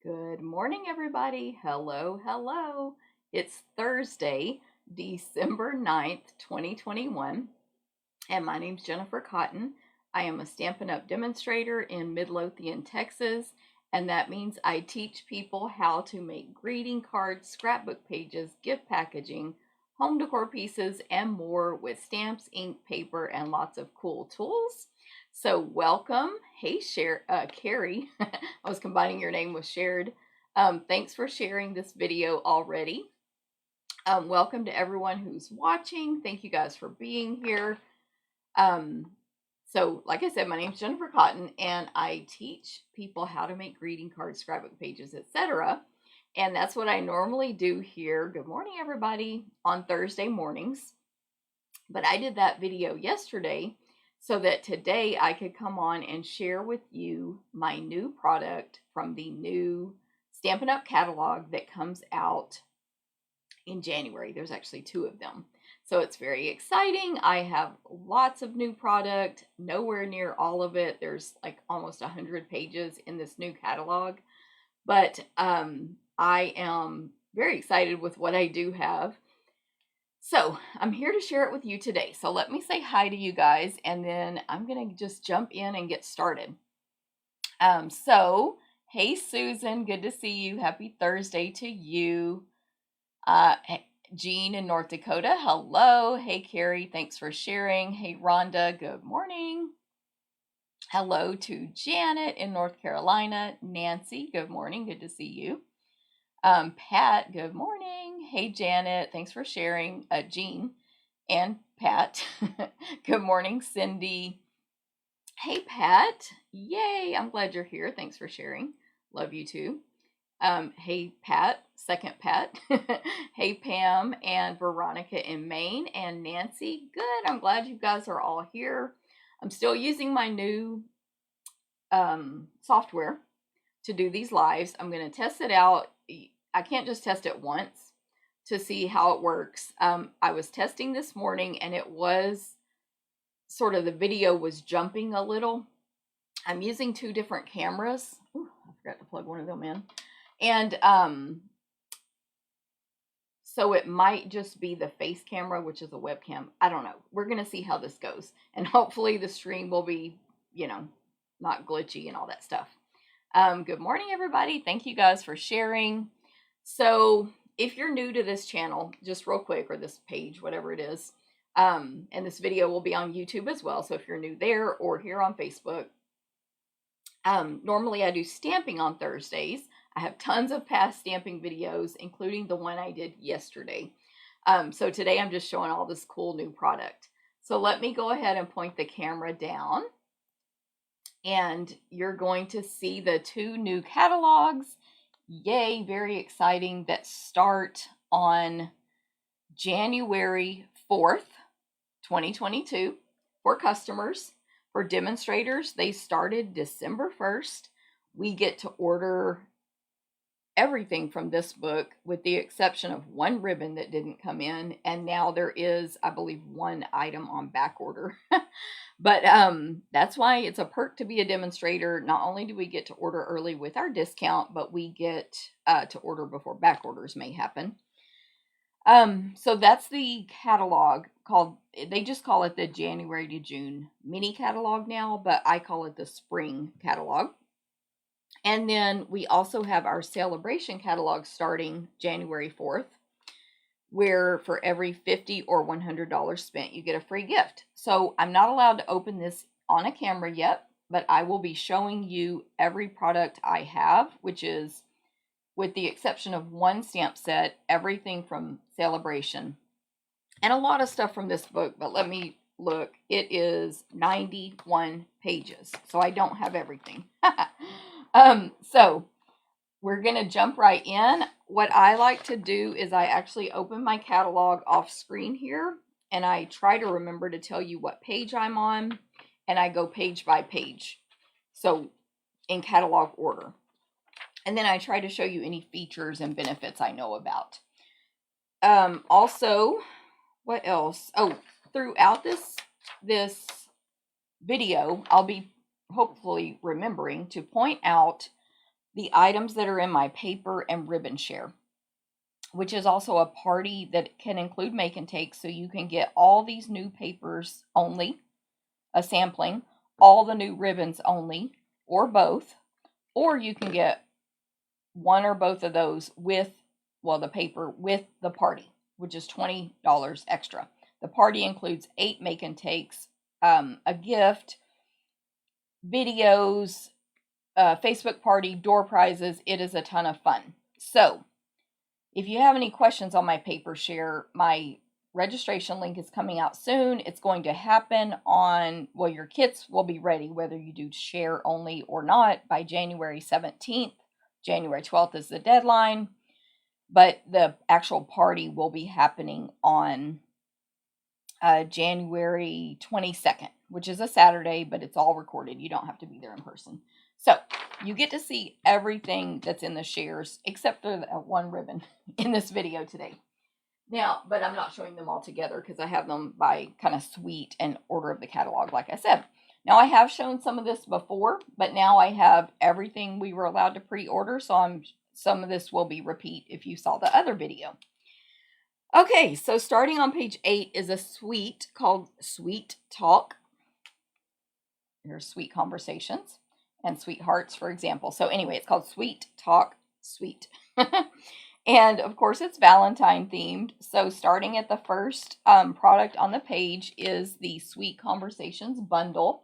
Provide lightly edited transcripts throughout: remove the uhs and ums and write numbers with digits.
Good morning, everybody. Hello, hello. It's Thursday, December 9th, 2021, and my name's Jennifer Cotton. I am a Stampin' Up! Demonstrator in Midlothian, Texas, and that means I teach people how to make greeting cards, scrapbook pages, gift packaging, home decor pieces, and more with stamps, ink, paper, and lots of cool tools. So welcome. Hey, Carrie. I was combining your name with shared. Thanks for sharing this video already. Welcome to everyone who's watching. Thank you guys for being here. So like I said, my name is Jennifer Cotton, and I teach people how to make greeting cards, scrapbook pages, etc. And that's what I normally do here. Good morning, everybody, on Thursday mornings. But I did that video yesterday so that today I could come on and share with you my new product from the new Stampin' Up! Catalog that comes out in January. There's actually 2 of them. So it's very exciting. I have lots of new product, nowhere near all of it. There's like almost 100 pages in this new catalog. But I am very excited with what I do have. So I'm here to share it with you today. So let me say hi to you guys, and then I'm going to just jump in and get started. Hey, Susan, good to see you. Happy Thursday to you. Jean in North Dakota, hello. Hey, Carrie, thanks for sharing. Hey, Rhonda, good morning. Hello to Janet in North Carolina. Nancy, good morning. Good to see you. Pat, good morning. Hey, Janet, thanks for sharing. Jean and Pat, good morning. Cindy, hey, Pat, yay, I'm glad you're here. Thanks for sharing. Love you too. Hey, Pat, second Pat. Hey, Pam and Veronica in Maine, and Nancy. Good. I'm glad you guys are all here. I'm still using my new software to do these lives. I'm going to test it out. I can't just test it once to see how it works. I was testing this morning, and it was sort of, the video was jumping a little. I'm using 2 different cameras. Ooh, I forgot to plug one of them in. And so it might just be the face camera, which is a webcam. I don't know. We're going to see how this goes. And hopefully the stream will be, not glitchy and all that stuff. Good morning, everybody. Thank you guys for sharing. So if you're new to this channel, just real quick, or this page, whatever it is, and this video will be on YouTube as well. So if you're new there or here on Facebook, normally I do stamping on Thursdays. I have tons of past stamping videos, including the one I did yesterday. So today I'm just showing all this cool new product. So let me go ahead and point the camera down, and you're going to see the 2 new catalogs. Yay, very exciting, that start on January 4th, 2022 for customers. For demonstrators, they started December 1st. We get to order everything from this book with the exception of 1 ribbon that didn't come in, and now there is, I believe, 1 item on back order. But that's why it's a perk to be a demonstrator. Not only do we get to order early with our discount, but we get to order before back orders may happen. So that's the catalog called, they just call it the January to June mini catalog now, but I call it the spring catalog. And then we also have our celebration catalog starting January 4th, where for every $50 or $100 spent, you get a free gift. So I'm not allowed to open this on a camera yet, but I will be showing you every product I have, which is, with the exception of 1 stamp set, everything from Celebration. And a lot of stuff from this book, but let me look. It is 91 pages, so I don't have everything. So we're going to jump right in. What I like to do is I actually open my catalog off screen here, and I try to remember to tell you what page I'm on, and I go page by page, so in catalog order. And then I try to show you any features and benefits I know about. Also, what else? Oh, throughout this video, I'll be hopefully remembering to point out the items that are in my paper and ribbon share, which is also a party that can include make and take. So you can get all these new papers only, a sampling, all the new ribbons only, or both, or you can get one or both of those with, well, the paper with the party, which is $20 extra. The party includes 8 make and takes, a gift, videos, Facebook party, door prizes. It is a ton of fun. So if you have any questions on my paper share, my registration link is coming out soon. It's going to happen on, well, your kits will be ready whether you do share only or not by January 17th. January 12th is the deadline, but the actual party will be happening on January 22nd, which is a Saturday, but it's all recorded. You don't have to be there in person. So you get to see everything that's in the shares except for the one ribbon in this video today. Now, but I'm not showing them all together because I have them by kind of suite and order of the catalog, like I said. Now, I have shown some of this before, but now I have everything we were allowed to pre-order, so some of this will be repeat if you saw the other video. Okay, so starting on page 8 is a suite called Sweet Talk. Here's Sweet Conversations and Sweethearts, for example. So anyway, it's called Sweet Talk Sweet. And of course, it's Valentine themed. So starting at the first product on the page is the Sweet Conversations bundle.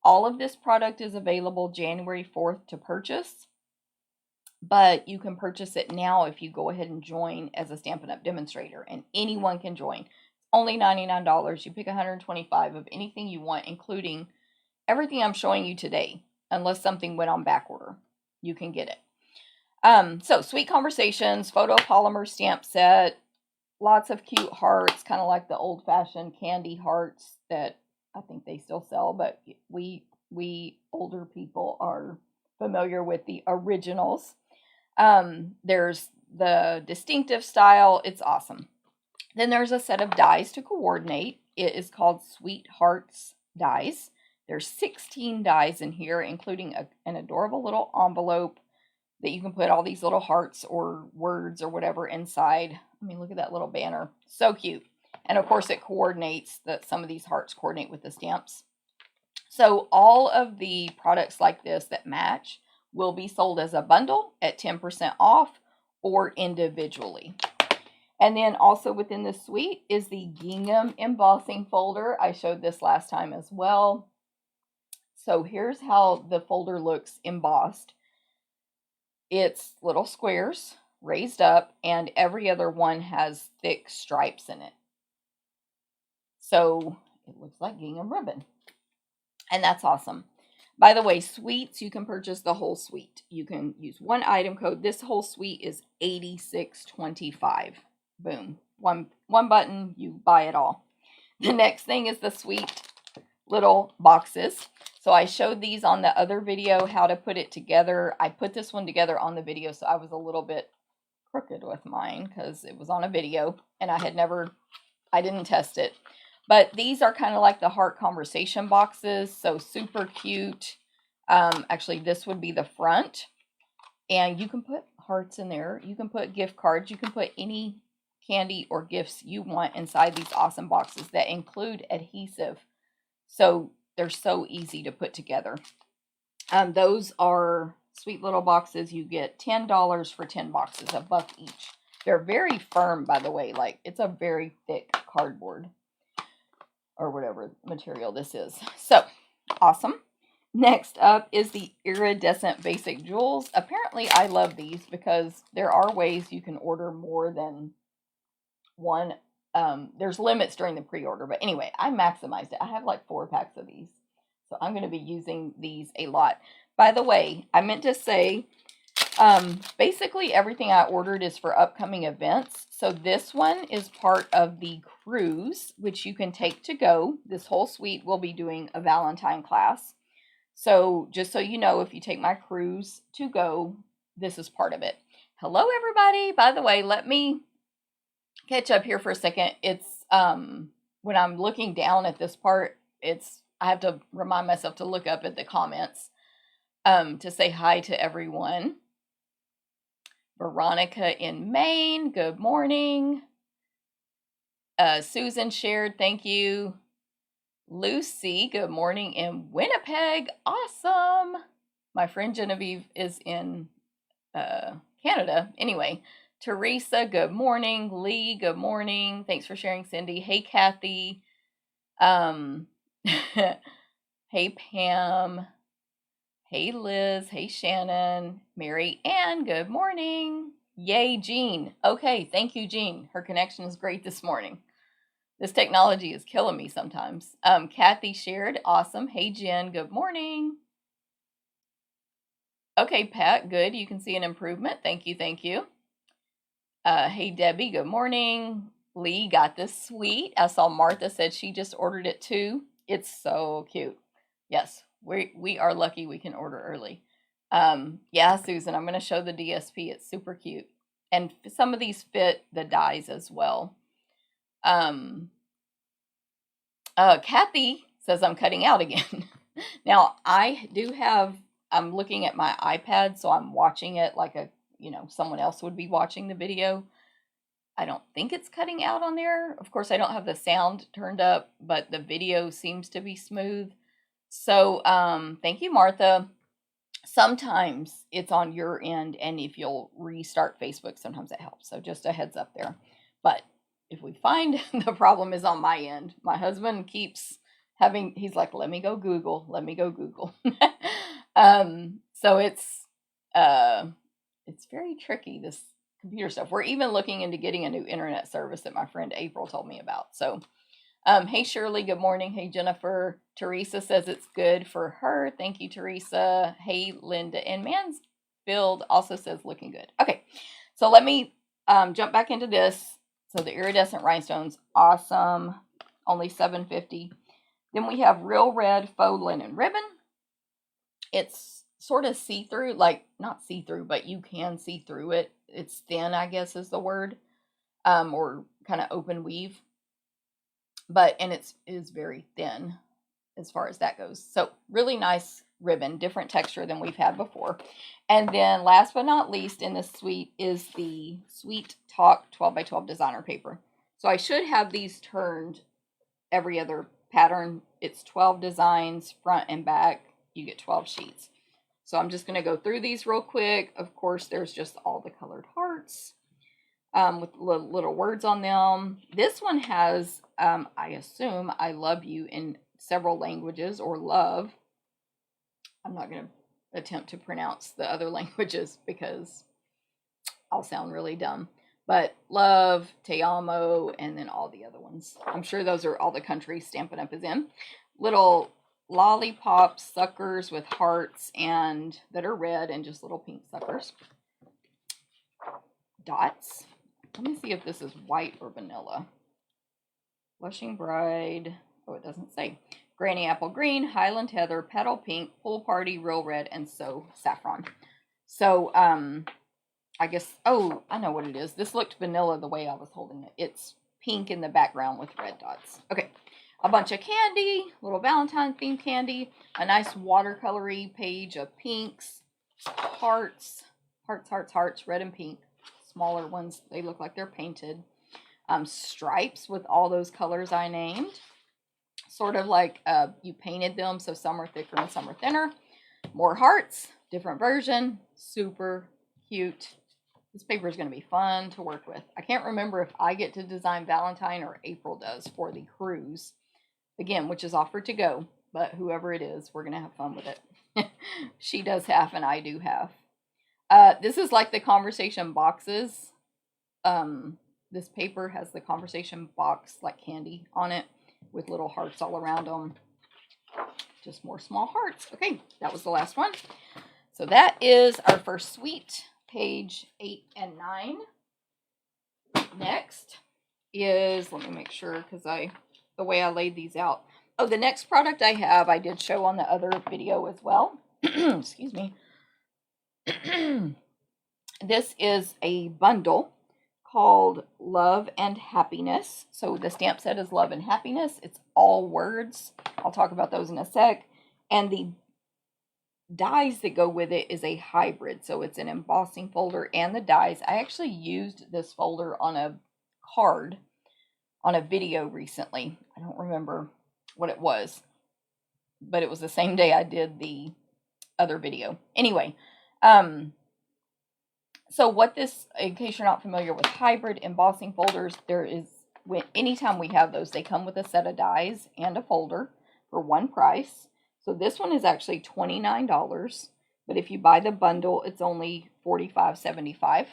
All of this product is available January 4th to purchase, but you can purchase it now if you go ahead and join as a Stampin' Up! Demonstrator, and anyone can join. It's only $99. You pick 125 of anything you want, including everything I'm showing you today, unless something went on back order. You can get it. So Sweet Conversations, photopolymer stamp set, lots of cute hearts, kind of like the old-fashioned candy hearts that I think they still sell, but we older people are familiar with the originals. There's the distinctive style. It's awesome. Then there's a set of dies to coordinate. It is called Sweethearts dies. There's 16 dies in here, including an adorable little envelope that you can put all these little hearts or words or whatever inside. I mean, look at that little banner. So cute. And of course, it coordinates, that some of these hearts coordinate with the stamps. So all of the products like this that match will be sold as a bundle at 10% off or individually. And then also within the suite is the gingham embossing folder. I showed this last time as well. So here's how the folder looks embossed. It's little squares raised up, and every other one has thick stripes in it. So it looks like gingham ribbon. And that's awesome. By the way, suites, you can purchase the whole suite. You can use one item code. This whole suite is $86.25. Boom. One button, you buy it all. The next thing is the sweet little boxes. So I showed these on the other video, how to put it together. I put this one together on the video, so I was a little bit crooked with mine because it was on a video and I didn't test it. But these are kind of like the heart conversation boxes, so super cute. Actually, this would be the front, and you can put hearts in there. You can put gift cards. You can put any candy or gifts you want inside these awesome boxes that include adhesive. So they're so easy to put together. Those are sweet little boxes. You get $10 for 10 boxes, $1 each. They're very firm, by the way. Like, it's a very thick cardboard or whatever material this is. So awesome. Next up is the iridescent basic jewels. Apparently I love these because there are ways you can order more than one. There's limits during the pre-order, but anyway, I maximized it. I have like 4 packs of these, so I'm going to be using these a lot. By the way, I meant to say, basically everything I ordered is for upcoming events. So this one is part of the cruise, which you can take to go. This whole suite will be doing a Valentine class. So just so you know, if you take my cruise to go, this is part of it. Hello, everybody. By the way, let me catch up here for a second. It's, when I'm looking down at this part, I have to remind myself to look up at the comments. to say hi to everyone. Veronica in Maine, good morning. Susan shared, thank you. Lucy, good morning in Winnipeg, awesome. My friend Genevieve is in Canada. Anyway, Teresa, good morning. Lee, good morning. Thanks for sharing, Cindy. Hey, Kathy. Hey, Pam. Hey, Liz. Hey, Shannon. Mary Ann, good morning. Yay, Jean. Okay, thank you, Jean. Her connection is great this morning. This technology is killing me sometimes. Kathy shared, awesome. Hey, Jen, good morning. Okay, Pat, good. You can see an improvement. Thank you, thank you. Hey, Debbie, good morning. Lee got this sweet. I saw Martha said she just ordered it too. It's so cute. Yes, we are lucky we can order early. Yeah, Susan, I'm going to show the DSP. It's super cute. And some of these fit the dies as well. Kathy says I'm cutting out again. Now, I do have, I'm looking at my iPad, so I'm watching it like someone else would be watching the video. I don't think it's cutting out on there. Of course, I don't have the sound turned up, but the video seems to be smooth. So, thank you, Martha. Sometimes it's on your end, and if you'll restart Facebook, sometimes it helps. So just a heads up there. But if we find the problem is on my end, my husband keeps he's like, let me go Google. So it's very tricky, this computer stuff. We're even looking into getting a new internet service that my friend April told me about. So, hey, Shirley, good morning. Hey, Jennifer. Teresa says it's good for her. Thank you, Teresa. Hey, Linda. And Mansfield also says looking good. Okay, so let me jump back into this. So the iridescent rhinestones, awesome. Only $7.50. Then we have Real Red Faux Linen Ribbon. It's sort of see-through, like not see-through, but you can see through it. It's thin, I guess is the word, or kind of open weave. And it is very thin as far as that goes. So really nice ribbon, different texture than we've had before. And then last but not least in this suite is the Sweet Talk 12x12 designer paper. So I should have these turned every other pattern. It's 12 designs, front and back. You get 12 sheets. So I'm just going to go through these real quick. Of course, there's just all the colored hearts with little words on them. This one has, I assume, I love you in several languages, or love. I'm not going to attempt to pronounce the other languages because I'll sound really dumb. But love, te amo, and then all the other ones. I'm sure those are all the countries Stampin' Up! Is in. Little lollipop suckers with hearts and that are red and just little pink suckers. Dots. Let me see if this is white or vanilla. Blushing Bride. Oh, it doesn't say. Granny Apple Green, Highland Heather, Petal Pink, Pool Party, Real Red, and So Saffron. So, I guess, oh, I know what it is. This looked vanilla the way I was holding it. It's pink in the background with red dots. Okay. A bunch of candy, little Valentine themed candy, a nice watercolory page of pinks, hearts, red and pink, smaller ones. They look like they're painted. Stripes with all those colors I named. Sort of like you painted them, so some are thicker and some are thinner. More hearts, different version, super cute. This paper is going to be fun to work with. I can't remember if I get to design Valentine or April does for the cruise. Again, which is offered to go, but whoever it is, we're going to have fun with it. She does half and I do half. This is like the conversation boxes. This paper has the conversation box like candy on it with little hearts all around them. Just more small hearts. Okay, that was the last one. So that is our first suite, page 8 and 9. Next is, let me make sure because the way I laid these out. Oh, the next product I have, I did show on the other video as well. Excuse me. This is a bundle called Love and Happiness. So the stamp set is Love and Happiness. It's all words. I'll talk about those in a sec. And the dies that go with it is a hybrid. So it's an embossing folder and the dies. I actually used this folder on a card on a video recently. I don't remember what it was, but it was the same day I did the other video. Anyway, so what this, in case you're not familiar with hybrid embossing folders, anytime we have those, they come with a set of dies and a folder for one price. So this one is actually $29, but if you buy the bundle, it's only $45.75.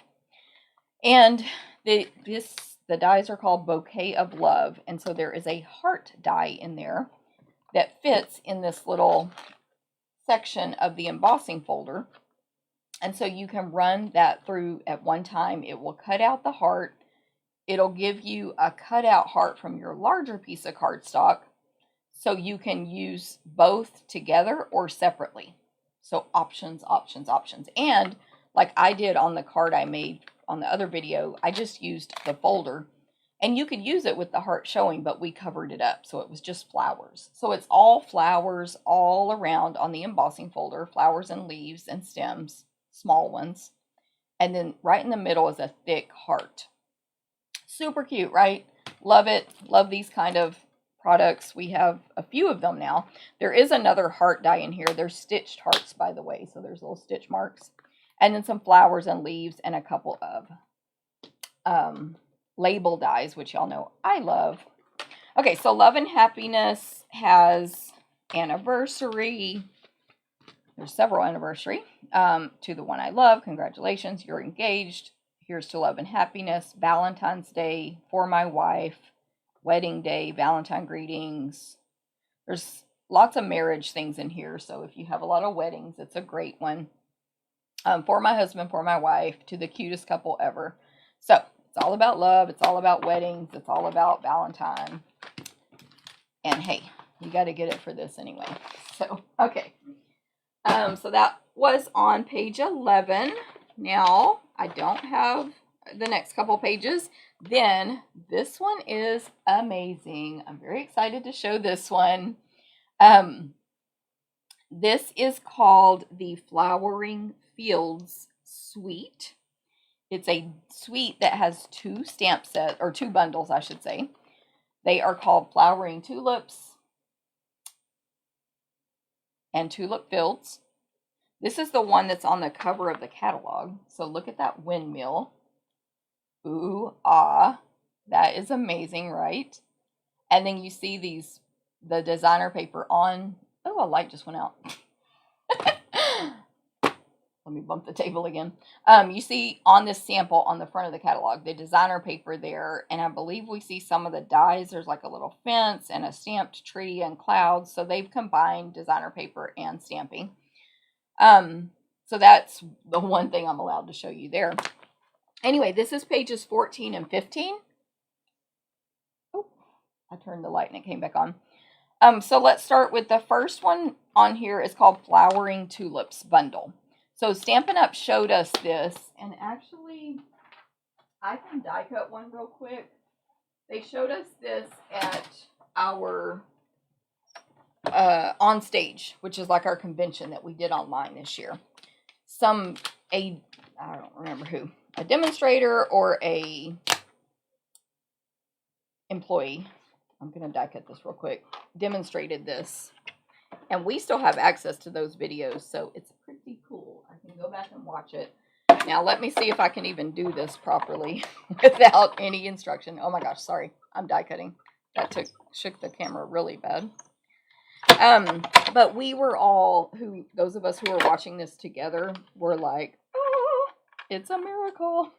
And the dies are called Bouquet of Love, and so there is a heart die in there that fits in this little section of the embossing folder. And so you can run that through at one time. It will cut out the heart. It'll give you a cutout heart from your larger piece of cardstock, so you can use both together or separately. So options, options, options. And like I did on the card I made on the other video, I just used the folder, and you could use it with the heart showing, but we covered it up, so it was just flowers. So it's all flowers all around on the embossing folder, flowers and leaves and stems, small ones. And then right in the middle is a thick heart. Super cute, right? Love it. Love these kind of products. We have a few of them now. There is another heart die in here. There's stitched hearts, by the way, so there's little stitch marks. And then some flowers and leaves and a couple of label dies, which y'all know I love. Okay, so Love and Happiness has anniversary. There's several anniversary. To the one I love, congratulations, you're engaged. Here's to Love and Happiness. Valentine's Day, For My Wife, Wedding Day, Valentine Greetings. There's lots of marriage things in here, so if you have a lot of weddings, it's a great one. For my husband, for my wife, to the cutest couple ever. So it's all about love. It's all about weddings. It's all about Valentine. And hey, you got to get it for this anyway. So, okay. So that was on page 11. Now, I don't have the next couple pages. Then, this one is amazing. I'm very excited to show this one. This is called the Flowering Fields Suite. It's a suite that has two stamp sets, or two bundles, I should say. They are called Flowering Tulips and Tulip Fields. This is the one that's on the cover of the catalog. So look at that windmill. Ooh, ah. That is amazing, right? And then you see the designer paper on. Oh, a light just went out. Let me bump the table again. You see on this sample on the front of the catalog, the designer paper there, and I believe we see some of the dies. There's like a little fence and a stamped tree and clouds. So they've combined designer paper and stamping. So that's the one thing I'm allowed to show you there. Anyway, this is pages 14 and 15. Oh, I turned the light and it came back on. So let's start with the first one on here. Is called Flowering Tulips Bundle. So Stampin' Up! Showed us this, and actually, I can die cut one real quick. They showed us this at our on stage, which is like our convention that we did online this year. I don't remember who, a demonstrator or a employee, I'm going to die cut this real quick, demonstrated this. And we still have access to those videos, so it's pretty cool. I can go back and watch it. Now, let me see if I can even do this properly without any instruction. Oh my gosh, sorry. I'm die cutting. That shook the camera really bad. But we were all, those of us who were watching this together were like, oh, it's a miracle.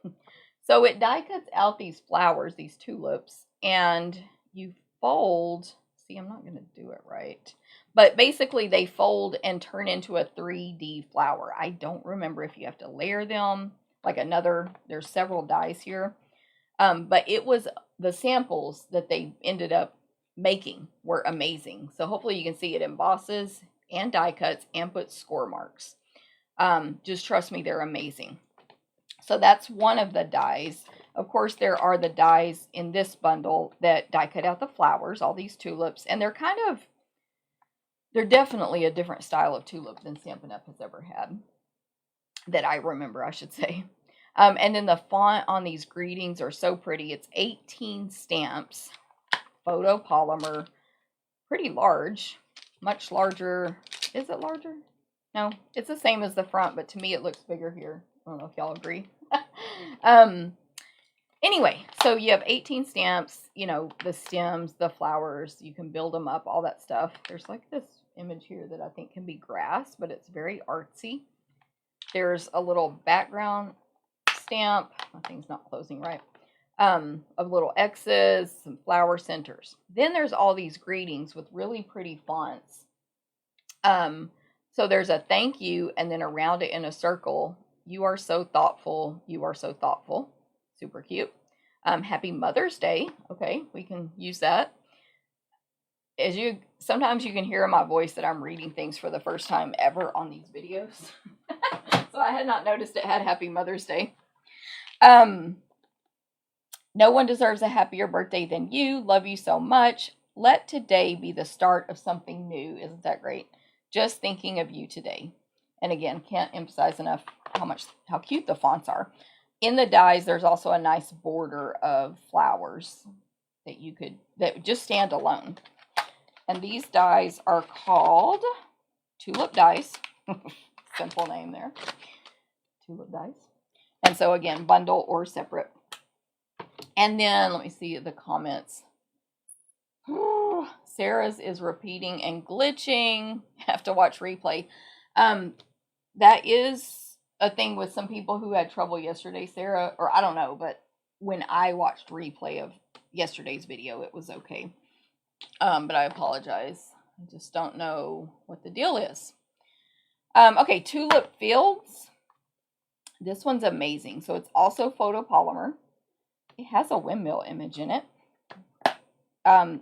So it die cuts out these flowers, these tulips, and you fold. See, I'm not going to do it right. But basically, they fold and turn into a 3D flower. I don't remember if you have to layer them. There's several dies here. But it was the samples that they ended up making were amazing. So hopefully you can see it embosses and die cuts and puts score marks. Just trust me, they're amazing. So that's one of the dies. Of course, there are the dies in this bundle that die cut out the flowers, all these tulips, and they're kind of They're definitely a different style of tulip than Stampin' Up! Has ever had. That I remember, I should say. And then the font on these greetings are so pretty. It's 18 stamps, photopolymer, pretty large, much larger. Is it larger? No, it's the same as the front, but to me it looks bigger here. I don't know if y'all agree. Anyway, so you have 18 stamps, you know, the stems, the flowers, you can build them up, all that stuff. There's like this image here that I think can be grass, but it's very artsy. There's a little background stamp. My thing's not closing right. Of little X's, some flower centers. Then there's all these greetings with really pretty fonts. So there's a thank you, and then around it in a circle, you are so thoughtful. You are so thoughtful. Super cute. Happy Mother's Day. Okay, we can use that. Sometimes you can hear in my voice that I'm reading things for the first time ever on these videos. So I had not noticed it had Happy Mother's Day. No one deserves a happier birthday than you. Love you so much. Let today be the start of something new. Isn't that great? Just thinking of you today. And again, can't emphasize enough how cute the fonts are. In the dies, there's also a nice border of flowers that would just stand alone. And these dies are called tulip dies. Simple name there. Tulip dies. And so again, bundle or separate. And then let me see the comments. Sarah's is repeating and glitching. Have to watch replay. That is a thing with some people who had trouble yesterday, Sarah, or I don't know, but when I watched replay of yesterday's video, it was okay. But I apologize. I just don't know what the deal is. Okay, Tulip Fields. This one's amazing. So it's also photopolymer. It has a windmill image in it.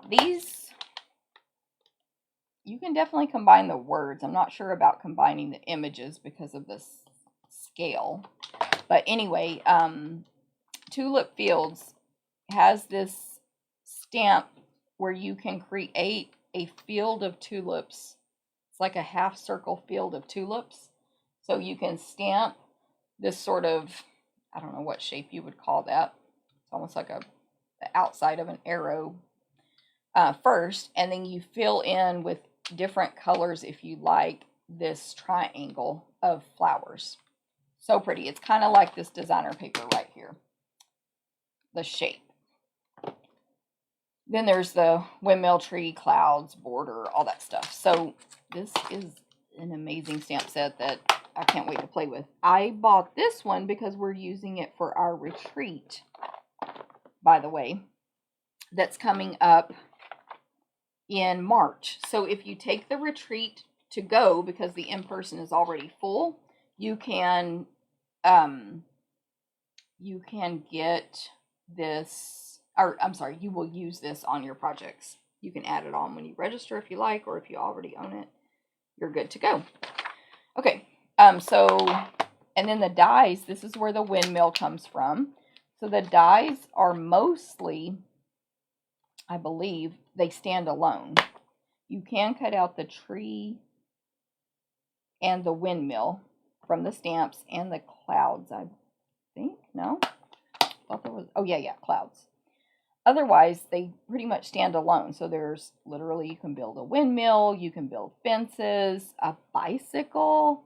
These, you can definitely combine the words. I'm not sure about combining the images because of this scale. But anyway, Tulip Fields has this stamp where you can create a field of tulips. It's like a half circle field of tulips. So you can stamp this sort of, I don't know what shape you would call that. It's almost like the outside of an arrow first, and then you fill in with different colors if you like this triangle of flowers. So pretty. It's kind of like this designer paper right here. The shape. Then there's the windmill tree, clouds, border, all that stuff. So this is an amazing stamp set that I can't wait to play with. I bought this one because we're using it for our retreat, by the way, that's coming up in March. So if you take the retreat to go, because the in-person is already full, you can get this, or I'm sorry, you will use this on your projects. You can add it on when you register if you like, or if you already own it, you're good to go. Okay, and then the dies, this is where the windmill comes from. So the dies are mostly, I believe, they stand alone. You can cut out the tree and the windmill from the stamps and the clouds, I think. No? I thought there was, oh yeah, clouds. Otherwise, they pretty much stand alone. So there's literally, you can build a windmill, you can build fences, a bicycle.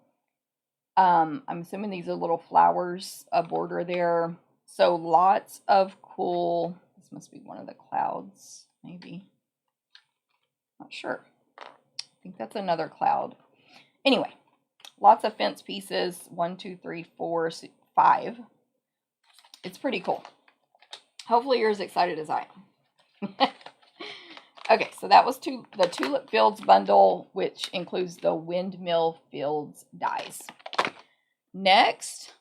I'm assuming these are little flowers, a border there. So lots of cool, this must be one of the clouds, maybe. Not sure. I think that's another cloud. Anyway, lots of fence pieces. 1, 2, 3, 4, 5. It's pretty cool. Hopefully you're as excited as I am. Okay, so that was the Tulip Fields bundle, which includes the Windmill Fields dies. Next,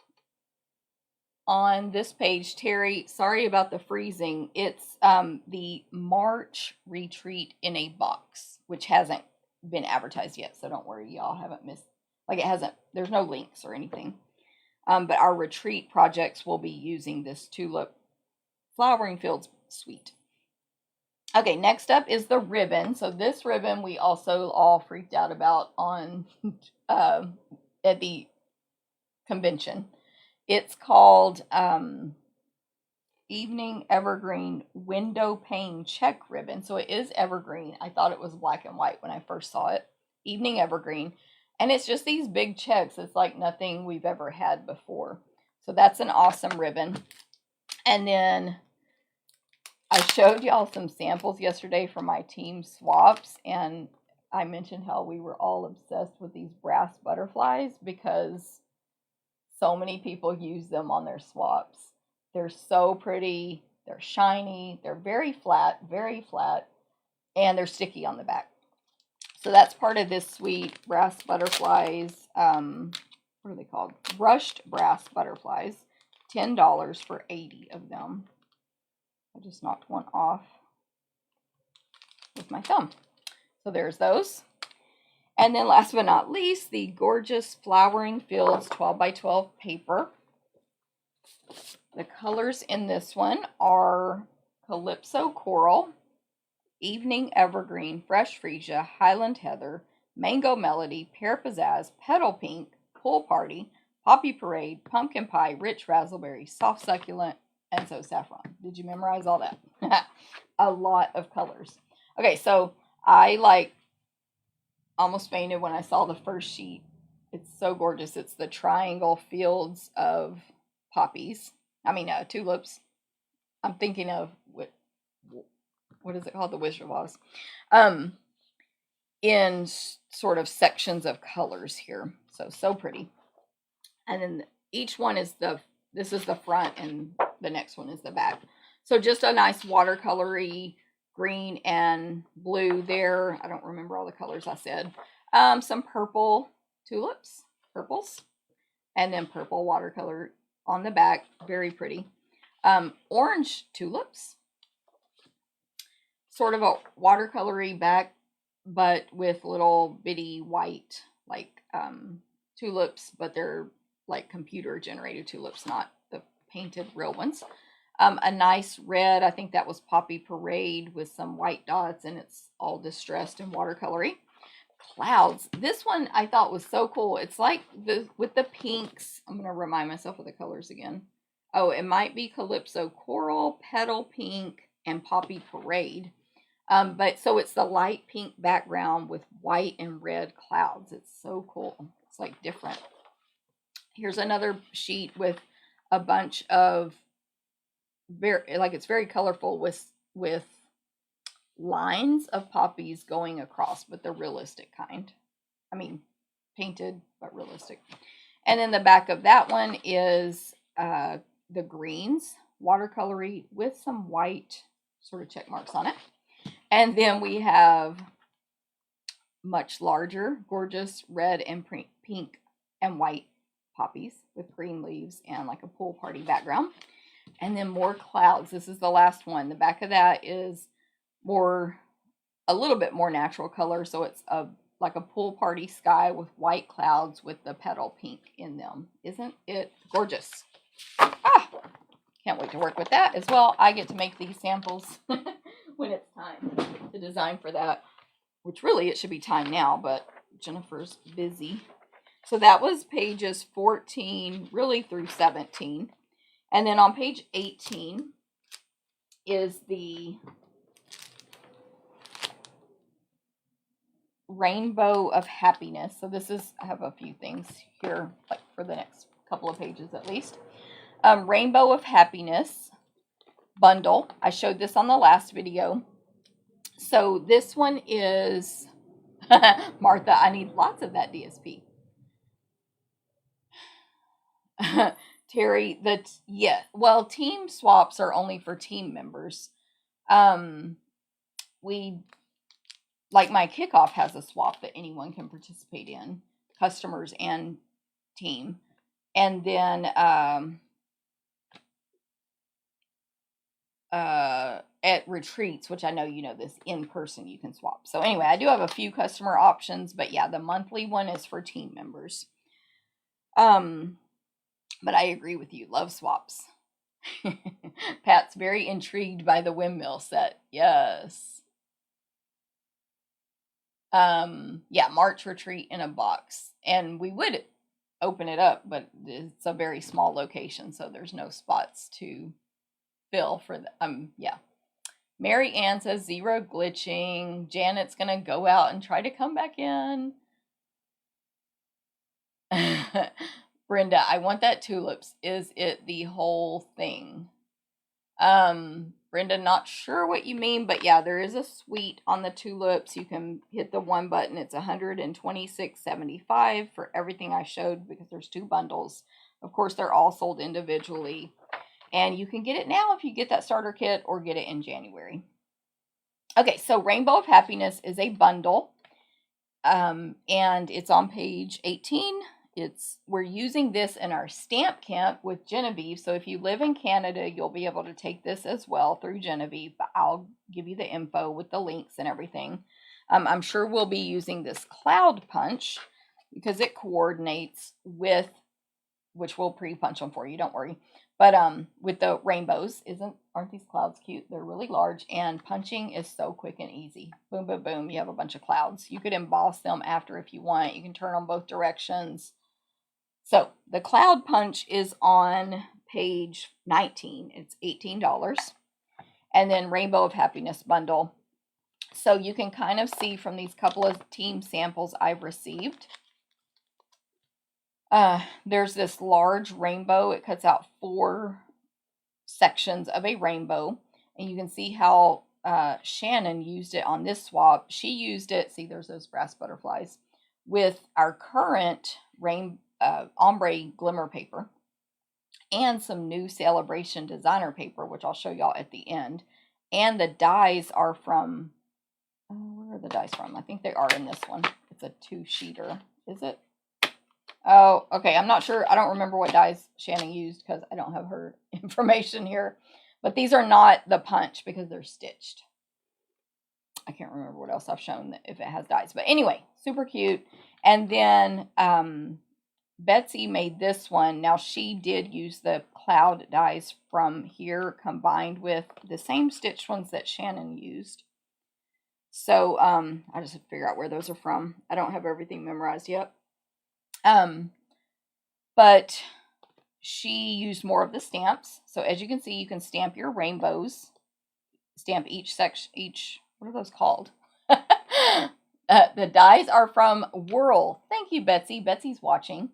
on this page, Terry, sorry about the freezing. It's the March retreat in a box, which hasn't been advertised yet, so don't worry, y'all haven't missed, like it hasn't, there's no links or anything. But our retreat projects will be using this Tulip Flowering Fields suite. Okay, next up is the ribbon. So this ribbon we also all freaked out about on at the convention. It's called Evening Evergreen Window Pane Check Ribbon. So it is evergreen. I thought it was black and white when I first saw it. Evening Evergreen. And it's just these big checks. It's like nothing we've ever had before. So that's an awesome ribbon. And then I showed y'all some samples yesterday from my team swaps, and I mentioned how we were all obsessed with these brass butterflies because so many people use them on their swaps. They're so pretty, they're shiny, they're very flat, and they're sticky on the back. So that's part of this sweet brass butterflies. What are they called? Brushed brass butterflies. $10 for 80 of them. I just knocked one off with my thumb. So there's those. And then last but not least, the gorgeous Flowering Fields 12 by 12 paper. The colors in this one are Calypso Coral, Evening Evergreen, Fresh Freesia, Highland Heather, Mango Melody, Pear Pizzazz, Petal Pink, Pool Party, Poppy Parade, Pumpkin Pie, Rich Razzleberry, Soft Succulent, and so Saffron. Did you memorize all that? A lot of colors. Okay, so I almost fainted when I saw the first sheet. It's so gorgeous. It's the triangle fields of poppies. Tulips. I'm thinking of what is it called? The Wizard of Oz. In sort of sections of colors here. So pretty. And then each one is this is the front and the next one is the back. So just a nice watercolory green and blue there. I don't remember all the colors I said. Some purple purples, and then purple watercolor on the back. Very pretty. Orange tulips. Sort of a watercolory back, but with little bitty white, tulips, but they're like computer generated tulips, not the painted real ones. A nice red, I think that was Poppy Parade with some white dots, and it's all distressed and watercolory. Clouds. This one I thought was so cool. It's like with the pinks. I'm going to remind myself of the colors again. Oh, it might be Calypso Coral, Petal Pink, and Poppy Parade. But so it's the light pink background with white and red clouds. It's so cool. It's like different. Here's another sheet with a bunch of it's very colorful with lines of poppies going across, but the realistic kind. Painted but realistic. And then the back of that one is the greens, watercolory with some white sort of check marks on it. And then we have much larger, gorgeous red and pink and white poppies with green leaves and like a pool party background. And then more clouds. This is the last one. The back of that is a little bit more natural color. So it's like a pool party sky with white clouds with the petal pink in them. Isn't it gorgeous? Can't wait to work with that as well. I get to make these samples when it's time to design for that, which really it should be time now, but Jennifer's busy. So that was pages 14 really through 17. And then on page 18 is the Rainbow of Happiness. So this is, I have a few things here, like for the next couple of pages at least. Rainbow of Happiness bundle. I showed this on the last video. So this one is, Martha, I need lots of that DSP. Terry, team swaps are only for team members. Like my kickoff has a swap that anyone can participate in, customers and team. And then at retreats, which I know you know this, in person you can swap. So anyway, I do have a few customer options, but yeah, the monthly one is for team members. But I agree with you, love swaps. Pat's very intrigued by the windmill set. Yes. Yeah, March retreat in a box. And we would open it up, but it's a very small location, so there's no spots to fill for the, yeah. Mary Ann says 0 glitching. Janet's gonna go out and try to come back in. Brenda, I want that tulips. Is it the whole thing? Brenda, not sure what you mean, but yeah, there is a suite on the tulips. You can hit the one button. It's $126.75 for everything I showed because there's 2 bundles. Of course, they're all sold individually. And you can get it now if you get that starter kit or get it in January. Okay, so Rainbow of Happiness is a bundle. And it's on page 18. We're using this in our stamp camp with Genevieve. So if you live in Canada, you'll be able to take this as well through Genevieve. But I'll give you the info with the links and everything. I'm sure we'll be using this cloud punch because it coordinates with, which we'll pre-punch them for you, don't worry. But with the rainbows, aren't these clouds cute? They're really large, and punching is so quick and easy. Boom, boom, boom. You have a bunch of clouds. You could emboss them after if you want. You can turn them both directions. So the cloud punch is on page 19. It's $18. And then Rainbow of Happiness bundle. So you can kind of see from these couple of team samples I've received. There's this large rainbow. It cuts out 4 sections of a rainbow. And you can see how Shannon used it on this swap. She used it, see there's those brass butterflies, with our current ombre glimmer paper and some new Celebration designer paper, which I'll show y'all at the end. And the dies are from, where are the dies from? I think they are in this one. It's a 2-sheeter. Is it? Oh, okay. I'm not sure. I don't remember what dies Shannon used because I don't have her information here. But these are not the punch because they're stitched. I can't remember what else I've shown if it has dies. But anyway, super cute. And then Betsy made this one. Now, she did use the cloud dies from here combined with the same stitched ones that Shannon used. So I just have to figure out where those are from. I don't have everything memorized yet. But she used more of the stamps. So as you can see, you can stamp your rainbows. Stamp each section, what are those called? The dies are from Whirl. Thank you, Betsy. Betsy's watching.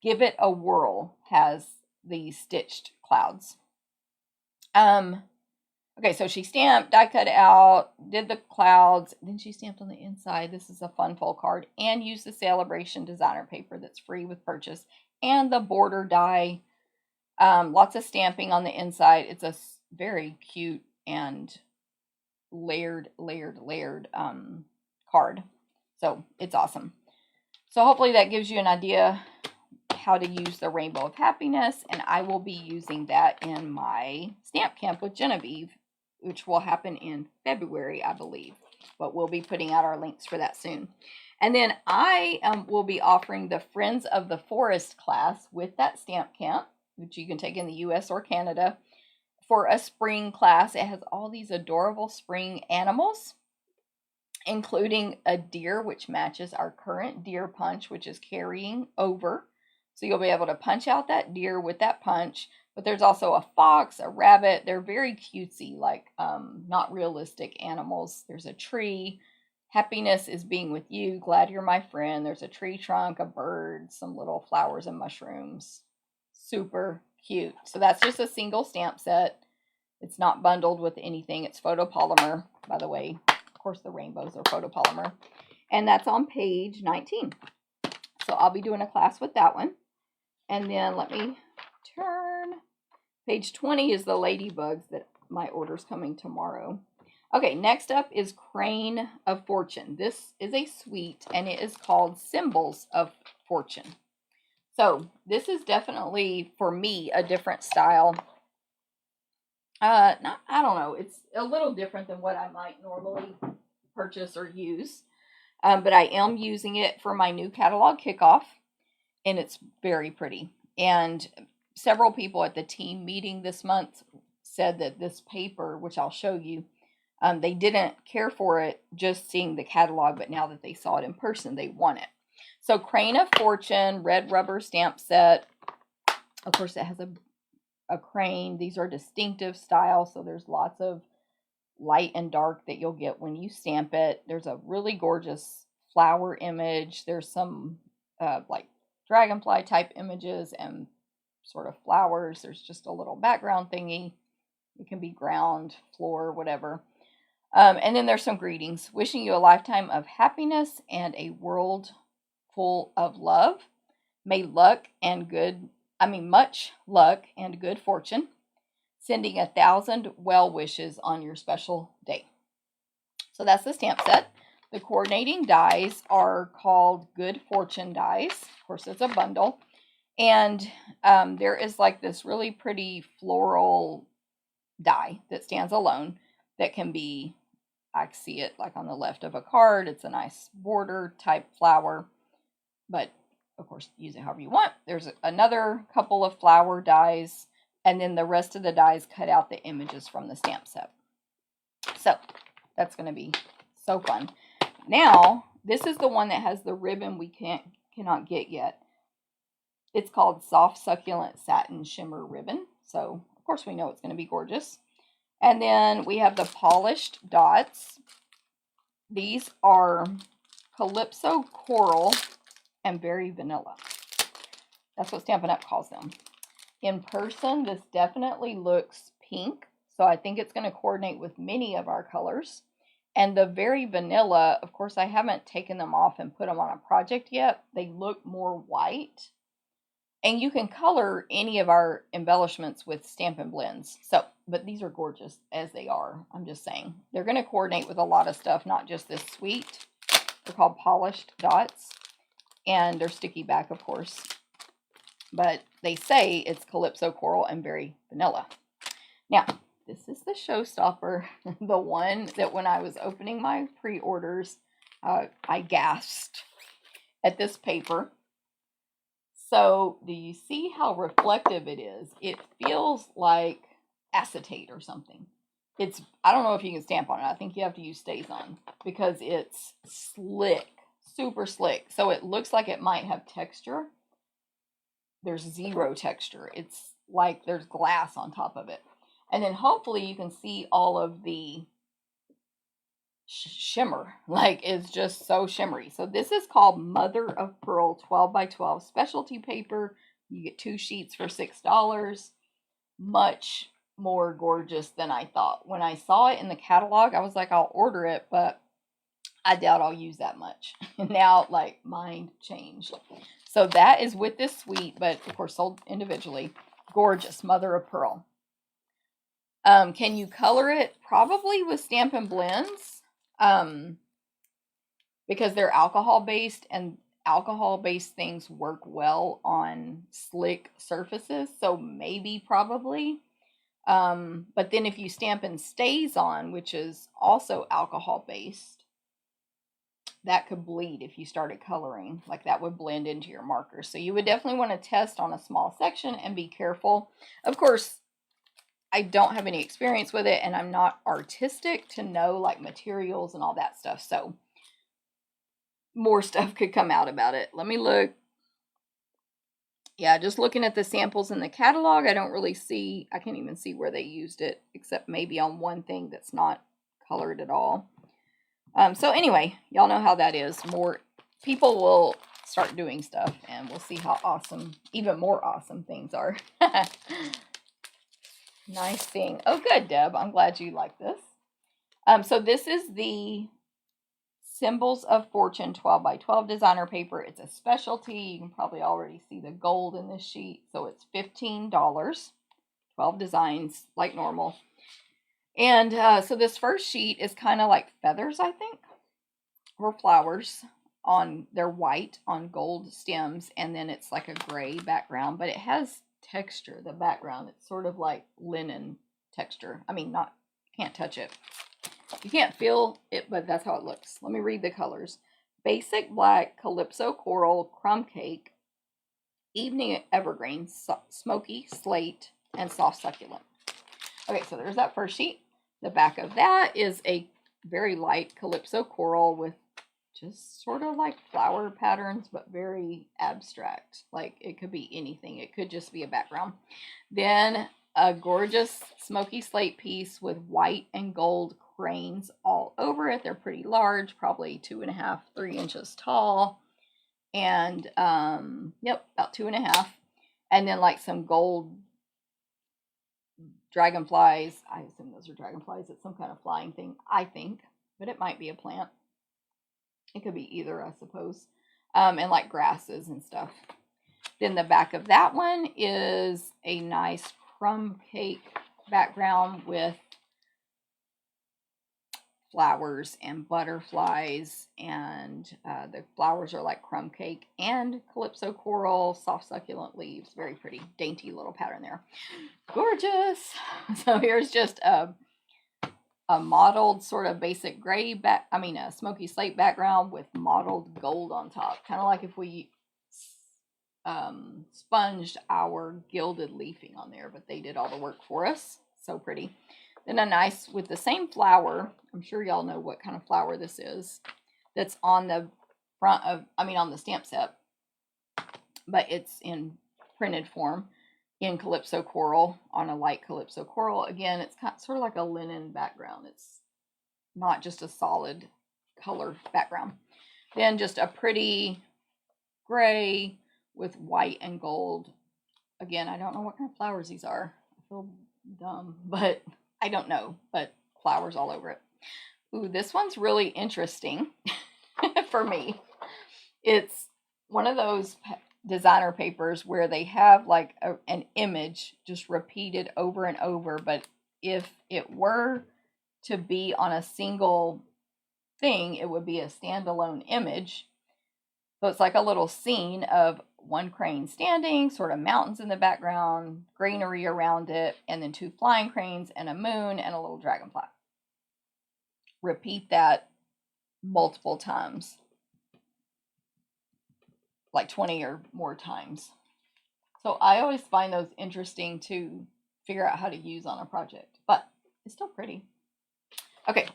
Give It a Whirl has these stitched clouds. Okay, so she stamped, die cut out, did the clouds, then she stamped on the inside. This is a fun full card, and used the Celebration designer paper that's free with purchase, and the border die. Lots of stamping on the inside. It's a very cute and layered card. So it's awesome. So hopefully that gives you an idea how to use the Rainbow of Happiness, and I will be using that in my stamp camp with Genevieve, which will happen in February, I believe. But we'll be putting out our links for that soon. And then I will be offering the Friends of the Forest class with that stamp camp, which you can take in the US or Canada, for a spring class. It has all these adorable spring animals, including a deer, which matches our current deer punch, which is carrying over. So you'll be able to punch out that deer with that punch. But there's also a fox, a rabbit. They're very cutesy, like not realistic animals. There's a tree. Happiness is being with you. Glad you're my friend. There's a tree trunk, a bird, some little flowers and mushrooms. Super cute. So that's just a single stamp set. It's not bundled with anything. It's photopolymer, by the way. Of course, the rainbows are photopolymer. And that's on page 19. So I'll be doing a class with that one. And then let me turn. Page 20 is the ladybugs that my order's coming tomorrow. Okay, next up is Crane of Fortune. This is a suite, and it is called Symbols of Fortune. So this is definitely, for me, a different style. I don't know. It's a little different than what I might normally purchase or use. But I am using it for my new catalog kickoff, and it's very pretty. And several people at the team meeting this month said that this paper, which I'll show you, they didn't care for it just seeing the catalog, but now that they saw it in person, they want it. So Crane of Fortune, red rubber stamp set. Of course, it has a crane. These are distinctive style, so there's lots of light and dark that you'll get when you stamp it. There's a really gorgeous flower image. There's some like dragonfly type images and sort of flowers. There's just a little background thingy. It can be ground, floor, whatever. And then there's some greetings. Wishing you a lifetime of happiness and a world full of love. May luck and much luck and good fortune. Sending 1,000 well wishes on your special day. So that's the stamp set. The coordinating dies are called Good Fortune dies. Of course, it's a bundle. And there is like this really pretty floral die that stands alone that can be, I see it like on the left of a card. It's a nice border type flower, but of course, use it however you want. There's another couple of flower dies, and then the rest of the dies cut out the images from the stamp set. So that's going to be so fun. Now, this is the one that has the ribbon we cannot get yet. It's called Soft Succulent Satin Shimmer Ribbon. So, of course, we know it's going to be gorgeous. And then we have the polished dots. These are Calypso Coral and Berry Vanilla. That's what Stampin' Up! Calls them. In person, this definitely looks pink, so I think it's going to coordinate with many of our colors. And the Berry Vanilla, of course, I haven't taken them off and put them on a project yet. They look more white. And you can color any of our embellishments with Stampin' Blends. So, but these are gorgeous as they are. I'm just saying. They're going to coordinate with a lot of stuff, not just this sweet. They're called polished dots. And they're sticky back, of course. But they say it's Calypso Coral and Berry Vanilla. Now, this is the showstopper. The one that when I was opening my pre-orders, I gasped at this paper. So, do you see how reflective it is? It feels like acetate or something. I don't know if you can stamp on it. I think you have to use StazOn because it's slick, super slick. So, it looks like it might have texture. There's zero texture. It's like there's glass on top of it. And then hopefully you can see all of the shimmer. Like it's just so shimmery. So this is called Mother of Pearl 12 by 12 specialty paper. You get 2 sheets for $6. Much more gorgeous than I thought. When I saw it in the catalog, I was like, I'll order it, but I doubt I'll use that much. Now, like, mind changed. So that is with this suite, but of course sold individually. Gorgeous, Mother of Pearl. Can you color it? Probably with Stampin' Blends. Because they're alcohol-based, and alcohol-based things work well on slick surfaces. So maybe, probably. But then if you Stampin' StazOn, which is also alcohol-based, that could bleed if you started coloring. Like that would blend into your markers. So you would definitely want to test on a small section and be careful. Of course, I don't have any experience with it and I'm not artistic to know like materials and all that stuff. So more stuff could come out about it. Let me look. Yeah, just looking at the samples in the catalog, I don't really see, I can't even see where they used it except maybe on one thing that's not colored at all. So anyway, y'all know how that is. More people will start doing stuff and we'll see how awesome, even more awesome things are. Nice thing. Oh, good, Deb. I'm glad you like this. So this is the Symbols of Fortune 12 by 12 designer paper. It's a specialty. You can probably already see the gold in this sheet. So it's $15. 12 designs like normal. And so this first sheet is kind of like feathers, I think, or flowers. They're white on gold stems, and then it's like a gray background, but it has texture, the background. It's sort of like linen texture. I mean, can't touch it. You can't feel it, but that's how it looks. Let me read the colors. Basic black, Calypso Coral, Crumb Cake, Evening Evergreen, Smoky Slate, and Soft Succulent. Okay, so there's that first sheet. The back of that is a very light Calypso coral with just sort of like flower patterns, but very abstract. Like it could be anything. It could just be a background. Then a gorgeous smoky slate piece with white and gold cranes all over it. They're pretty large, probably 2.5, 3 inches tall. And yep, about 2.5. And then like some gold dragonflies. I assume those are dragonflies. It's some kind of flying thing, I think, but it might be a plant. It could be either, I suppose. And like grasses and stuff. Then the back of that one is a nice crumb cake background with flowers and butterflies, and the flowers are like crumb cake and Calypso coral, soft succulent leaves. Very pretty, dainty little pattern there. Gorgeous. So here's just a mottled sort of basic gray a smoky slate background with mottled gold on top, kind of like if we sponged our gilded leafing on there, but they did all the work for us. So pretty. Then a nice, with the same flower, I'm sure y'all know what kind of flower this is, that's on the front of, on the stamp set, but it's in printed form in Calypso coral, on a light Calypso coral. Again, it's sort of like a linen background. It's not just a solid color background. Then just a pretty gray with white and gold. Again, I don't know what kind of flowers these are. I feel dumb, but I don't know, but flowers all over it. Ooh, this one's really interesting for me. It's one of those designer papers where they have like an image just repeated over and over, but if it were to be on a single thing, it would be a standalone image. So it's like a little scene of one crane standing, sort of mountains in the background, greenery around it, and then 2 flying cranes and a moon and a little dragonfly. Repeat that multiple times, like 20 or more times. So I always find those interesting to figure out how to use on a project, but it's still pretty. Okay,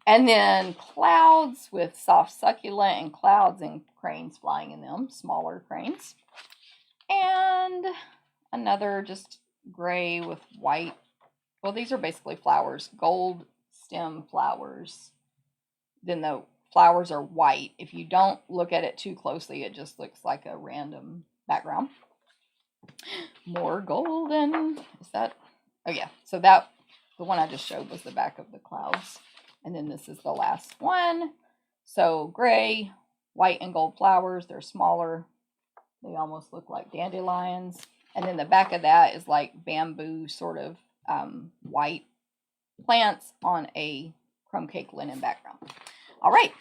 and then clouds with soft succulent and clouds and cranes flying in them, smaller cranes. And another just gray with white. Well, these are basically flowers, gold stem flowers. Then the flowers are white. If you don't look at it too closely, it just looks like a random background. More golden. Is that? Oh yeah. So that, the one I just showed was the back of the clouds. And then this is the last one. So gray, white and gold flowers. They're smaller. They almost look like dandelions. And then the back of that is like bamboo sort of white plants on a crumb cake linen background. All right.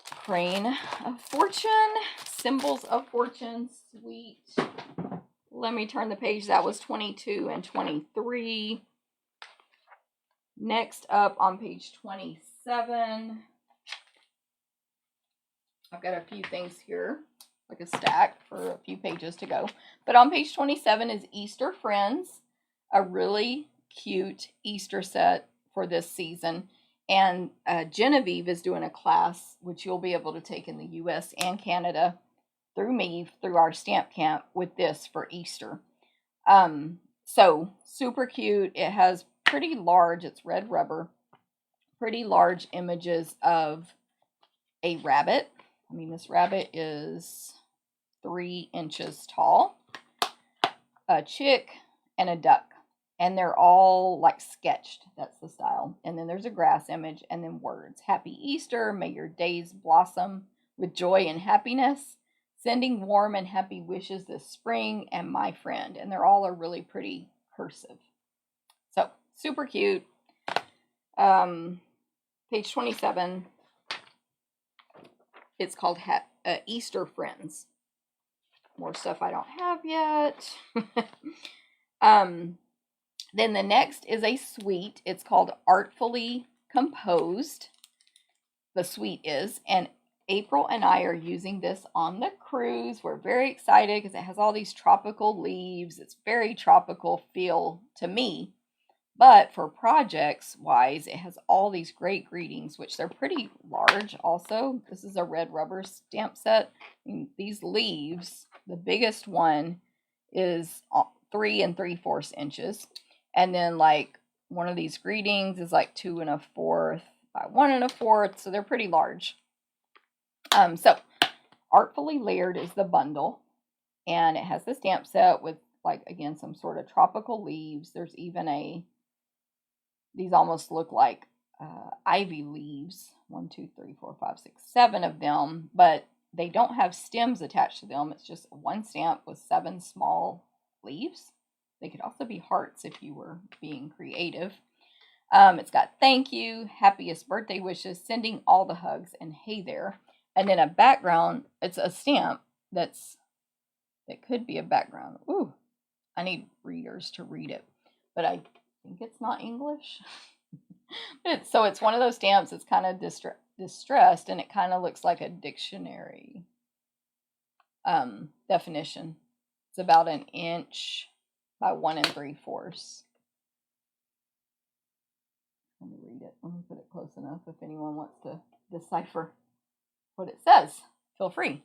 Crane of Fortune, Symbols of Fortune, sweet. Let me turn the page. That was 22 and 23. Next up on page 27, I've got a few things here, like a stack for a few pages to go. But on page 27 is Easter Friends, a really cute Easter set for this season. And Genevieve is doing a class, which you'll be able to take in the US and Canada through me, through our stamp camp, with this for Easter. So super cute. It has pretty large, it's red rubber, pretty large images of a rabbit. This rabbit is 3 inches tall, a chick, and a duck. And they're all like sketched. That's the style. And then there's a grass image and then words. Happy Easter. May your days blossom with joy and happiness. Sending warm and happy wishes this spring, and my friend. And they're all are really pretty cursive. So super cute. Page 27. It's called Easter Friends. More stuff I don't have yet. Then the next is a suite. It's called Artfully Composed. The suite is, and April and I are using this on the cruise. We're very excited because it has all these tropical leaves. It's very tropical feel to me. But for projects wise, it has all these great greetings, which they're pretty large also. This is a red rubber stamp set. These leaves, the biggest one is 3 3/4 inches. And then like one of these greetings is like 2 1/4 by 1 1/4. So they're pretty large. So Artfully Layered is the bundle. And it has the stamp set with like, again, some sort of tropical leaves. There's even these almost look like ivy leaves. 1, 2, 3, 4, 5, 6, 7 of them, but they don't have stems attached to them. It's just one stamp with 7 small leaves. They could also be hearts if you were being creative. It's got thank you, happiest birthday wishes, sending all the hugs, and hey there. And then a background. It's a stamp that could be a background. Ooh, I need readers to read it, but I think it's not English. So it's one of those stamps that's kind of distressed, and it kind of looks like a dictionary definition. It's about 1 inch by 1 3/4. Let me read it. Let me put it close enough if anyone wants to decipher what it says. Feel free.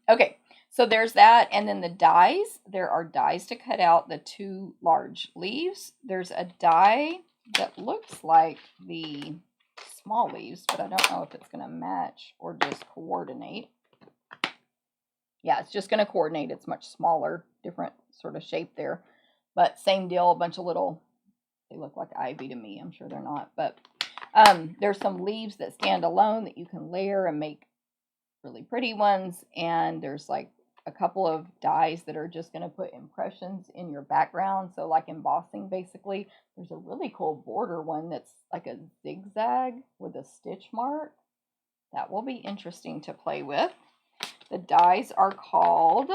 Okay, so there's that. And then the dies. There are dies to cut out the 2 large leaves. There's a die that looks like the small leaves, but I don't know if it's going to match or just coordinate. Yeah, it's just going to coordinate. It's much smaller, different sort of shape there. But same deal, a bunch of little, they look like ivy to me. I'm sure they're not. But there's some leaves that stand alone that you can layer and make really pretty ones. And there's like a couple of dies that are just going to put impressions in your background. So like embossing, basically. There's a really cool border one that's like a zigzag with a stitch mark. That will be interesting to play with. The dies are called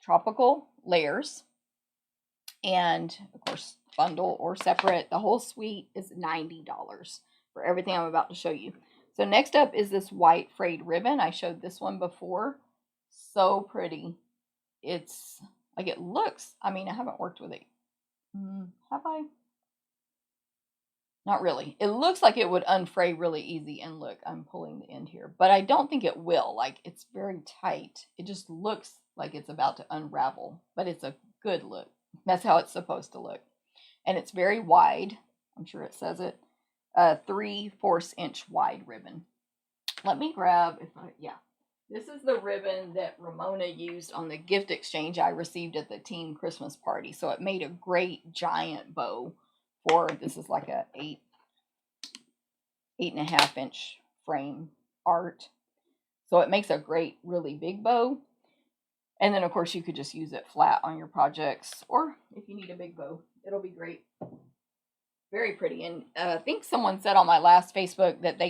Tropical Layers. And of course, bundle or separate. The whole suite is $90 for everything I'm about to show you. So next up is this white frayed ribbon. I showed this one before. So pretty. It's like, it looks, I mean, I haven't worked with it. Have I? Not really. It looks like it would unfray really easy. And look, I'm pulling the end here, but I don't think it will. Like, it's very tight. It just looks like it's about to unravel, but it's a good look. That's how it's supposed to look. And it's very wide. I'm sure it says it. 3/4 inch wide ribbon. Let me grab, yeah. This is the ribbon that Ramona used on the gift exchange I received at the team Christmas party. So it made a great giant bow for, this is like a 8.5 inch frame art. So it makes a great, really big bow. And then, of course, you could just use it flat on your projects, or if you need a big bow, it'll be great. Very pretty. And I think someone said on my last Facebook that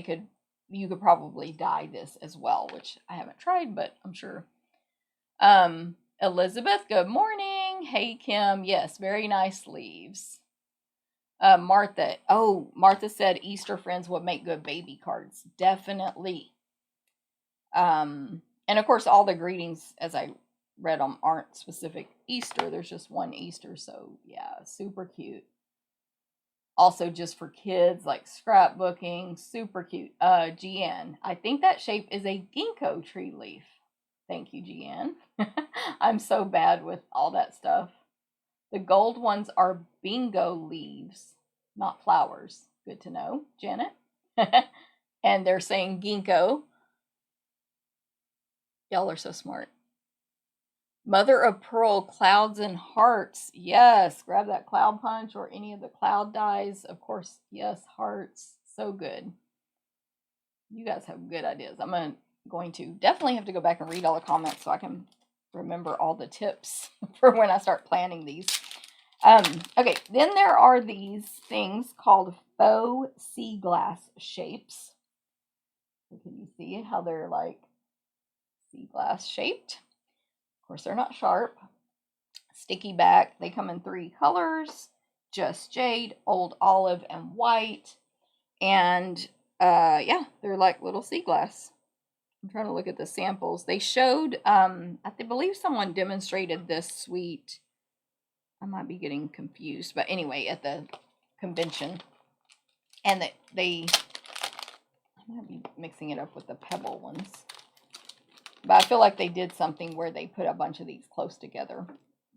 you could probably dye this as well, which I haven't tried, but I'm sure. Elizabeth, good morning. Hey, Kim. Yes, very nice leaves. Martha. Oh, Martha said Easter friends would make good baby cards. Definitely. And of course, all the greetings, as I read them, aren't specific Easter. There's just one Easter. So yeah, super cute. Also just for kids, like scrapbooking, super cute. GN, I think that shape is a ginkgo tree leaf. Thank you, GN. I'm so bad with all that stuff. The gold ones are bingo leaves, not flowers. Good to know, Janet. And they're saying ginkgo. Y'all are so smart. Mother of Pearl, clouds and hearts. Yes, grab that cloud punch or any of the cloud dies. Of course, yes, hearts. So good. You guys have good ideas. I'm going to definitely have to go back and read all the comments so I can remember all the tips for when I start planning these. Okay, then there are these things called faux sea glass shapes. So can you see how they're like sea glass shaped? Of course, they're not sharp. Sticky back. They come in 3 colors: Just Jade, Old Olive, and White. And Yeah, they're like little sea glass. I'm trying to look at the samples. They showed, I believe someone demonstrated this suite. I might be getting confused, but anyway, at the convention. And I might be mixing it up with the pebble ones. But I feel like they did something where they put a bunch of these close together.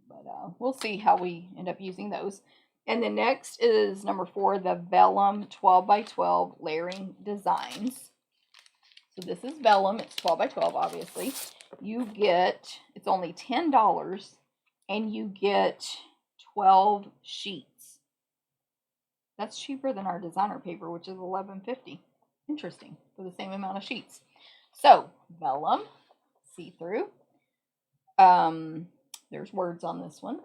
But we'll see how we end up using those. And the next is number 4, the Vellum 12 by 12 layering designs. So this is vellum. It's 12 by 12, obviously. You get, it's only $10, and you get 12 sheets. That's cheaper than our designer paper, which is $11.50. Interesting, for the same amount of sheets. So, vellum, see-through. There's words on this one.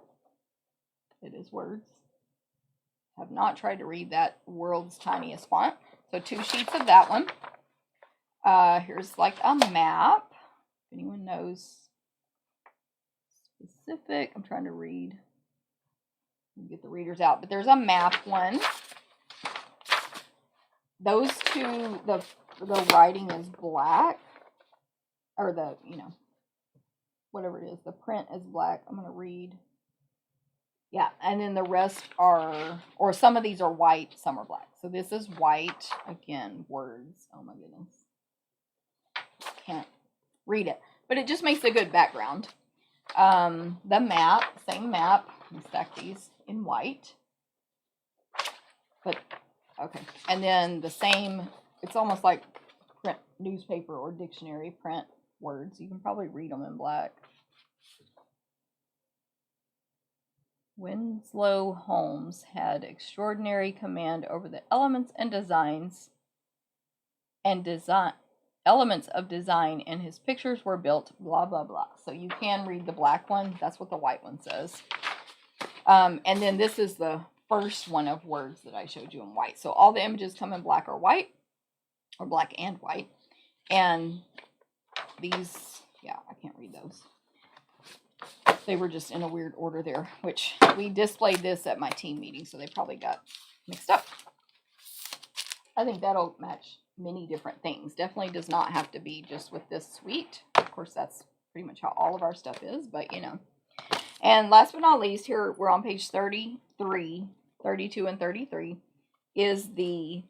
It is words. Have not tried to read that world's tiniest font. So 2 sheets of that one. Here's like a map. If anyone knows specific, I'm trying to read. Get the readers out, but there's a map one. Those 2, the writing is black, or the, whatever it is, the print is black. I'm going to read. Yeah, and then the rest are, or some of these are white, some are black. So this is white. Again, words. Oh my goodness. Can't read it, but it just makes a good background. The map, same map. Let me stack these in white. But, okay. And then the same, it's almost like print newspaper or dictionary print words. You can probably read them in black. Winslow Holmes had extraordinary command over the elements and elements of design, and his pictures were built, blah, blah, blah. So you can read the black one. That's what the white one says. And then this is the first one of words that I showed you in white. So all the images come in black or white, or black and white. And these, yeah, I can't read those. They were just in a weird order there, which we displayed this at my team meeting, so they probably got mixed up. I think that'll match many different things. Definitely does not have to be just with this suite. Of course, that's pretty much how all of our stuff is, but And last but not least, here we're on page 33, 32, and 33, is the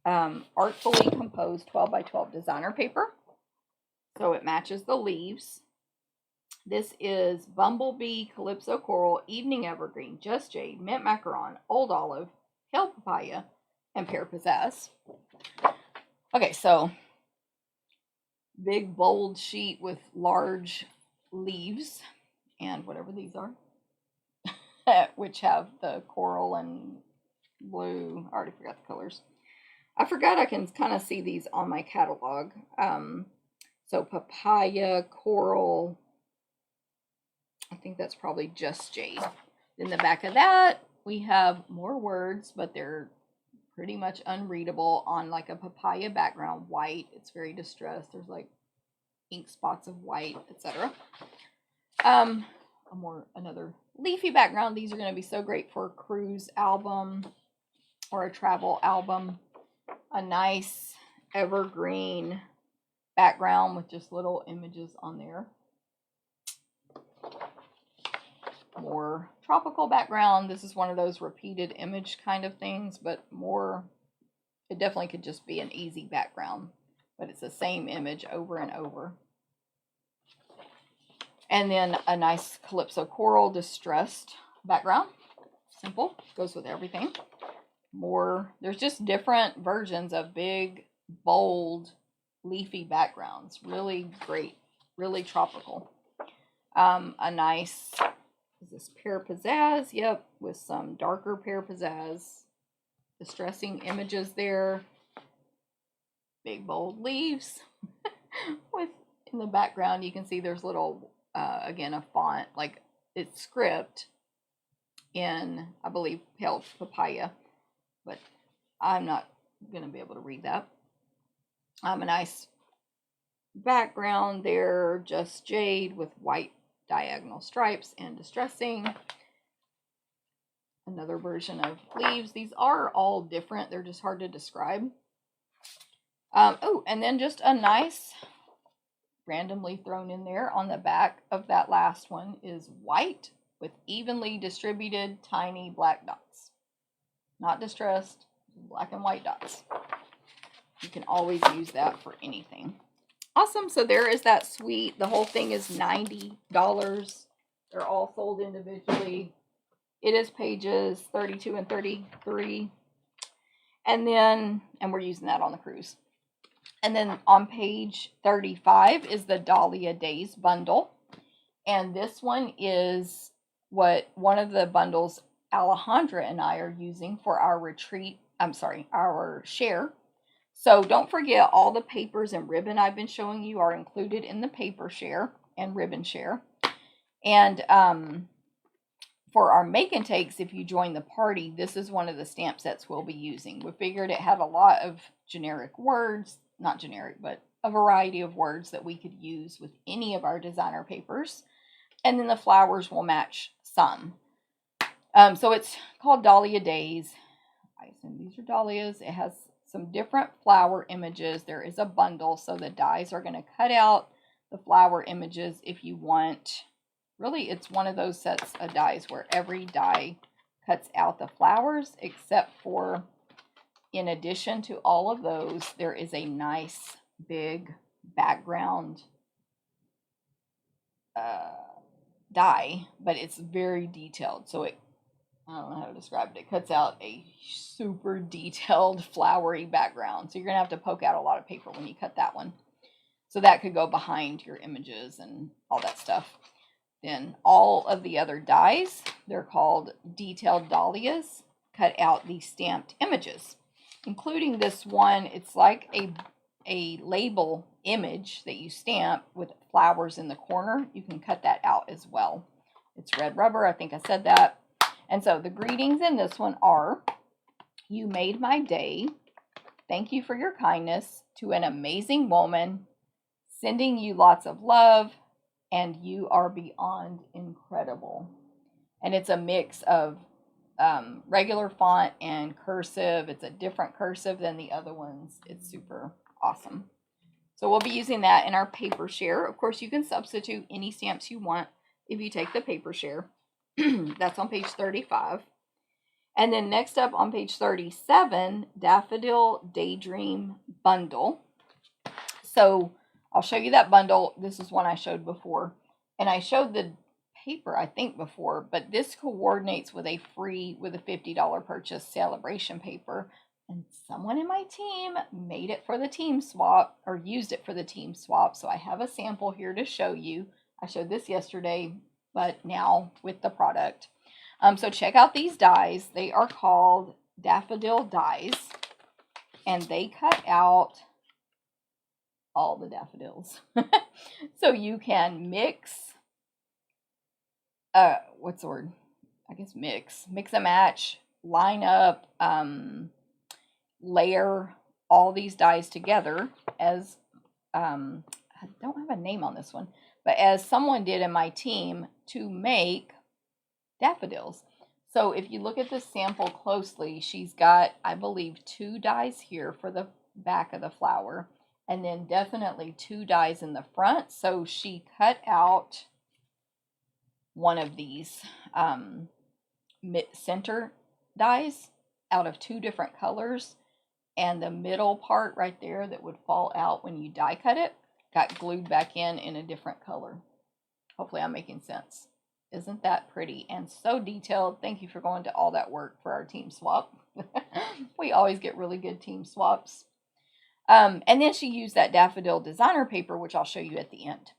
Artfully Composed 12 by 12 designer paper. So it matches the leaves. This is Bumblebee, Calypso Coral, Evening Evergreen, Just Jade, Mint Macaron, Old Olive, Pale Papaya, and Pear Pizzazz. Okay, so big bold sheet with large leaves and whatever these are, which have the coral and blue. I already forgot the colors. I forgot I can kind of see these on my catalog. So papaya, coral, I think that's probably Just Jade. In the back of that, we have more words, but they're pretty much unreadable on like a papaya background, white. It's very distressed. There's like ink spots of white, etc. Another leafy background. These are going to be so great for a cruise album or a travel album. A nice evergreen background with just little images on there. More tropical background. This is one of those repeated image kind of things, but more, it definitely could just be an easy background, but it's the same image over and over. And then a nice Calypso Coral distressed background. Simple, goes with everything. More, there's just different versions of big, bold, leafy backgrounds. Really great, really tropical. A nice, is this Pear Pizzazz? Yep, with some darker Pear Pizzazz. Distressing images there. Big, bold leaves. With, in the background, you can see there's little, again, a font, like it's script in, I believe, Pale Papaya. But I'm not going to be able to read that. A nice background there, Just Jade with white diagonal stripes and distressing. Another version of leaves. These are all different. They're just hard to describe. Oh, and then just a nice, randomly thrown in there on the back of that last one is white with evenly distributed tiny black dots. Not distressed, black and white dots. You can always use that for anything. Awesome, so there is that suite. The whole thing is $90. They're all sold individually. It is pages 32 and 33. And we're using that on the cruise. And then on page 35 is the Dahlia Days bundle. And this one is what one of the bundles Alejandra and I are using for our retreat. Our share. So don't forget, all the papers and ribbon I've been showing you are included in the paper share and ribbon share. And for our make and takes, if you join the party, this is one of the stamp sets we'll be using. We figured it had a lot of generic words, not generic, but a variety of words that we could use with any of our designer papers. And then the flowers will match some. So it's called Dahlia Days. I assume these are dahlias. It has some different flower images. There is a bundle, so the dies are going to cut out the flower images if you want. Really, it's one of those sets of dies where every die cuts out the flowers, except for, in addition to all of those, there is a nice big background die, but it's very detailed. So I don't know how to describe it. It cuts out a super detailed flowery background. So you're going to have to poke out a lot of paper when you cut that one. So that could go behind your images and all that stuff. Then all of the other dies, they're called detailed dahlias, cut out the stamped images, including this one. It's like a label image that you stamp with flowers in the corner. You can cut that out as well. It's red rubber. I think I said that. And so the greetings in this one are, "You made my day. Thank you for your kindness to an amazing woman. Sending you lots of love. And you are beyond incredible." And it's a mix of regular font and cursive. It's a different cursive than the other ones. It's super awesome. So we'll be using that in our paper share. Of course, you can substitute any stamps you want if you take the paper share. That's on page 35. And then next up on page 37, Daffodil Daydream bundle. So I'll show you that bundle. This is one I showed before. And I showed the paper, I think, before. But this coordinates with a $50 purchase celebration paper. And someone in my team made it for the team swap, or used it for the team swap. So I have a sample here to show you. I showed this yesterday, but now with the product. So check out these dies. They are called Daffodil Dies. And they cut out all the daffodils. So you can mix, what's the word? I guess mix and match, line up, layer all these dies together as, I don't have a name on this one, but as someone did in my team to make daffodils. So if you look at this sample closely, she's got, I believe, 2 dies here for the back of the flower. And then definitely 2 dies in the front. So she cut out one of these center dies out of 2 different colors. And the middle part right there that would fall out when you die cut it got glued back in a different color. Hopefully I'm making sense. Isn't that pretty and so detailed? Thank you for going to all that work for our team swap. We always get really good team swaps. And then she used that daffodil designer paper, which I'll show you at the end.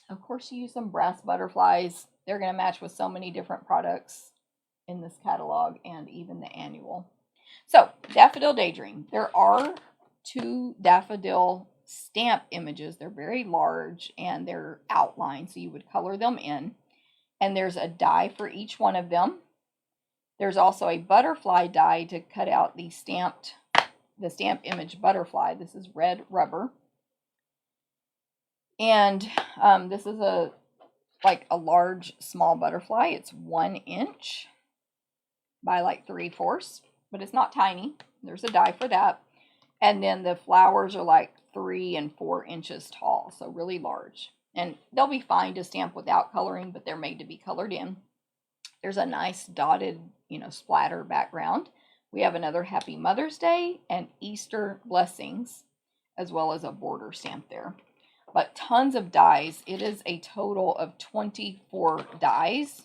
Of course, she used some brass butterflies. They're going to match with so many different products in this catalog and even the annual. So, Daffodil Daydream. There are 2 daffodil stamp images. They're very large and they're outlined, so you would color them in. And there's a die for each one of them. There's also a butterfly die to cut out the stamp image butterfly. This is red rubber. And this is like a large small butterfly. It's 1 inch by like 3/4, but it's not tiny. There's a die for that. And then the flowers are like 3 and 4 inches tall, so really large. And they'll be fine to stamp without coloring, but they're made to be colored in. There's a nice dotted, splatter background. We have another Happy Mother's Day and Easter blessings, as well as a border stamp there. But tons of dies. It is a total of 24 dies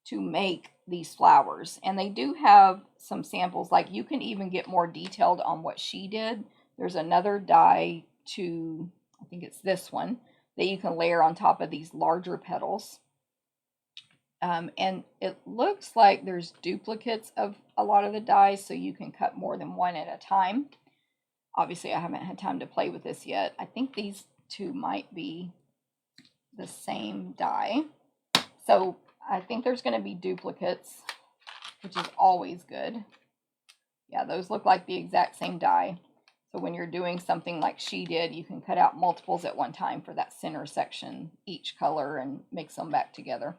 to make these flowers. And they do have some samples, like you can even get more detailed on what she did. There's another die to, I think it's this one, that you can layer on top of these larger petals. And it looks like there's duplicates of a lot of the dies, so you can cut more than one at a time. Obviously, I haven't had time to play with this yet. I think these two might be the same die. So I think there's going to be duplicates, which is always good. Yeah, those look like the exact same die. So when you're doing something like she did, you can cut out multiples at one time for that center section, each color, and mix them back together.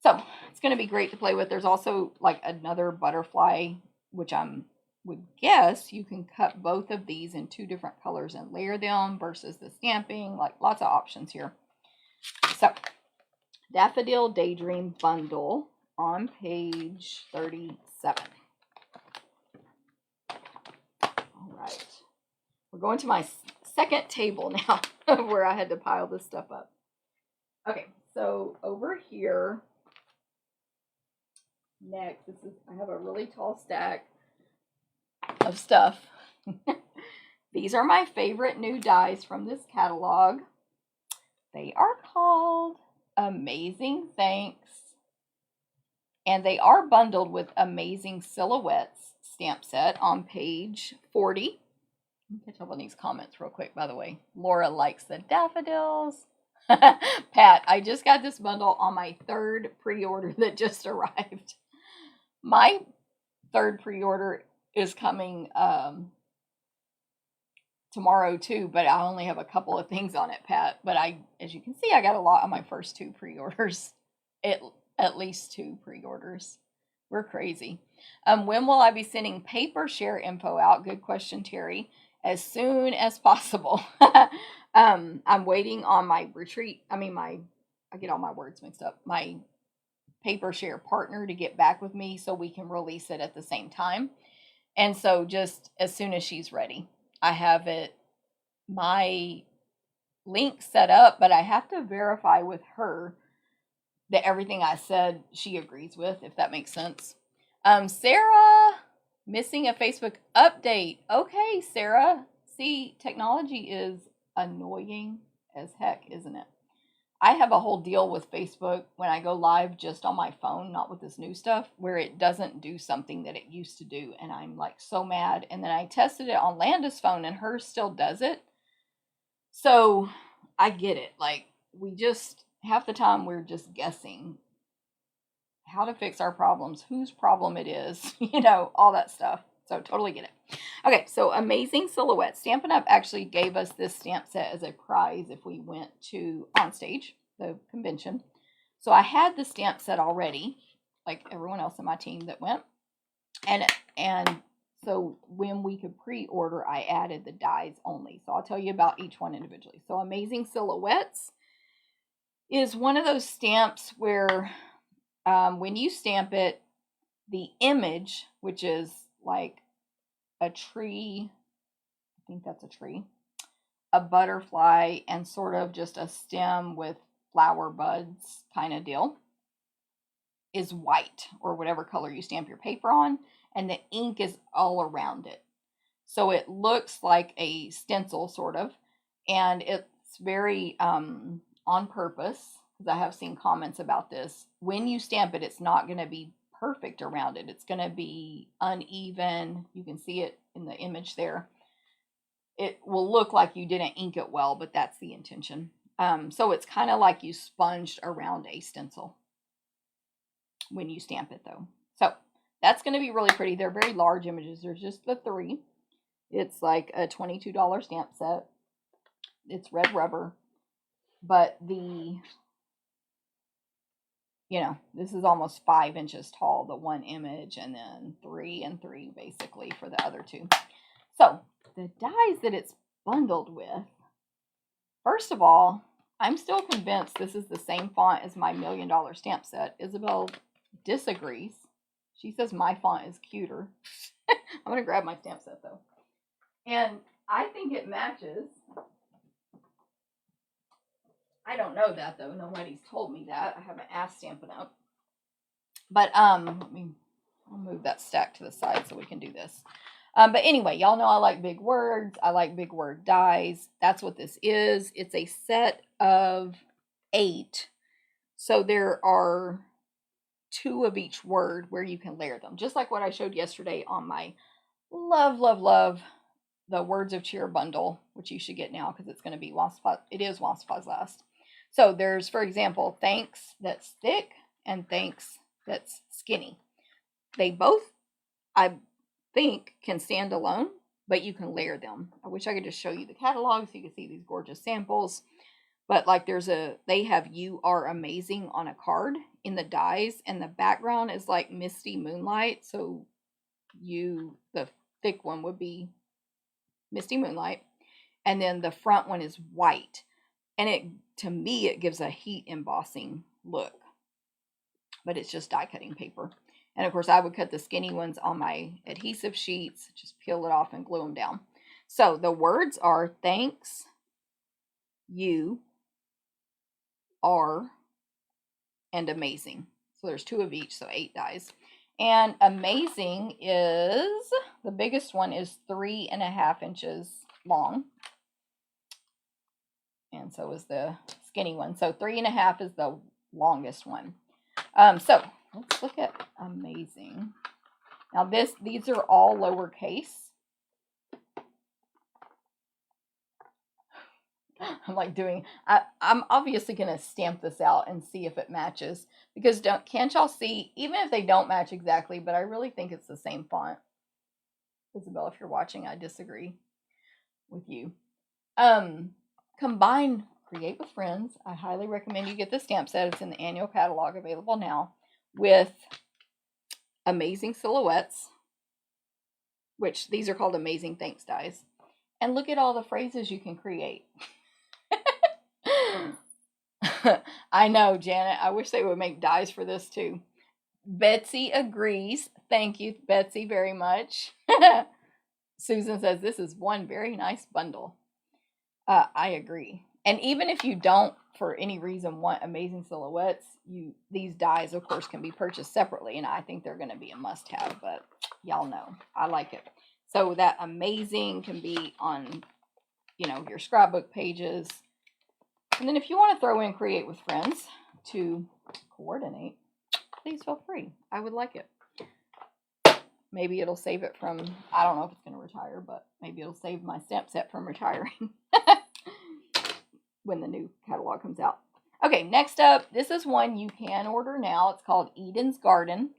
So it's going to be great to play with. There's also like another butterfly, which I would guess you can cut both of these in 2 different colors and layer them versus the stamping. Like lots of options here. So Daffodil Daydream bundle on page 37. All right. We're going to my second table now where I had to pile this stuff up. Okay, so over here, next, I have a really tall stack of stuff. These are my favorite new dies from this catalog. They are called Amazing Thanks, and they are bundled with Amazing Silhouettes stamp set on page 40. Let me catch up on these comments real quick, by the way. Laura likes the daffodils. Pat, I just got this bundle on my 3rd pre-order that just arrived. My 3rd pre-order is coming tomorrow too, but I only have a couple of things on it, Pat. But as you can see, I got a lot on my first 2 pre-orders. At least 2 pre-orders. We're crazy. When will I be sending paper share info out? Good question, Terry. As soon as possible. I'm waiting on my retreat. I get all my words mixed up. My paper share partner to get back with me so we can release it at the same time. And so just as soon as she's ready, I have my link set up, but I have to verify with her that everything I said she agrees with, if that makes sense. Sarah, missing a Facebook update. Okay, Sarah. See, technology is annoying as heck, isn't it? I have a whole deal with Facebook when I go live just on my phone, not with this new stuff, where it doesn't do something that it used to do, and I'm like so mad. And then I tested it on Landa's phone, and hers still does it. So I get it. Like, half the time we're just guessing how to fix our problems, whose problem it is, all that stuff. So totally get it. Okay, so Amazing Silhouette. Stampin' Up! Actually gave us this stamp set as a prize if we went to Onstage, the convention. So I had the stamp set already, like everyone else in my team that went. And so when we could pre-order, I added the dies only. So I'll tell you about each one individually. So Amazing Silhouettes is one of those stamps where when you stamp it, the image, which is like a tree, I think that's a tree, a butterfly, and sort of just a stem with flower buds kind of deal, is white or whatever color you stamp your paper on, and the ink is all around it. So it looks like a stencil sort of, and it's very on purpose, because I have seen comments about this. When you stamp it, it's not going to be perfect around it. It's going to be uneven. You can see it in the image there. It will look like you didn't ink it well, but that's the intention. So it's kind of like you sponged around a stencil when you stamp it, though. So that's going to be really pretty. They're very large images. There's just the 3. It's like a $22 stamp set. It's red rubber, but this is almost 5 inches tall, the one image, and then 3 and 3 basically for the other 2. So the dies that it's bundled with, first of all, I'm still convinced this is the same font as my $1 Million stamp set. Isabel disagrees. She says my font is cuter. I'm going to grab my stamp set though. And I think it matches. I don't know that though. Nobody's told me that. I haven't asked Stampin' Up. But I'll move that stack to the side so we can do this. But anyway, y'all know I like big words. I like big word dies. That's what this is. It's a set of 8. So there are 2 of each word where you can layer them. Just like what I showed yesterday on my love the Words of Cheer bundle, which you should get now because it's going to be it is Once Upon Last. So there's, for example, thanks that's thick and thanks that's skinny. They both, I think, can stand alone, but you can layer them. I wish I could just show you the catalog so you can see these gorgeous samples. But like they have "You Are Amazing" on a card in the dies, and the background is like misty moonlight. So the thick one would be misty moonlight, and then the front one is white. And to me, it gives a heat embossing look, but it's just die cutting paper. And of course, I would cut the skinny ones on my adhesive sheets, just peel it off and glue them down. So the words are thanks, you, are, and amazing. So there's 2 of each, so 8 dies. And amazing is, the biggest one is 3.5 inches long. And so is the skinny one. So 3.5 is the longest one. So let's look at amazing. Now these are all lowercase. I'm like I'm obviously going to stamp this out and see if it matches, because can't y'all see, even if they don't match exactly, but I really think it's the same font. Isabel, if you're watching, I disagree with you. Combine Create with Friends. I highly recommend you get the stamp set. It's in the annual catalog, available now, with Amazing Silhouettes, which these are called Amazing Thanks dies. And look at all the phrases you can create. I know, Janet. I wish they would make dies for this too. Betsy agrees. Thank you, Betsy, very much. Susan says this is one very nice bundle. I agree. And even if you don't, for any reason, want Amazing Silhouettes, these dies, of course, can be purchased separately, and I think they're going to be a must-have. But y'all know I like it. So that amazing can be on, your scrapbook pages. And then if you want to throw in Create with Friends to coordinate, please feel free. I would like it. Maybe it'll save it from, I don't know if it's going to retire, but maybe it'll save my stamp set from retiring when the new catalog comes out. Okay, next up, this is one you can order now. It's called Eden's Garden.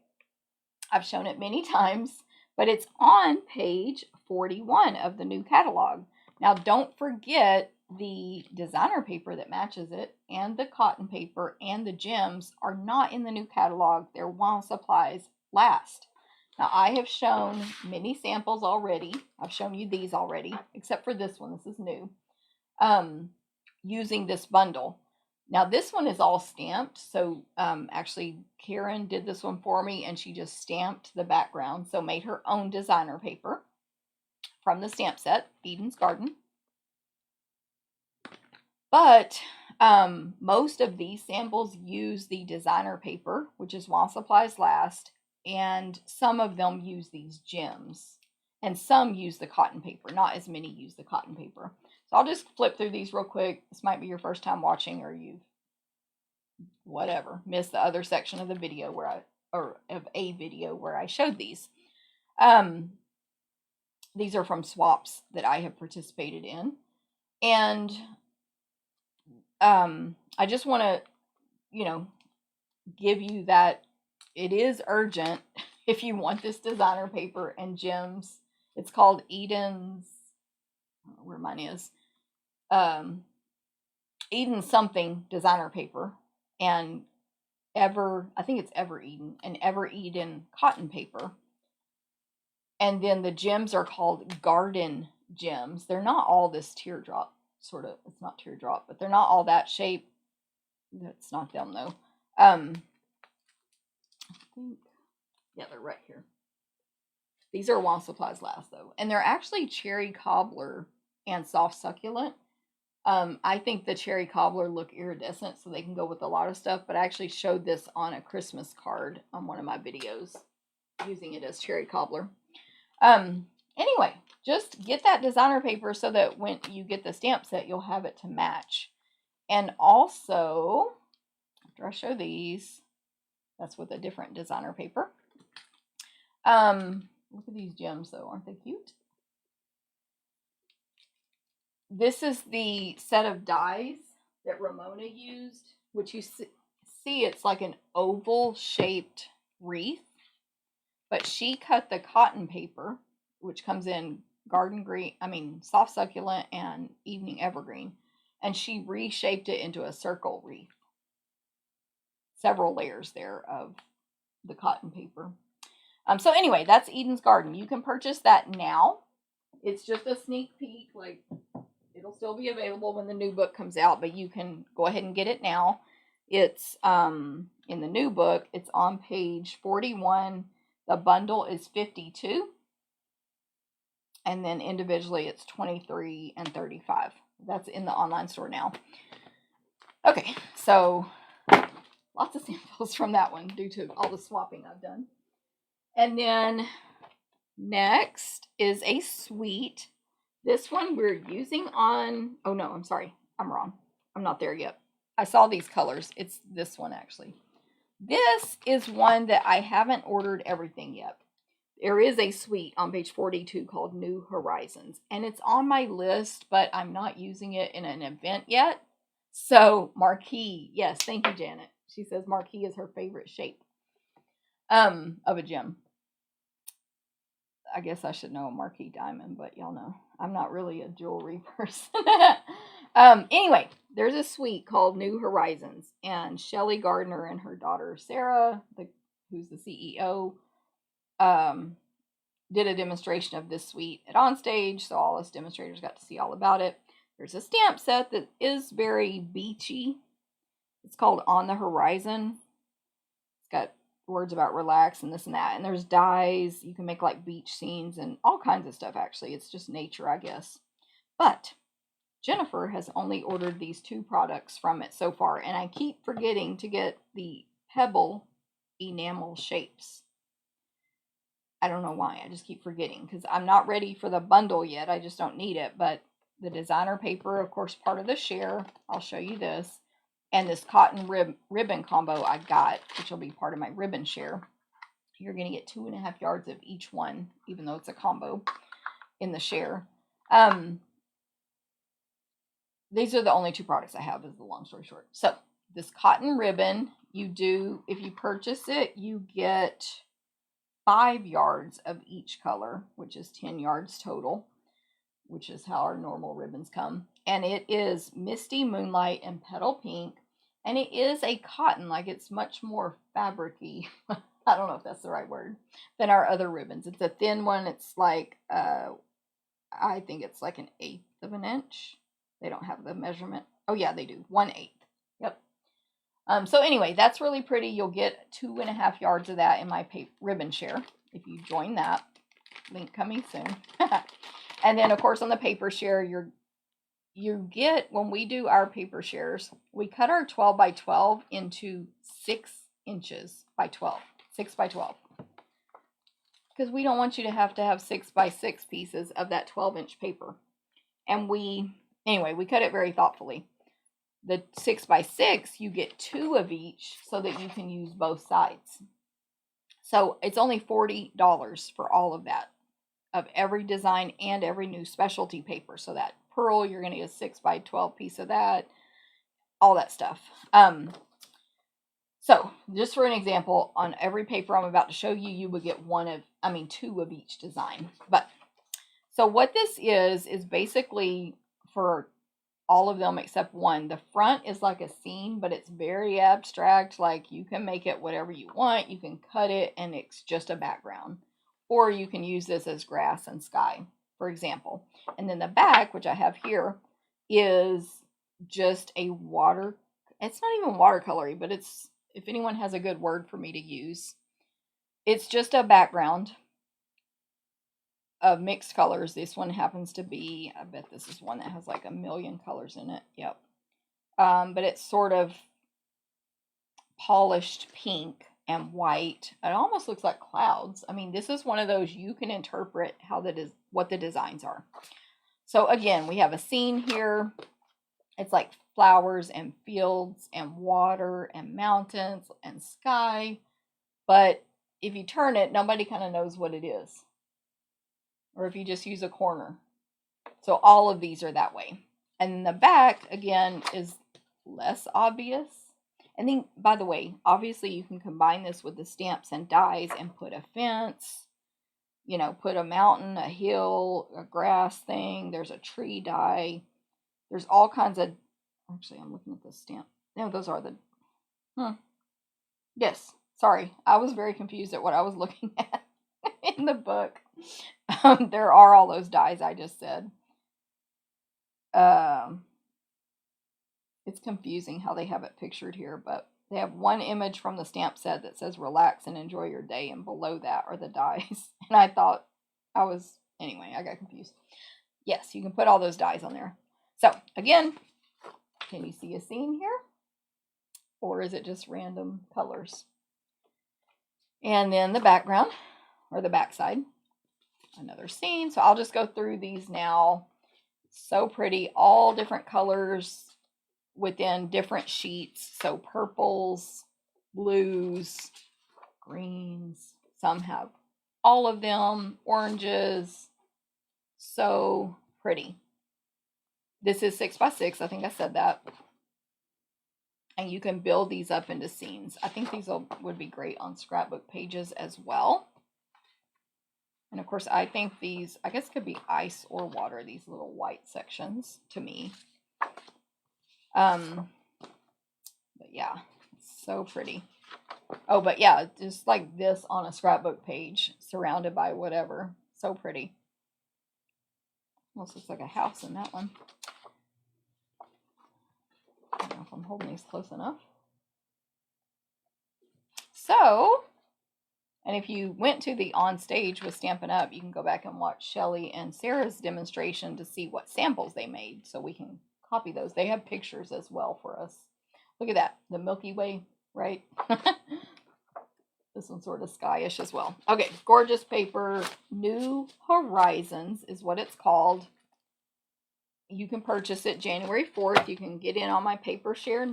I've shown it many times, but it's on page 41 of the new catalog. Now, don't forget the designer paper that matches it, and the cotton paper, and the gems are not in the new catalog. They're while supplies last. Now, I have shown many samples already. I've shown you these already, except for this one. This is new. Using this bundle. Now, this one is all stamped. So, actually, Karen did this one for me, and she just stamped the background. So, made her own designer paper from the stamp set, Eden's Garden. But most of these samples use the designer paper, which is while supplies last, and some of them use these gems, and some use the cotton paper. Not as many use the cotton paper. So I'll just flip through these real quick. This might be your first time watching, or you've missed the other section of the video of a video where I showed these. These are from swaps that I have participated in, and I just want to, give you that it is urgent if you want this designer paper and gems. It's called Eden's, I don't know where mine is, Eden something designer paper, and I think it's Ever Eden, and Ever Eden cotton paper. And then the gems are called Garden gems. They're not all this teardrop sort of. It's not teardrop, but they're not all that shape. That's not them though. I think, yeah, they're right here. These are while supplies last though, and they're actually cherry cobbler and soft succulent. I think the cherry cobbler look iridescent, so they can go with a lot of stuff, but I actually showed this on a Christmas card on one of my videos using it as cherry cobbler. Anyway, just get that designer paper so that when you get the stamp set, you'll have it to match. And also, after I show these, that's with a different designer paper. Look at these gems though, aren't they cute? This is the set of dies that Ramona used, which you see it's like an oval shaped wreath, but she cut the cotton paper, which comes in garden green, soft succulent and evening evergreen, and she reshaped it into a circle wreath. Several layers there of the cotton paper. So anyway, that's Eden's Garden. You can purchase that now. It's just a sneak peek, like it'll still be available when the new book comes out, but you can go ahead and get it now. It's in the new book, it's on page 41. The bundle is 52. And then individually it's 23 and 35. That's in the online store now. Okay, so lots of samples from that one due to all the swapping I've done. And then next is a suite. This one we're using on, oh no, I'm sorry, I'm wrong. I'm not there yet. I saw these colors. It's this one actually. This is one that I haven't ordered everything yet. There is a suite on page 42 called New Horizons, and it's on my list, but I'm not using it in an event yet. So marquee, yes, thank you, Janet. She says marquee is her favorite shape of a gem. I guess I should know a marquee diamond, but y'all know I'm not really a jewelry person. Anyway, there's a suite called New Horizons, and Shelly Gardner and her daughter Sarah, who's the CEO, did a demonstration of this suite at OnStage, so all us demonstrators got to see all about it. There's a stamp set that is very beachy. It's called On the Horizon. It's got words about relax and this and that, and there's dies. You can make like beach scenes and all kinds of stuff. Actually, it's just nature, I guess. But Jennifer has only ordered these 2 products from it so far, and I keep forgetting to get the pebble enamel shapes. I don't know why. I just keep forgetting because I'm not ready for the bundle yet. I just don't need it. But the designer paper, of course, part of the share. I'll show you this. And this cotton ribbon combo I got, which will be part of my ribbon share. You're going to get 2.5 yards of each one, even though it's a combo in the share. These are the only 2 products I have, is the long story short. So this cotton ribbon, if you purchase it, you get 5 yards of each color, which is 10 yards total, which is how our normal ribbons come. And it is Misty Moonlight and Petal Pink. And it is a cotton, like it's much more fabric-y. I don't know if that's the right word, than our other ribbons. It's a thin one. It's like, I think it's like 1/8 of an inch. They don't have the measurement. Oh yeah, they do. 1/8. Yep. So anyway, that's really pretty. You'll get 2.5 yards of that in my ribbon share if you join that. Link coming soon. And then, of course, on the paper share, you get, when we do our paper shares, we cut our 12 by 12 into 6 inches by 12. 6 by 12. Because we don't want you to have 6 by 6 pieces of that 12-inch paper. And anyway, we cut it very thoughtfully. The 6 by 6, you get 2 of each so that you can use both sides. So it's only $40 for all of that, of every design and every new specialty paper. So that pearl, you're going to get a 6 by 12 piece of that, all that stuff. So just for an example, on every paper I'm about to show you, you would get 2 of each design. But so what this is basically for all of them except one. The front is like a scene, but it's very abstract. Like you can make it whatever you want. You can cut it and it's just a background. Or you can use this as grass and sky. for example. And then the back, which I have here, is just a water, it's not even watercolory, but it's, if anyone has a good word for me to use, it's just a background of mixed colors. This one happens to be, I bet this is one that has like a million colors in it. Yep. But it's sort of polished pink and white. It almost looks like clouds. I mean, this is one of those you can interpret how what the designs are. So again, we have a scene here. It's like flowers and fields and water and mountains and sky. But if you turn it, nobody kind of knows what it is. Or if you just use a corner. So all of these are that way. And the back, again, is less obvious. And then, by the way, obviously you can combine this with the stamps and dies and put a fence, you know, put a mountain, a hill, a grass thing. There's a tree die. There's all kinds of, actually, I'm looking at this stamp. No, those are the, yes, sorry. I was very confused at what I was looking at in the book. There are all those dies I just said. It's confusing how they have it pictured here, but they have one image from the stamp set that says relax and enjoy your day, and below that are the dies. And I thought anyway, I got confused. Yes, you can put all those dies on there. So again, can you see a scene here? Or is it just random colors? And then the background, or the backside, another scene. So I'll just go through these now. So pretty, all different colors within different sheets. So purples, blues, greens, some have all of them, oranges. So pretty. This is 6x6, I think I said that. And you can build these up into scenes. I think these would be great on scrapbook pages as well. And of course, I think these, I guess, could be ice or water, these little white sections, to me. But yeah, it's so pretty. Oh, but yeah, just like this on a scrapbook page, surrounded by whatever. So pretty. Almost looks like a house in that one. I don't know if I'm holding these close enough. So, and if you went to the On Stage with Stampin' Up, you can go back and watch Shelly and Sarah's demonstration to see what samples they made, so we can copy those. They have pictures as well for us. Look at that, the Milky Way, right? This one's sort of skyish as well. Okay, gorgeous paper. New Horizons is what it's called. You can purchase it January 4th. You can get in on my paper share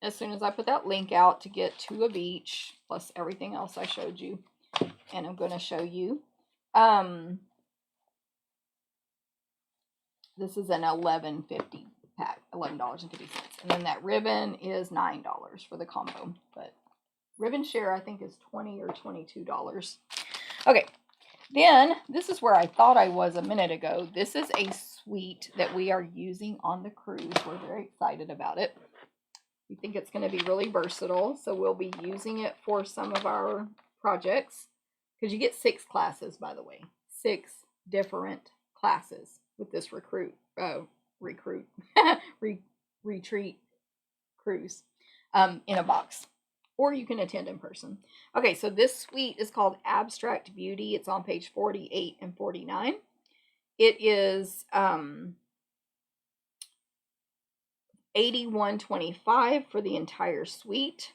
as soon as I put that link out to get 2 of each, plus everything else I showed you. And I'm going to show you. This is an $11.50 pack, $11.50. And then that ribbon is $9 for the combo. But ribbon share, I think, is $20 or $22. Okay, then this is where I thought I was a minute ago. This is a suite that we are using on the cruise. We're very excited about it. We think it's going to be really versatile, so we'll be using it for some of our projects. Because you get 6 classes, by the way. 6 different classes with this retreat cruise in a box. Or you can attend in person. Okay, so this suite is called Abstract Beauty. It's on page 48 and 49. It is $81.25 for the entire suite.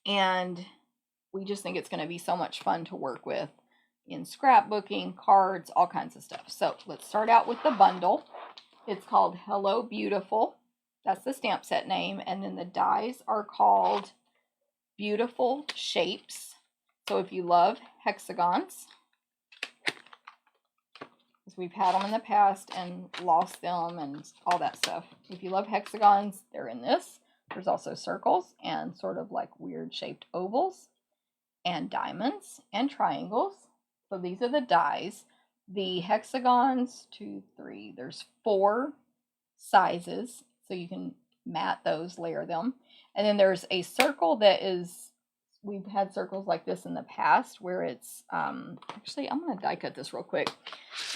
And we just think it's going to be so much fun to work with in scrapbooking, cards, all kinds of stuff. So let's start out with the bundle. It's called Hello Beautiful. That's the stamp set name. And then the dies are called Beautiful Shapes. So if you love hexagons, because we've had them in the past and lost them and all that stuff. If you love hexagons, they're in this. There's also circles and sort of like weird shaped ovals and diamonds and triangles. So these are the dies. The hexagons, 2, 3, there's 4 sizes. So you can mat those, layer them. And then there's a circle that is we've had circles like this in the past where it's, actually, I'm going to die cut this real quick,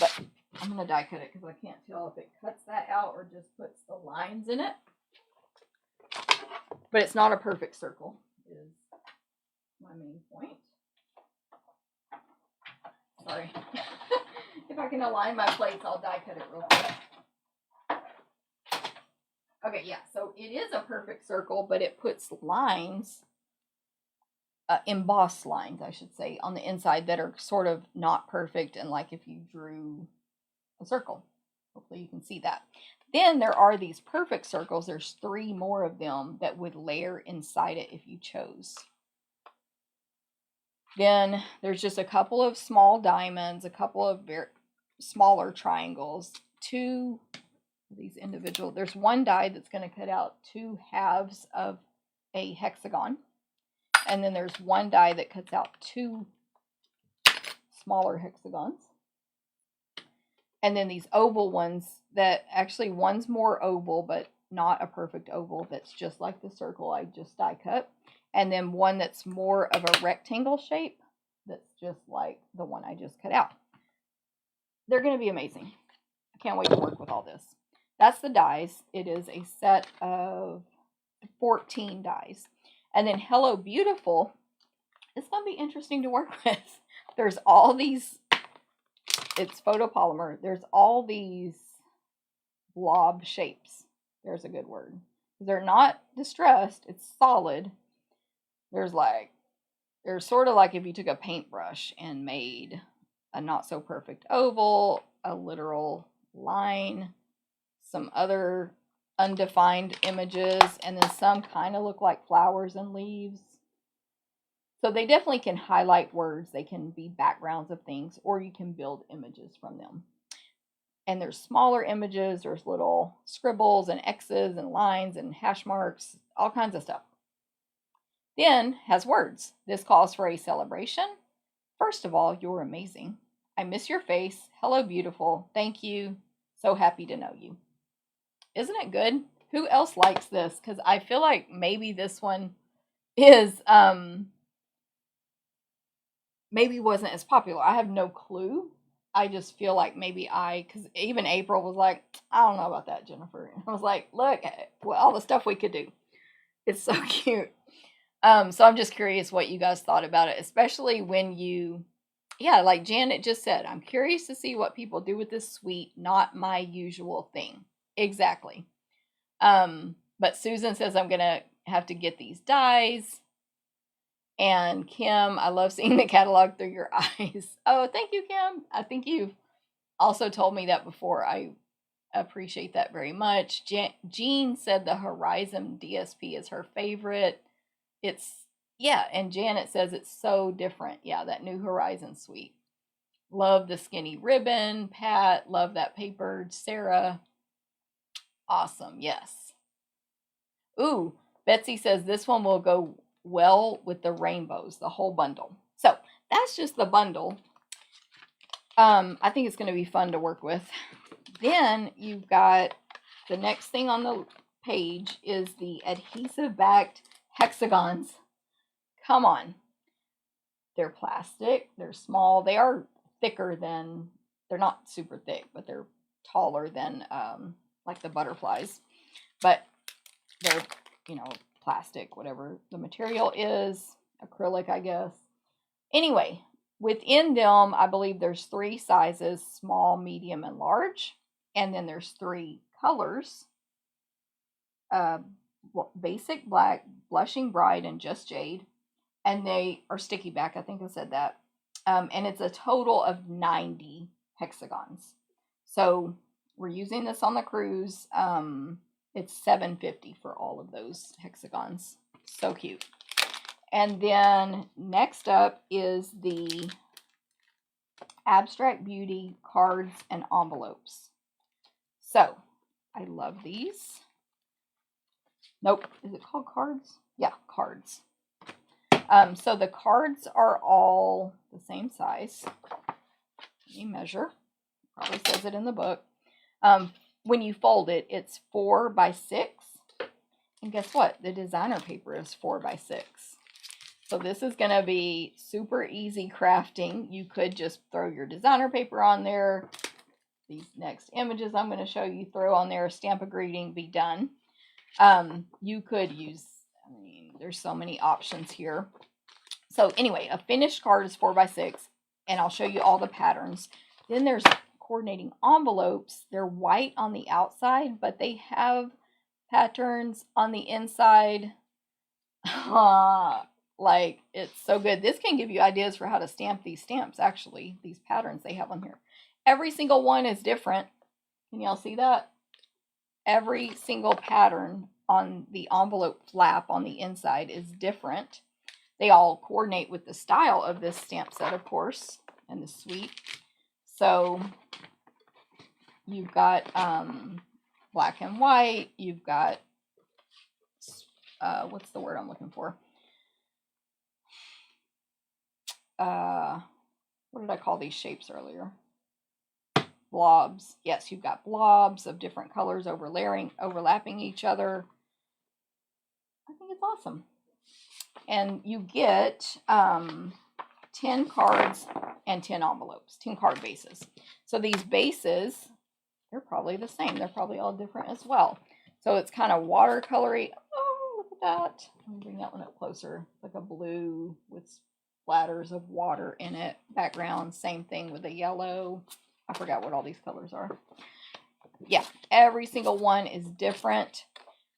but I'm going to die cut it because I can't tell if it cuts that out or just puts the lines in it. But it's not a perfect circle, is my main point. Sorry. If I can align my plates, I'll die cut it real quick. Okay, yeah, so it is a perfect circle, but it puts lines, embossed lines, I should say, on the inside that are sort of not perfect, and like if you drew a circle. Hopefully you can see that. Then there are these perfect circles. There's 3 more of them that would layer inside it if you chose. Then there's just a couple of small diamonds, a couple of very smaller triangles, 2 of these individual. There's one die that's going to cut out 2 halves of a hexagon. And then there's one die that cuts out 2 smaller hexagons. And then these oval ones that actually one's more oval, but not a perfect oval. That's just like the circle I just die cut. And then one that's more of a rectangle shape. That's just like the one I just cut out. They're going to be amazing. I can't wait to work with all this. That's the dies. It is a set of 14 dies. And then Hello Beautiful. It's going to be interesting to work with. There's all these, it's photopolymer. There's all these blob shapes. There's a good word. They're not distressed. It's solid. There's sort of like if you took a paintbrush and made a not so perfect oval, a literal line, some other undefined images, and then some kind of look like flowers and leaves. So they definitely can highlight words. They can be backgrounds of things, or you can build images from them. And there's smaller images. There's little scribbles and X's and lines and hash marks, all kinds of stuff. Then has words. This calls for a celebration. First of all, you're amazing. I miss your face. Hello, beautiful. Thank you. So happy to know you. Isn't it good? Who else likes this? Because I feel like maybe this one is, maybe wasn't as popular. I have no clue. I just feel like maybe because even April was like, I don't know about that, Jennifer. And I was like, look, well, all the stuff we could do. It's so cute. So I'm just curious what you guys thought about it, especially when like Janet just said, I'm curious to see what people do with this suite, not my usual thing. Exactly. But Susan says I'm going to have to get these dies. And Kim, I love seeing the catalog through your eyes. Oh, thank you, Kim. I think you've also told me that before. I appreciate that very much. Jean said the Horizon DSP is her favorite. And Janet says it's so different. Yeah, that new Horizon suite. Love the skinny ribbon. Pat, love that paper. Sarah, awesome. Yes. Ooh, Betsy says this one will go well with the rainbows, the whole bundle. So that's just the bundle. I think it's going to be fun to work with. Then you've got the next thing on the page is the adhesive backed hexagons. Come on. They're plastic. They're small. They are thicker than, they're not super thick, but they're taller than like the butterflies. But they're, plastic, whatever the material is, acrylic, I guess. Anyway, within them, I believe there's 3 sizes, small, medium, and large. And then there's 3 colors, basic black, blushing bright, and just jade. And they are sticky back. I think I said that. And it's a total of 90 hexagons. So we're using this on the cruise. It's $7.50 for all of those hexagons. So cute. And then next up is the Abstract Beauty cards and envelopes. So I love these. Nope. Is it called cards? Yeah, cards. So the cards are all the same size. Let me measure. Probably says it in the book. When you fold it, it's 4 by 6. And guess what? The designer paper is 4 by 6. So this is going to be super easy crafting. You could just throw your designer paper on there. These next images I'm going to show you, throw on there, stamp a greeting, be done. You could use, I mean, there's so many options here. So anyway, a finished card is 4x6, and I'll show you all the patterns. Then there's coordinating envelopes. They're white on the outside, but they have patterns on the inside. Like, it's so good. This can give you ideas for how to stamp these stamps, actually, these patterns they have on here. Every single one is different. Can y'all see that? Every single pattern on the envelope flap on the inside is different. They all coordinate with the style of this stamp set, of course, and the suite. So you've got black and white. You've got, what's the word I'm looking for? What did I call these shapes earlier? Blobs. Yes, you've got blobs of different colors overlapping each other. I think it's awesome. And you get 10 cards and 10 envelopes, 10 card bases. So these bases, they're probably the same. They're probably all different as well. So it's kind of watercolory. Oh, look at that. Let me bring that one up closer. Like a blue with splatters of water in it. Background, same thing with a yellow. I forgot what all these colors are. Yeah, every single one is different.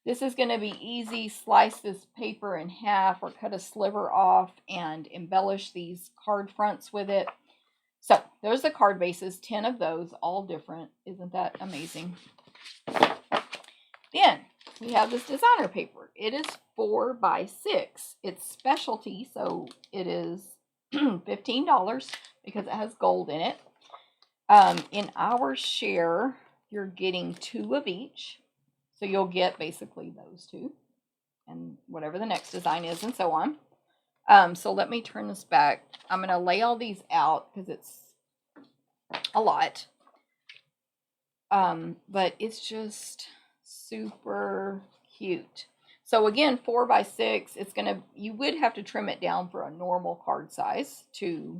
This is going to be easy. Slice this paper in half or cut a sliver off and embellish these card fronts with it. So there's the card bases, 10 of those, all different. Isn't that amazing? Then we have this designer paper. It is 4x6. It's specialty, so it is $15 because it has gold in it. In our share, you're getting 2 of each. So you'll get basically those 2 and whatever the next design is and so on. So let me turn this back. I'm going to lay all these out because it's a lot. But it's just super cute. So again, 4x6, it's going to, you would have to trim it down for a normal card size to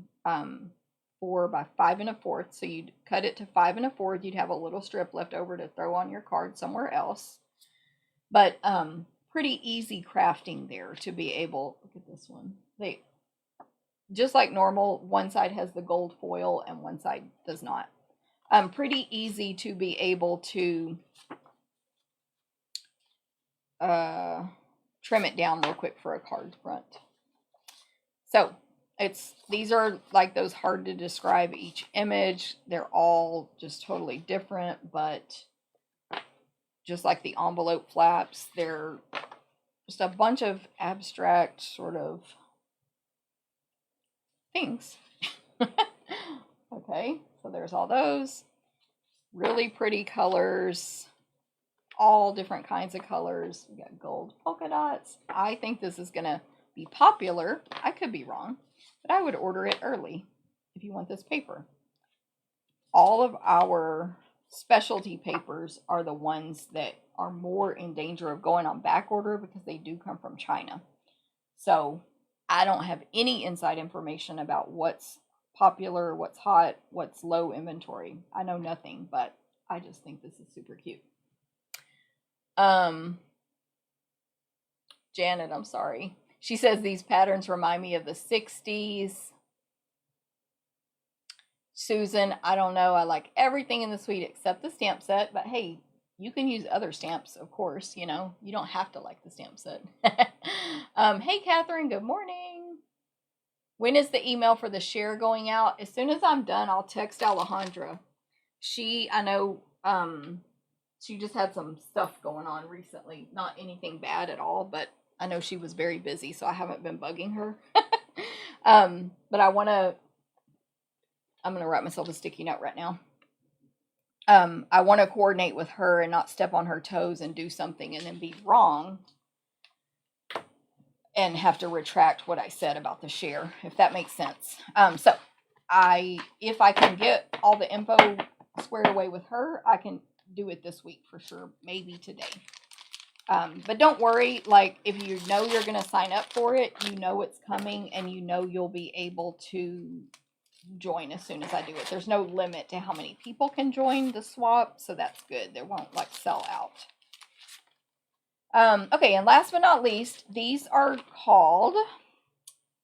4 by 5 1/4. So you'd cut it to 5 1/4. You'd have a little strip left over to throw on your card somewhere else. But pretty easy crafting there to be able, look at this one. They just like normal, one side has the gold foil and one side does not. Pretty easy to be able to trim it down real quick for a card front. So these are like those hard to describe each image. They're all just totally different, but just like the envelope flaps, they're just a bunch of abstract sort of things. Okay, so there's all those really pretty colors, all different kinds of colors. We got gold polka dots. I think this is gonna be popular. I could be wrong, but I would order it early if you want this paper. All of our specialty papers are the ones that are more in danger of going on back order because they do come from China. So I don't have any inside information about what's popular, what's hot, what's low inventory. I know nothing, but I just think this is super cute. Janet, I'm sorry. She says these patterns remind me of the 60s. Susan, I don't know. I like everything in the suite except the stamp set. But hey, you can use other stamps, of course. You know, you don't have to like the stamp set. Hey, Catherine, good morning. When is the email for the share going out? As soon as I'm done, I'll text Alejandra. I know, she just had some stuff going on recently. Not anything bad at all, but I know she was very busy, so I haven't been bugging her. But I'm going to write myself a sticky note right now. I want to coordinate with her and not step on her toes and do something and then be wrong and have to retract what I said about the share, if that makes sense. So if I can get all the info squared away with her, I can do it this week for sure, maybe today. But don't worry, like if you know you're going to sign up for it, you know it's coming and you know you'll be able to join as soon as I do it. There's no limit to how many people can join the swap, so that's good. They won't like sell out. Okay, and last but not least, these are called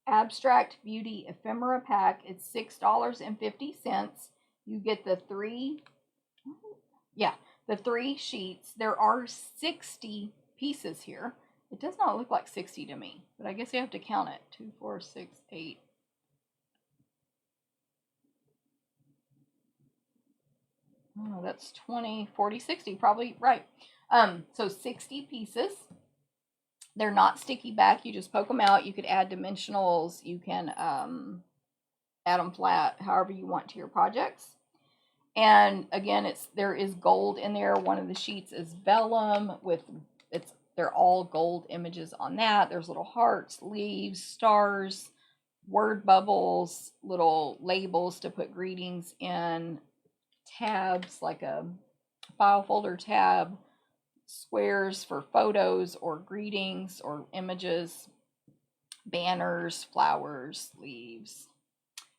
Abstract Beauty Ephemera Pack. It's $6.50. You get the three sheets. There are 60 pieces here. It does not look like 60 to me, but I guess you have to count it. 2, 4, 6, 8. Oh, that's 20, 40, 60, probably right. So 60 pieces. They're not sticky back. You just poke them out. You could add dimensionals. You can add them flat, however you want to your projects. And again, there is gold in there. One of the sheets is vellum they're all gold images on that. There's little hearts, leaves, stars, word bubbles, little labels to put greetings in, tabs like a file folder tab, squares for photos or greetings or images, banners, flowers, leaves.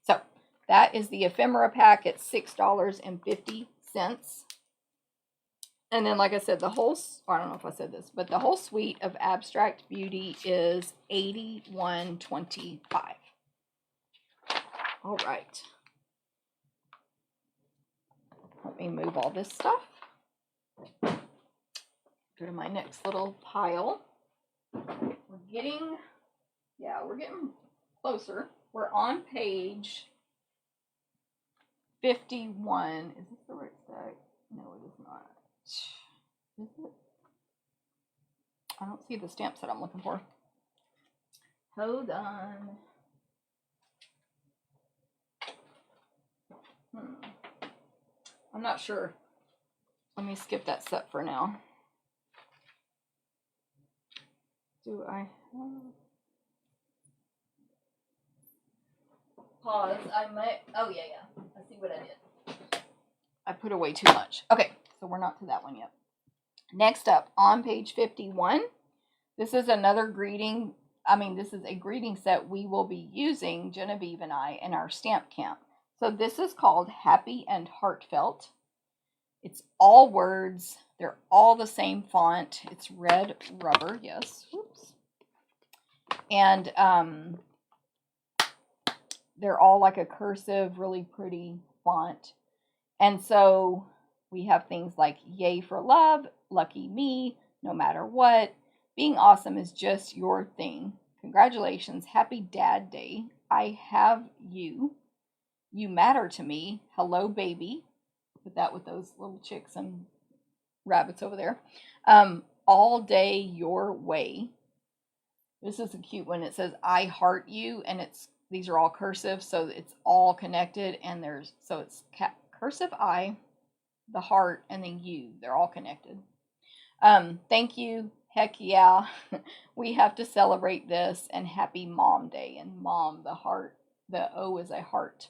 So that is the ephemera pack at $6.50. And then, like I said, I don't know if I said this, but the whole suite of Abstract Beauty is $81.25. All right. Let me move all this stuff. Go to my next little pile. We're getting closer. We're on page 51. Is this the right stack? No, it is not. Is it? I don't see the stamp set I'm looking for. Hold on. I'm not sure. Let me skip that step for now. Do I have... Pause. I might... Oh, yeah. I see what I did. I put away too much. Okay, so we're not to that one yet. Next up, on page 51, this is another greeting. This is a greeting set we will be using, Genevieve and I, in our stamp camp. So this is called Happy and Heartfelt. It's all words. They're all the same font. It's red rubber, yes. Oops. And they're all like a cursive, really pretty font. And so we have things like yay for love, lucky me, no matter what. Being awesome is just your thing. Congratulations, happy Dad Day. I have you. You matter to me. Hello, baby. Put that with those little chicks and rabbits over there. All day your way. This is a cute one. It says I heart you, and these are all cursive, so it's all connected, and it's cursive I, the heart, and then you. They're all connected. Thank you. Heck yeah. We have to celebrate this, and happy Mom Day. And mom, the heart, the O is a heart.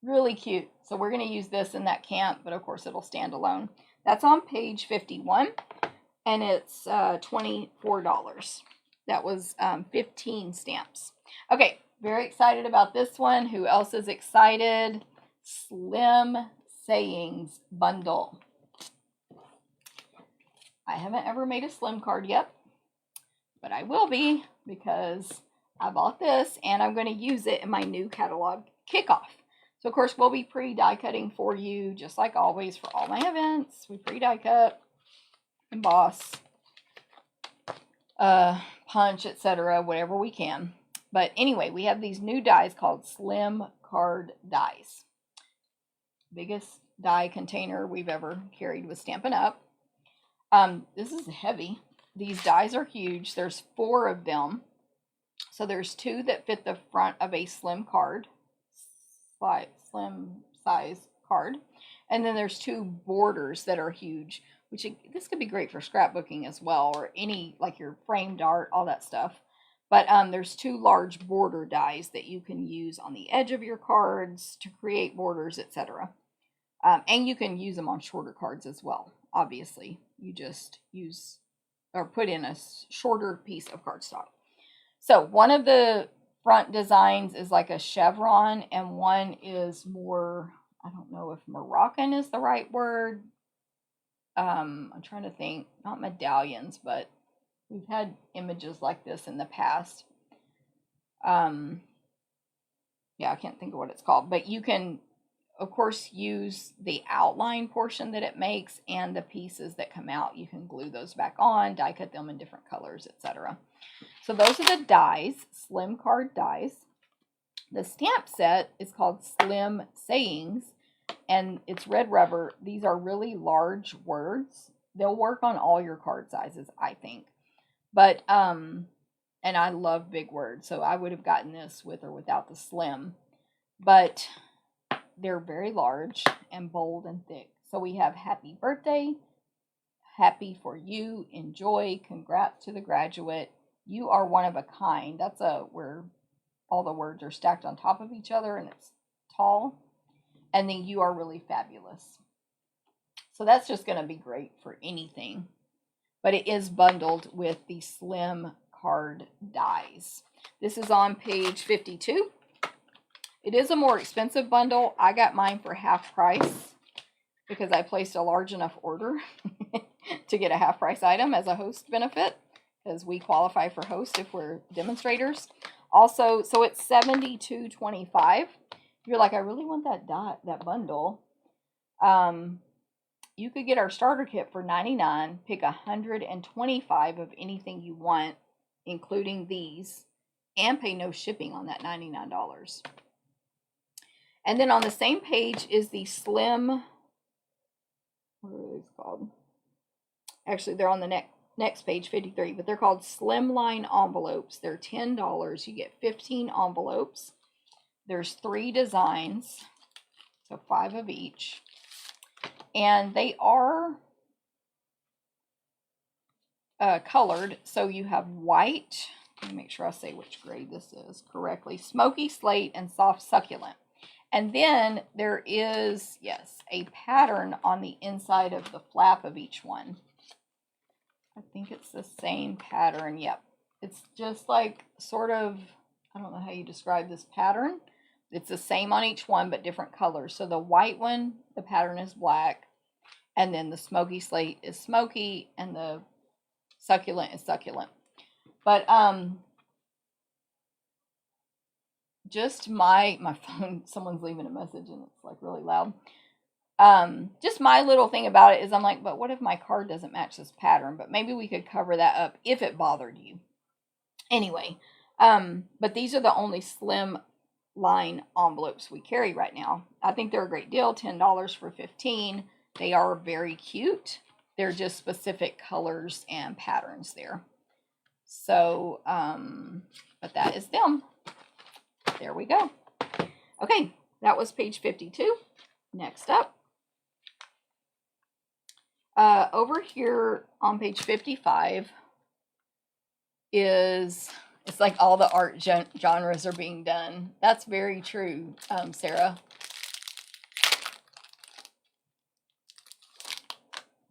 Really cute. So we're going to use this in that camp, but of course it'll stand alone. That's on page 51, and it's $24. That was 15 stamps. Okay, very excited about this one. Who else is excited? Slim Sayings Bundle. I haven't ever made a slim card yet, but I will be because I bought this and I'm going to use it in my new catalog kickoff. So, of course, we'll be pre-die cutting for you, just like always for all my events. We pre-die cut, emboss, punch, etc., whatever we can. But anyway, we have these new dies called Slim Card Dies. Biggest die container we've ever carried with Stampin' Up. This is heavy. These dies are huge. There's 4 of them. So there's 2 that fit the front of a slim card, slim size card. And then there's 2 borders that are huge, this could be great for scrapbooking as well, or any, like your framed art, all that stuff. But there's 2 large border dies that you can use on the edge of your cards to create borders, etc. And you can use them on shorter cards as well. Obviously, you just use or put in a shorter piece of cardstock. So one of the front designs is like a chevron, and one is more, I don't know if Moroccan is the right word. I'm trying to think, not medallions, but we've had images like this in the past. Yeah, I can't think of what it's called, but you can, of course, use the outline portion that it makes and the pieces that come out. You can glue those back on, die cut them in different colors, etc. So those are the dies, slim card dies. The stamp set is called Slim Sayings, and it's red rubber. These are really large words. They'll work on all your card sizes, I think. But, and I love big words, so I would have gotten this with or without the slim. But they're very large and bold and thick. So we have happy birthday, happy for you, enjoy, congrats to the graduate, you are one of a kind. That's where all the words are stacked on top of each other and it's tall. And then you are really fabulous. So that's just going to be great for anything. But it is bundled with the slim card dies. This is on page 52. It is a more expensive bundle. I got mine for half price because I placed a large enough order to get a half price item as a host benefit, because we qualify for host if we're demonstrators. Also, so it's $72.25. You're like, I really want that bundle. You could get our starter kit for $99, pick 125 of anything you want, including these, and pay no shipping on that $99. And then on the same page is the slim, what are these called? Actually, they're on the next page, 53, but they're called Slimline envelopes. They're $10. You get 15 envelopes. There's 3 designs, so 5 of each. And they are colored, so you have white. Let me make sure I say which grade this is correctly. Smoky slate and soft succulent. And then there is, yes, a pattern on the inside of the flap of each one. I think it's the same pattern. Yep. It's just like sort of, I don't know how you describe this pattern. It's the same on each one, but different colors. So the white one, the pattern is black. And then the smoky slate is smoky. And the succulent is succulent. But just my phone, someone's leaving a message and it's like really loud. Just my little thing about it is I'm like, but what if my card doesn't match this pattern? But maybe we could cover that up if it bothered you. Anyway, but these are the only slim line envelopes we carry right now. I think they're a great deal, $10 for 15. They are very cute. They're just specific colors and patterns there. So, but that is them. There we go. Okay, that was page 52. Next up. Over here on page 55 is, it's like all the art genres are being done. That's very true, Sarah.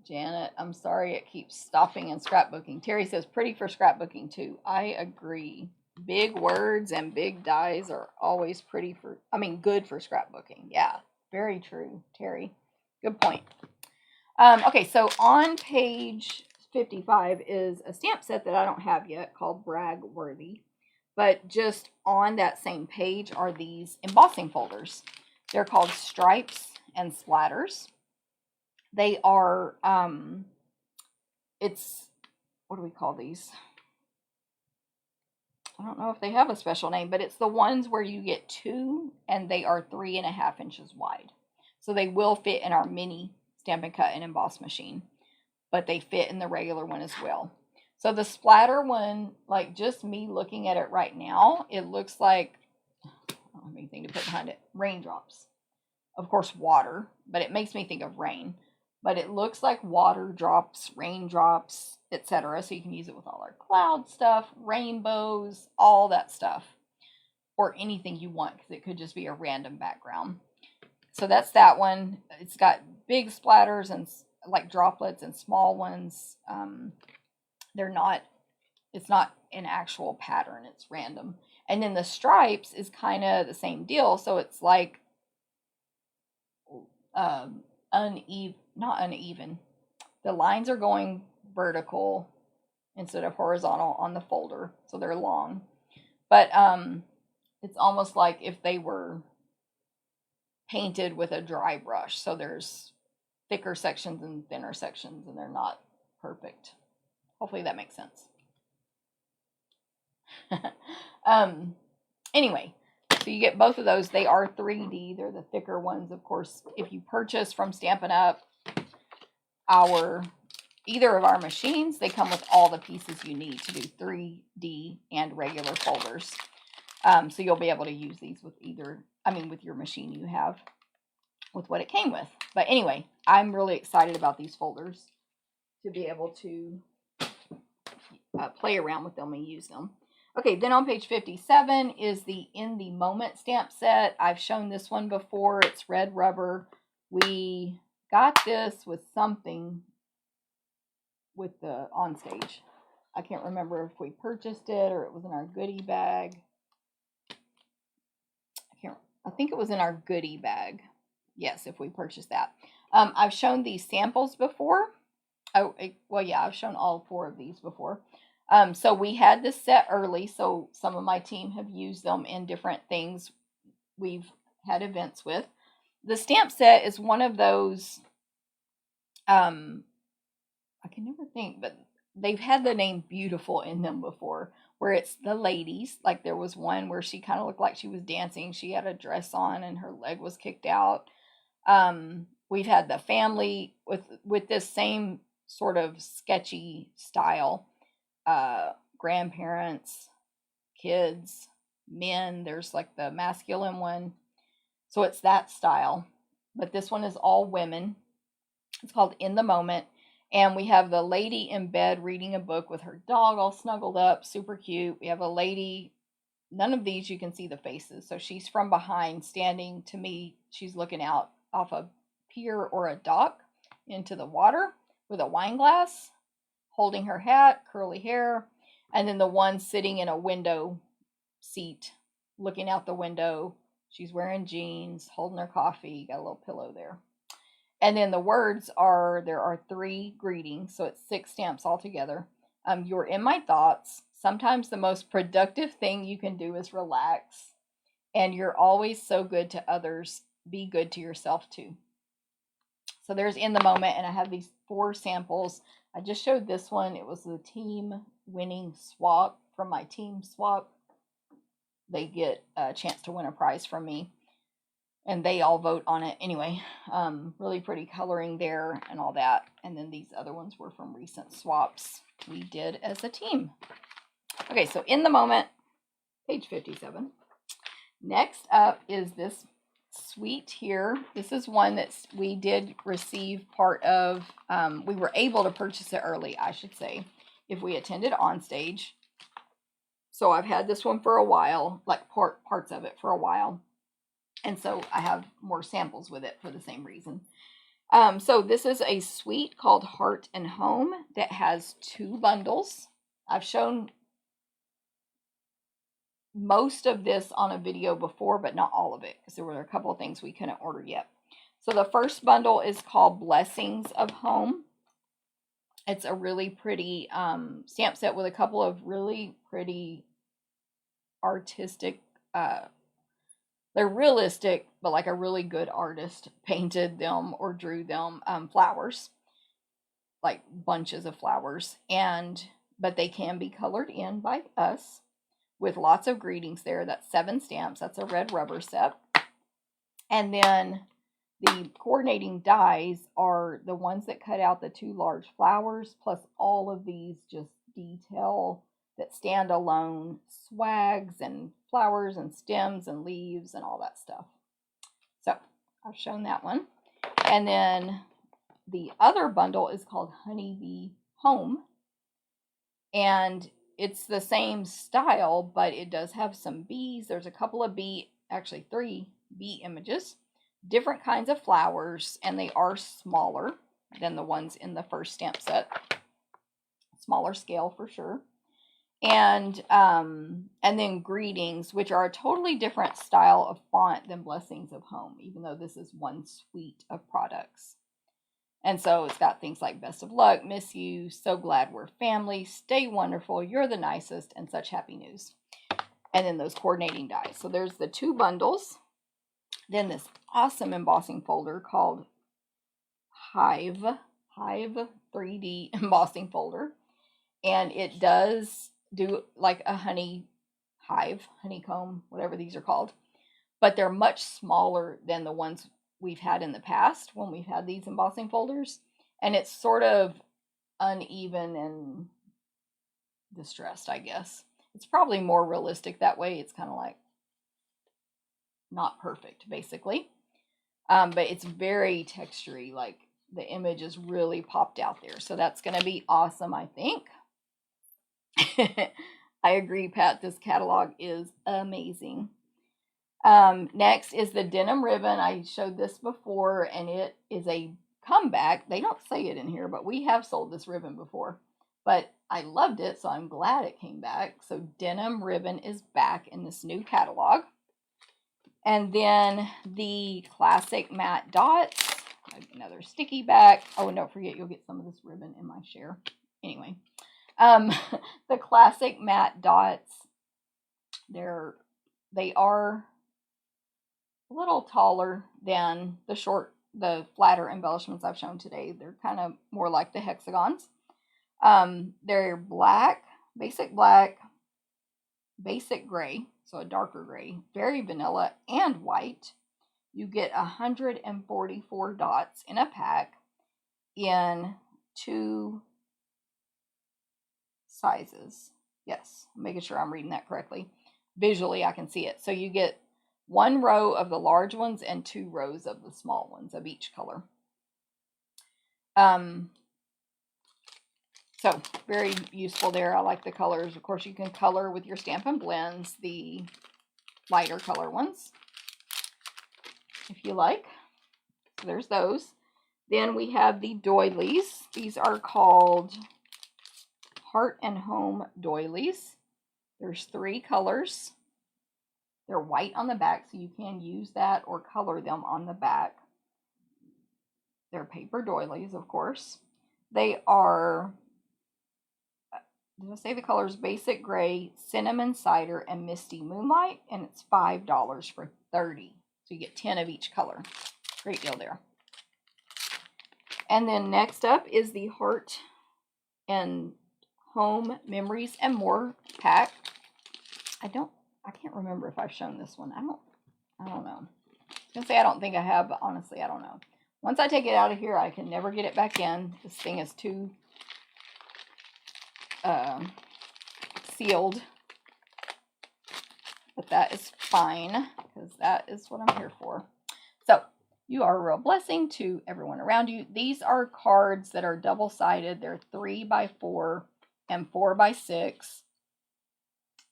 Janet, I'm sorry it keeps stopping in scrapbooking. Terry says pretty for scrapbooking too. I agree. Big words and big dies are always pretty for, good for scrapbooking. Yeah, very true, Terry. Good point. Okay, so on page 55 is a stamp set that I don't have yet called Brag Worthy. But just on that same page are these embossing folders. They're called Stripes and Splatters. They are, what do we call these? I don't know if they have a special name, but it's the ones where you get 2 and they are 3.5 inches wide. So they will fit in our mini Stampin' Cut and Emboss machine, but they fit in the regular one as well. So the splatter one, like just me looking at it right now, it looks like, I don't have anything to put behind it, raindrops. Of course, water, but it makes me think of rain. But it looks like water drops, raindrops, etc. So you can use it with all our cloud stuff, rainbows, all that stuff. Or anything you want, because it could just be a random background. So that's that one. It's got big splatters and like droplets and small ones. They're not, it's not an actual pattern, it's random. And then the stripes is kind of the same deal. So it's like uneven, not uneven. The lines are going vertical instead of horizontal on the folder, so they're long. But it's almost like if they were painted with a dry brush. So there's thicker sections and thinner sections, and they're not perfect. Hopefully that makes sense. Anyway, so you get both of those. They are 3D. They're the thicker ones. Of course, if you purchase from Stampin' Up! Either of our machines, they come with all the pieces you need to do 3D and regular folders. So you'll be able to use these with with your machine you have, with what it came with. But anyway, I'm really excited about these folders to be able to play around with them and use them. Okay, then on page 57 is the In the Moment stamp set. I've shown this one before. It's red rubber. We got this with something with the On Stage. I can't remember if we purchased it or it was in our goodie bag. I think it was in our goodie bag. Yes, if we purchased that. I've shown these samples before. Well, yeah, I've shown all 4 of these before. So we had this set early, so some of my team have used them in different things we've had events with. The stamp set is one of those, I can never think, but they've had the name Beautiful in them before, where it's the ladies. Like there was one where she kind of looked like she was dancing. She had a dress on and her leg was kicked out. We've had the family with this same sort of sketchy style. Grandparents, kids, men. There's like the masculine one. So it's that style. But this one is all women. It's called In the Moment. And we have the lady in bed reading a book with her dog all snuggled up. Super cute. We have a lady. None of these you can see the faces. So she's from behind standing. To me, she's looking out off a pier or a dock into the water with a wine glass, holding her hat, curly hair, and then the one sitting in a window seat, looking out the window. She's wearing jeans, holding her coffee, got a little pillow there. And then the words are, there are 3 greetings, so it's 6 stamps altogether. You're in my thoughts. Sometimes the most productive thing you can do is relax. And you're always so good to others. Be good to yourself too. So there's In the Moment, and I have these 4 samples. I just showed this one. It was the team winning swap from my team swap. They get a chance to win a prize from me, and they all vote on it. Anyway, really pretty coloring there and all that. And then these other ones were from recent swaps we did as a team. Okay, so In the Moment, page 57. Next up is this suite here. This is one that we did receive part of. We were able to purchase it early, I should say, if we attended On Stage. So I've had this one for a while, like parts of it for a while. And so I have more samples with it for the same reason. So this is a suite called Heart and Home that has 2 bundles. I've shown most of this on a video before, but not all of it, because there were a couple of things we couldn't order yet. So the first bundle is called Blessings of Home. It's a really pretty stamp set with a couple of really pretty artistic, they're realistic, but like a really good artist painted them or drew them, flowers, like bunches of flowers, but they can be colored in by us, with lots of greetings there. That's 7 stamps. That's a red rubber set. And then the coordinating dies are the ones that cut out the 2 large flowers, plus all of these just detail that stand alone swags and flowers and stems and leaves and all that stuff. So I've shown that one. And then the other bundle is called Honeybee Home. And it's the same style, but it does have some bees. There's a couple of actually 3 bee images, different kinds of flowers, and they are smaller than the ones in the first stamp set. smaller scale for sure. And then Greetings, which are a totally different style of font than Blessings of Home, even though this is one suite of products. And so it's got things like Best of Luck, Miss You, So Glad We're Family, Stay Wonderful, You're the Nicest, and Such Happy News. And then those coordinating dies. So there's the 2 bundles. Then this awesome embossing folder called Hive 3D embossing folder. And it does do like a honeycomb, whatever these are called. But they're much smaller than the ones we've had in the past when we've had these embossing folders. And it's sort of uneven and distressed, I guess. It's probably more realistic that way. It's kind of like not perfect, basically. But it's very textury, like the image is really popped out there. So that's going to be awesome, I think. I agree, Pat. This catalog is amazing. Next is the denim ribbon. I showed this before, and it is a comeback. They don't say it in here, but we have sold this ribbon before. But I loved it, so I'm glad it came back. So denim ribbon is back in this new catalog. And then the classic matte dots. Another sticky back. Oh, and don't forget, you'll get some of this ribbon in my share. Anyway, the classic matte dots. They are a little taller than the flatter embellishments I've shown today. They're kind of more like the hexagons. They're black, basic gray, so a darker gray, very vanilla, and white. You get 144 dots in a pack in 2 sizes. Yes, I'm making sure I'm reading that correctly. Visually, I can see it. So you get 1 row of the large ones and 2 rows of the small ones of each color. So very useful there. I like the colors. Of course, you can color with your Stampin' Blends, the lighter color ones, if you like. So there's those. Then we have the doilies. These are called Heart and Home doilies. There's 3 colors. They're white on the back, so you can use that or color them on the back. They're paper doilies, of course. They are, did I say the colors? Basic Gray, Cinnamon Cider, and Misty Moonlight, and it's $5 for 30. So you get 10 of each color. Great deal there. And then next up is the Heart and Home Memories and More pack. I can't remember if I've shown this one. I don't know. I was gonna say I don't think I have, but honestly, I don't know. Once I take it out of here, I can never get it back in. This thing is too sealed. But that is fine, because that is what I'm here for. So, you are a real blessing to everyone around you. These are cards that are double-sided. They're 3x4 and 4x6.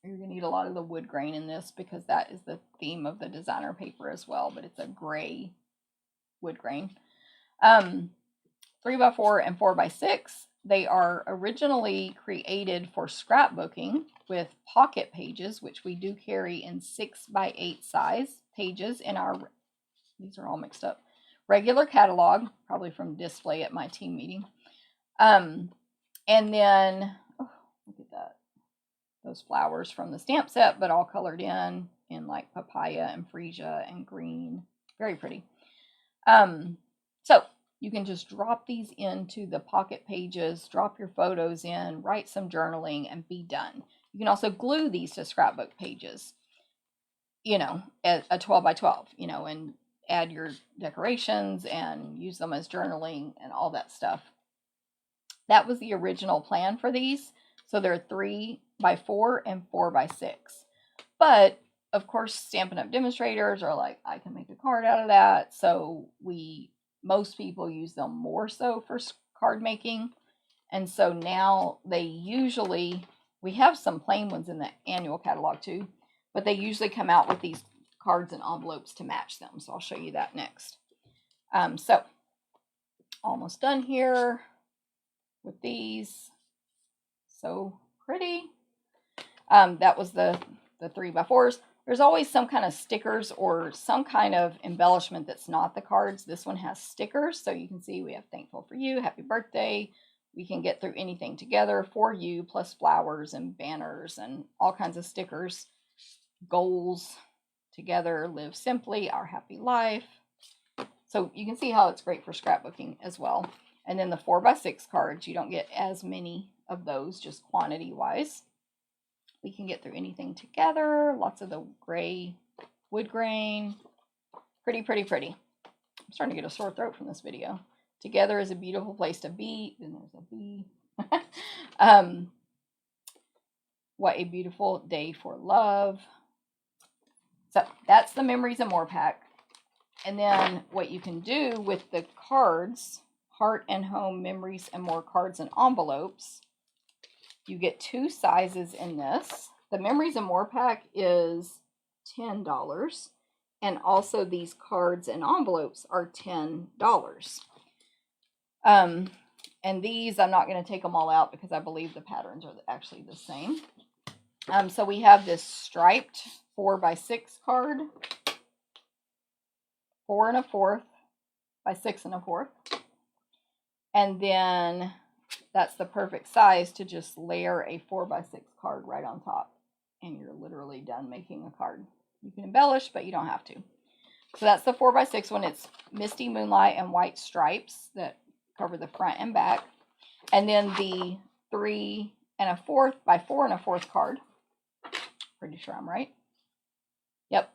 You're going to need a lot of the wood grain in this because that is the theme of the designer paper as well, but it's a gray wood grain. 3x4 and 4x6. They are originally created for scrapbooking with pocket pages, which we do carry in 6x8 size pages in our, these are all mixed up, regular catalog, probably from display at my team meeting. And then, oh, look at that. Those flowers from the stamp set, but all colored in like papaya and freesia and green. Very pretty. So you can just drop these into the pocket pages, drop your photos in, write some journaling, and be done. You can also glue these to scrapbook pages, you know, at a 12x12, you know, and add your decorations and use them as journaling and all that stuff. That was the original plan for these. So they're 3x4 and 4x6. But of course, Stampin' Up! Demonstrators are like, I can make a card out of that. So most people use them more so for card making. And so now we have some plain ones in the annual catalog too, but they usually come out with these cards and envelopes to match them. So I'll show you that next. So almost done here with these. So pretty. That was the 3x4s. There's always some kind of stickers or some kind of embellishment that's not the cards. This one has stickers, so you can see we have thankful for you, happy birthday. We can get through anything together for you, plus flowers and banners and all kinds of stickers. Goals together, live simply, our happy life. So you can see how it's great for scrapbooking as well. And then the 4x6 cards, you don't get as many of those, just quantity wise. We can get through anything together. Lots of the gray wood grain. Pretty, pretty, pretty. I'm starting to get a sore throat from this video. Together is a beautiful place to be. Then there's a bee. What a beautiful day for love. So that's the Memories and More pack. And then what you can do with the cards, Heart and Home Memories and More cards and envelopes, you get 2 sizes in this. The Memories and More pack is $10. And also these cards and envelopes are $10. And these, I'm not going to take them all out because I believe the patterns are actually the same. So we have this striped 4x6 card. 4 1/4 by 6 1/4. And then that's the perfect size to just layer a 4x6 card right on top. And you're literally done making a card. You can embellish, but you don't have to. So that's the 4x6 one. It's Misty Moonlight and white stripes that cover the front and back. And then the 3 1/4 by 4 1/4 card, pretty sure I'm right. Yep.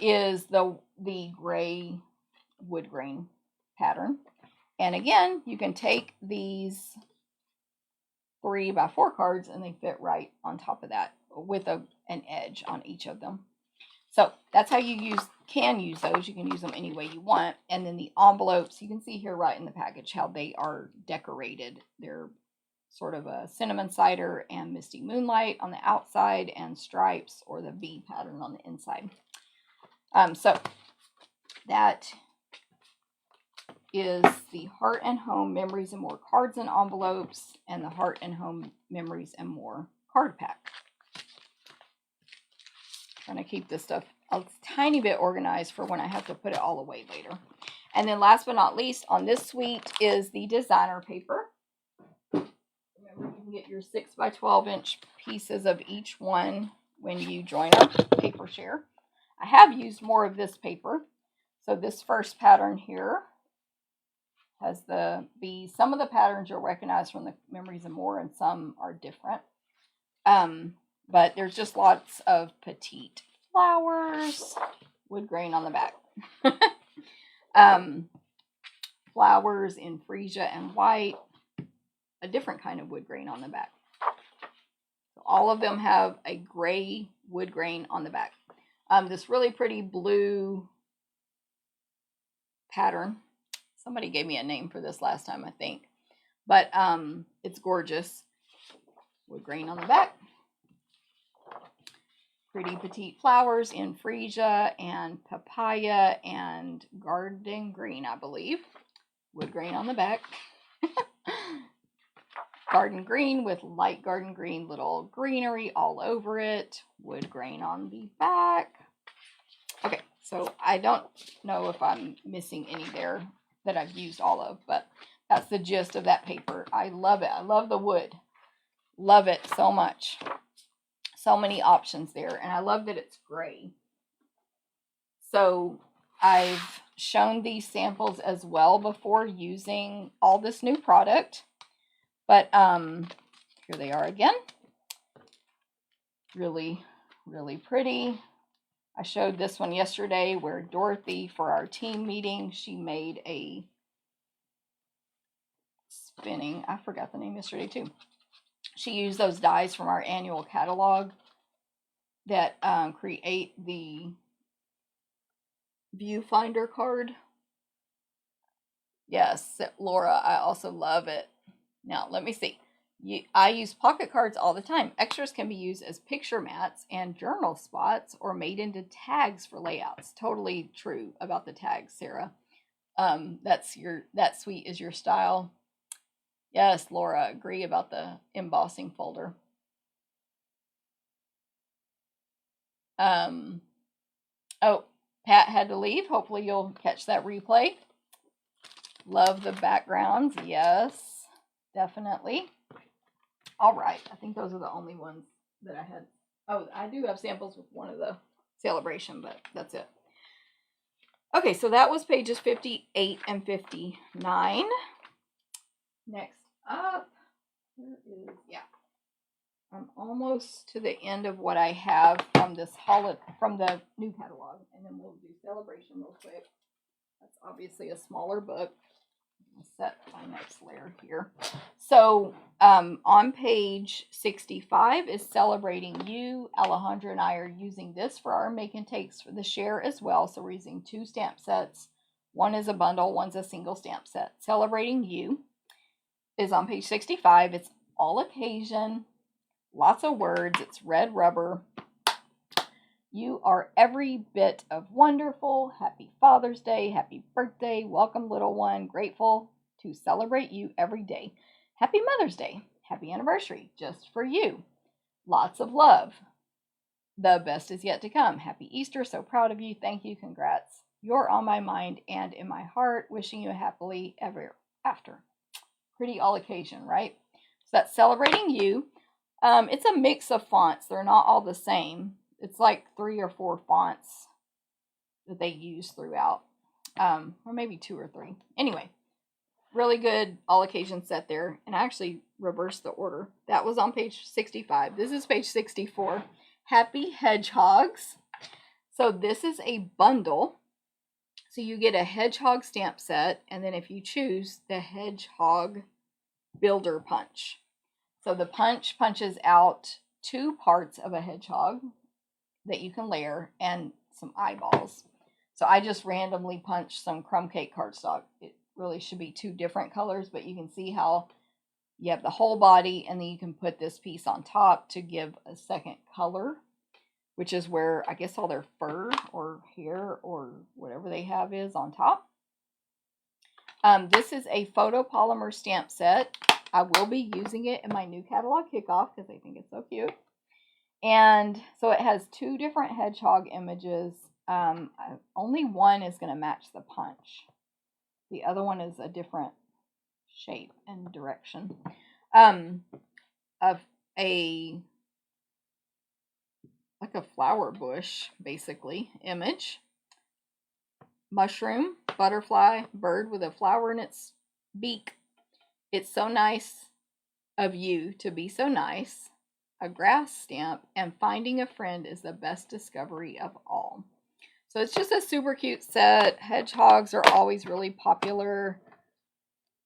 Is the gray wood grain pattern. And again, you can take these 3x4 cards and they fit right on top of that with an edge on each of them. So that's how you can use those. You can use them any way you want. And then the envelopes, you can see here right in the package how they are decorated. They're sort of a cinnamon cider and Misty Moonlight on the outside and stripes or the V pattern on the inside. So that is the Heart and Home Memories and More cards and envelopes and the Heart and Home Memories and More card pack. Trying to keep this stuff a tiny bit organized for when I have to put it all away later. And then last but not least on this suite is the designer paper. Remember, you can get your 6x12" pieces of each one when you join our paper share. I have used more of this paper. So this first pattern here has the bees. Some of the patterns you'll recognize from the Memories and More, and some are different. But there's just lots of petite flowers, wood grain on the back. Flowers in freesia and white, a different kind of wood grain on the back. So all of them have a gray wood grain on the back. This really pretty blue pattern. Somebody gave me a name for this last time, I think. But it's gorgeous. Wood grain on the back. Pretty petite flowers in freesia and papaya and garden green, I believe. Wood grain on the back. Garden green with light garden green, little greenery all over it. Wood grain on the back. Okay, so I don't know if I'm missing any there that I've used all of, but that's the gist of that paper. I love it. I love the wood. Love it so much. So many options there, and I love that it's gray. So I've shown these samples as well before using all this new product, but here they are again. Really, really pretty. I showed this one yesterday where Dorothy, for our team meeting, she made a spinning, I forgot the name yesterday too. She used those dies from our annual catalog that create the viewfinder card. Yes, Laura, I also love it. Now, let me see. I use pocket cards all the time. Extras can be used as picture mats and journal spots or made into tags for layouts. Totally true about the tags, Sarah. That sweet is your style. Yes, Laura, agree about the embossing folder. Oh, Pat had to leave. Hopefully you'll catch that replay. Love the backgrounds. Yes, definitely. All right. I think those are the only ones that I had. Oh, I do have samples with one of the celebration, but that's it. Okay, so that was pages 58 and 59. Next up, I'm almost to the end of what I have from this from the new catalog, and then we'll do celebration real quick. That's obviously a smaller book. I'll set my next layer here. So on page 65 is Celebrating You. Alejandra and I are using this for our make and takes for the share as well. So we're using 2 stamp sets. One is a bundle, one's a single stamp set. Celebrating You is on page 65. It's all occasion, lots of words. It's red rubber. You are every bit of wonderful. Happy Father's Day. Happy birthday. Welcome, little one. Grateful to celebrate you every day. Happy Mother's Day. Happy anniversary. Just for you. Lots of love. The best is yet to come. Happy Easter. So proud of you. Thank you. Congrats. You're on my mind and in my heart. Wishing you a happily ever after. Pretty all occasion, right? So that's Celebrating You. It's a mix of fonts. They're not all the same. It's like 3 or 4 fonts that they use throughout, or maybe 2 or 3. Anyway, really good all occasion set there. And I actually reversed the order. That was on page 65. This is page 64. Happy Hedgehogs. So this is a bundle. So you get a Hedgehog stamp set, and then if you choose the Hedgehog Builder Punch. So the punch punches out 2 parts of a hedgehog that you can layer and some eyeballs. So I just randomly punched some crumb cake cardstock. It really should be 2 different colors, but you can see how you have the whole body, and then you can put this piece on top to give a second color, which is where I guess all their fur or hair or whatever they have is on top. This is a photopolymer stamp set. I will be using it in my new catalog kickoff because I think it's so cute. And so it has 2 different hedgehog images. Only one is going to match the punch. The other one is a different shape and direction. Of like a flower bush, basically, image. Mushroom, butterfly, bird with a flower in its beak. It's so nice of you to be so nice. A grass stamp, and finding a friend is the best discovery of all. So it's just a super cute set. Hedgehogs are always really popular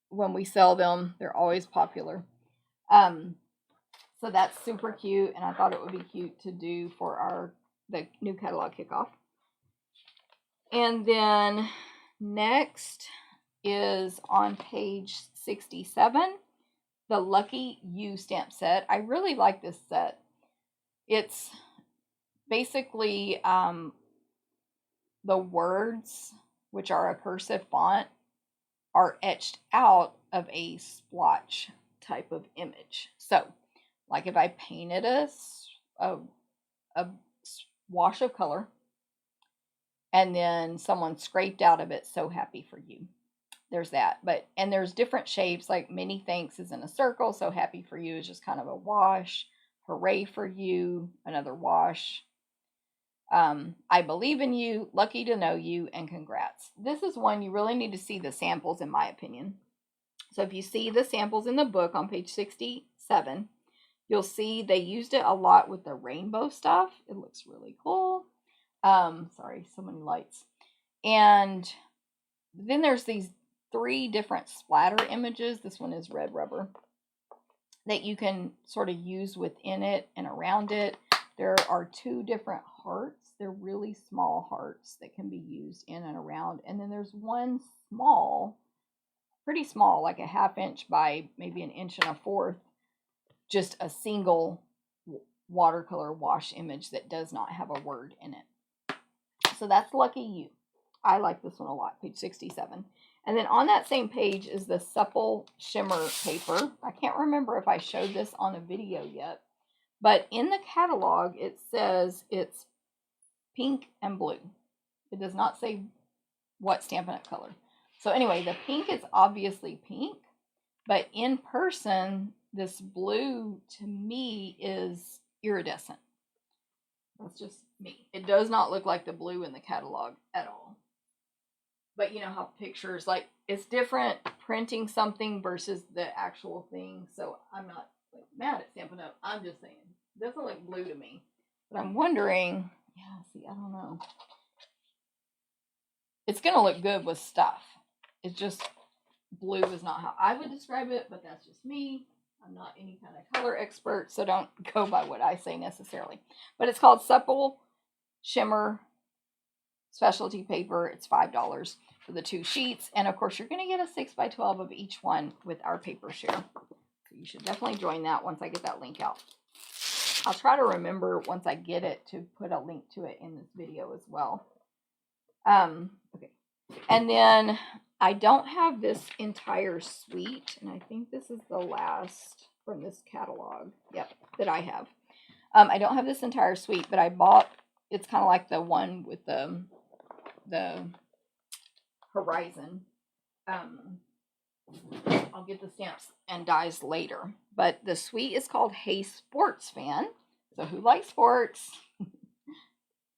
when we sell them. They're always popular. So that's super cute, and I thought it would be cute to do for the new catalog kickoff. And then next is on page 67, the Lucky You stamp set. I really like this set. It's basically the words, which are a cursive font, are etched out of a splotch type of image. So, like if I painted a wash of color, and then someone scraped out of it, so happy for you. There's that. And there's different shapes, like many thanks is in a circle, so happy for you is just kind of a wash. Hooray for you, another wash. I believe in you, lucky to know you, and congrats. This is one you really need to see the samples, in my opinion. So if you see the samples in the book on page 67, you'll see they used it a lot with the rainbow stuff. It looks really cool. Sorry, so many lights. And then there's these 3 different splatter images. This one is red rubber that you can sort of use within it and around it. There are 2 different hearts. They're really small hearts that can be used in and around. And then there's one small, pretty small, like a 1/2 inch by maybe 1 1/4 inch, just a single watercolor wash image that does not have a word in it. So that's Lucky You. I like this one a lot, page 67. And then on that same page is the supple shimmer paper. I can't remember if I showed this on a video yet, but in the catalog it says it's pink and blue. It does not say what Stampin' Up! Color. So anyway, the pink is obviously pink, but in person, this blue to me is iridescent. That's just me. It does not look like the blue in the catalog at all. But you know how pictures, like, it's different printing something versus the actual thing. So I'm not like mad at Stampin' Up! I'm just saying, it doesn't look blue to me. But I'm wondering, yeah, see, I don't know. It's going to look good with stuff. It's just blue is not how I would describe it, but that's just me. I'm not any kind of color expert, so don't go by what I say necessarily. But it's called Supple Shimmer Specialty Paper. It's $5 for the 2 sheets. And of course, you're going to get a 6x12 of each one with our paper share. So you should definitely join that once I get that link out. I'll try to remember once I get it to put a link to it in this video as well. Okay. And then I don't have this entire suite, and I think this is the last from this catalog. Yep, that I have. I don't have this entire suite, but I bought, it's kind of like the one with the horizon. I'll get the stamps and dies later, but the suite is called Hey Sports Fan. So who likes sports?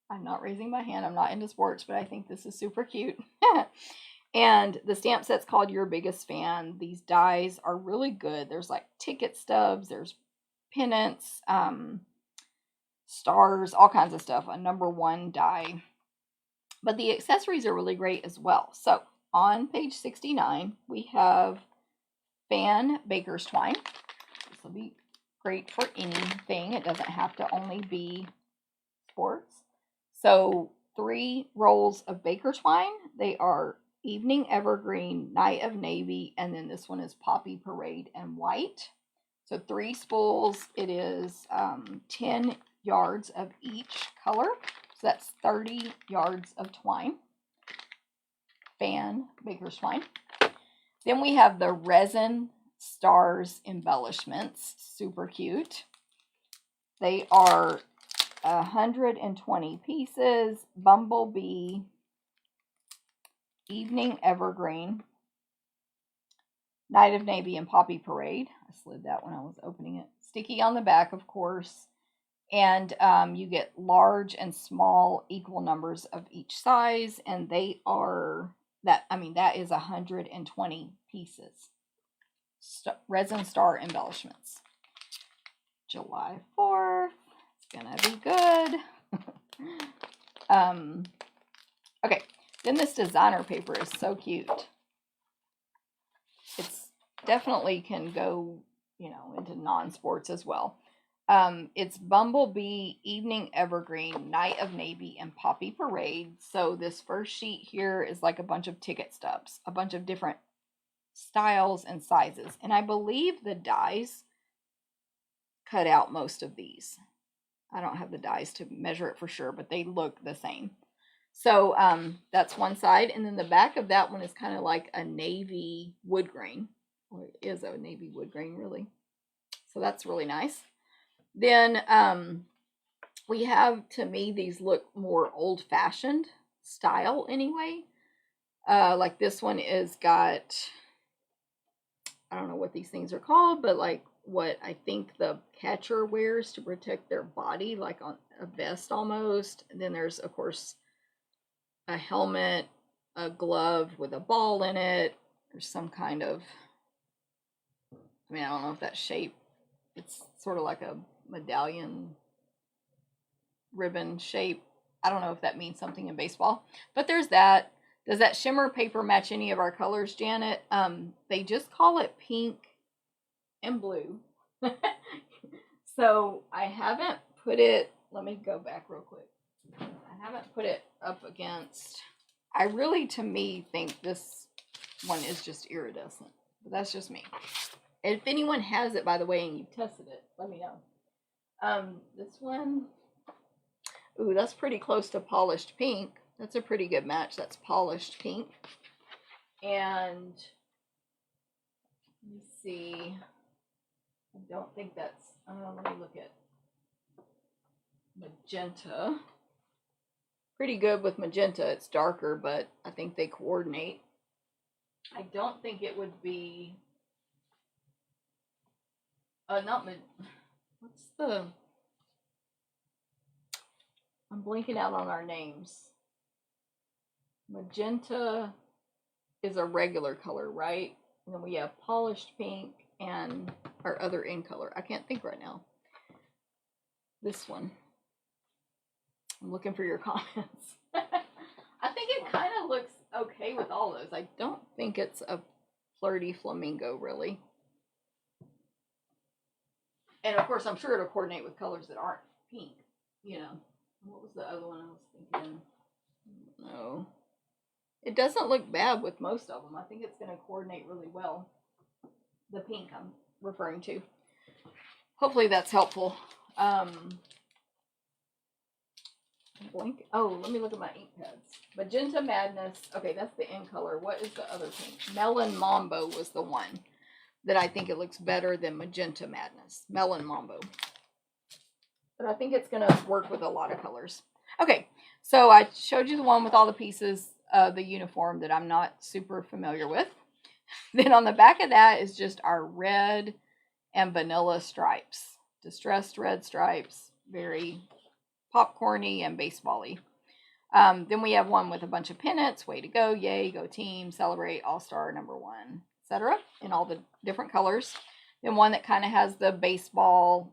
I'm not raising my hand. I'm not into sports, but I think this is super cute. And the stamp set's called Your Biggest Fan. These dies are really good. There's like ticket stubs, there's pennants, stars, all kinds of stuff. A #1 die. But the accessories are really great as well. So on page 69, we have fan baker's twine. This will be great for anything. It doesn't have to only be sports. So 3 rolls of baker twine. They are Evening Evergreen, Night of Navy, and then this one is Poppy Parade and White. So 3 spools. It is 10 yards of each color. So that's 30 yards of twine. Fan baker's twine. Then we have the resin stars embellishments. Super cute. They are 120 pieces. Bumblebee, Evening Evergreen, Night of Navy, and Poppy Parade. I slid that when I was opening it. Sticky on the back, of course. And you get large and small equal numbers of each size. And they are, that is 120 pieces. Resin star embellishments. July 4th. It's going to be good. Okay. Then this designer paper is so cute. It's definitely can go, into non-sports as well. It's Bumblebee, Evening Evergreen, Night of Navy, and Poppy Parade. So this first sheet here is like a bunch of ticket stubs, a bunch of different styles and sizes. And I believe the dies cut out most of these. I don't have the dies to measure it for sure, but they look the same. So that's one side, and then the back of that one is kind of like a navy wood grain. Well, it is a navy wood grain, really. So that's really nice. Then we have, to me, these look more old-fashioned style anyway. Like this one is got, I don't know what these things are called, but like what I think the catcher wears to protect their body, like on a vest almost. And then there's, of course, a helmet, a glove with a ball in it. There's some kind of, I don't know if that shape, it's sort of like a medallion ribbon shape. I don't know if that means something in baseball, but there's that. Does that shimmer paper match any of our colors, Janet? They just call it pink and blue. So I haven't put it, let me go back real quick. I haven't put it up against, I really, to me, think this one is just iridescent. But that's just me. If anyone has it, by the way, and you've tested it, let me know. This one, ooh, that's pretty close to polished pink. That's a pretty good match. That's polished pink. And let me see. I don't think that's, let me look at magenta. Pretty good with magenta. It's darker, but I think they coordinate. I don't think it would be, not, what's the, I'm blanking out on our names. Magenta is a regular color, right? And then we have polished pink and our other in color. I can't think right now. This one. I'm looking for your comments. I think it kind of looks okay with all those. I don't think it's a flirty flamingo, really. And of course, I'm sure it'll coordinate with colors that aren't pink. You know, what was the other one I was thinking? No. It doesn't look bad with most of them. I think it's going to coordinate really well. The pink I'm referring to. Hopefully that's helpful. Blank. Oh, let me look at my ink pads. Magenta Madness. Okay, that's the in color. What is the other pink? Melon Mambo was the one that I think it looks better than Magenta Madness. Melon Mambo. But I think it's going to work with a lot of colors. Okay, so I showed you the one with all the pieces of the uniform that I'm not super familiar with. Then on the back of that is just our red and vanilla stripes. Distressed red stripes. Very popcorny and baseball-y. Then we have one with a bunch of pennants. Way to go, yay, go team, celebrate, all-star, number one, etc. in all the different colors. Then one that kind of has the baseball,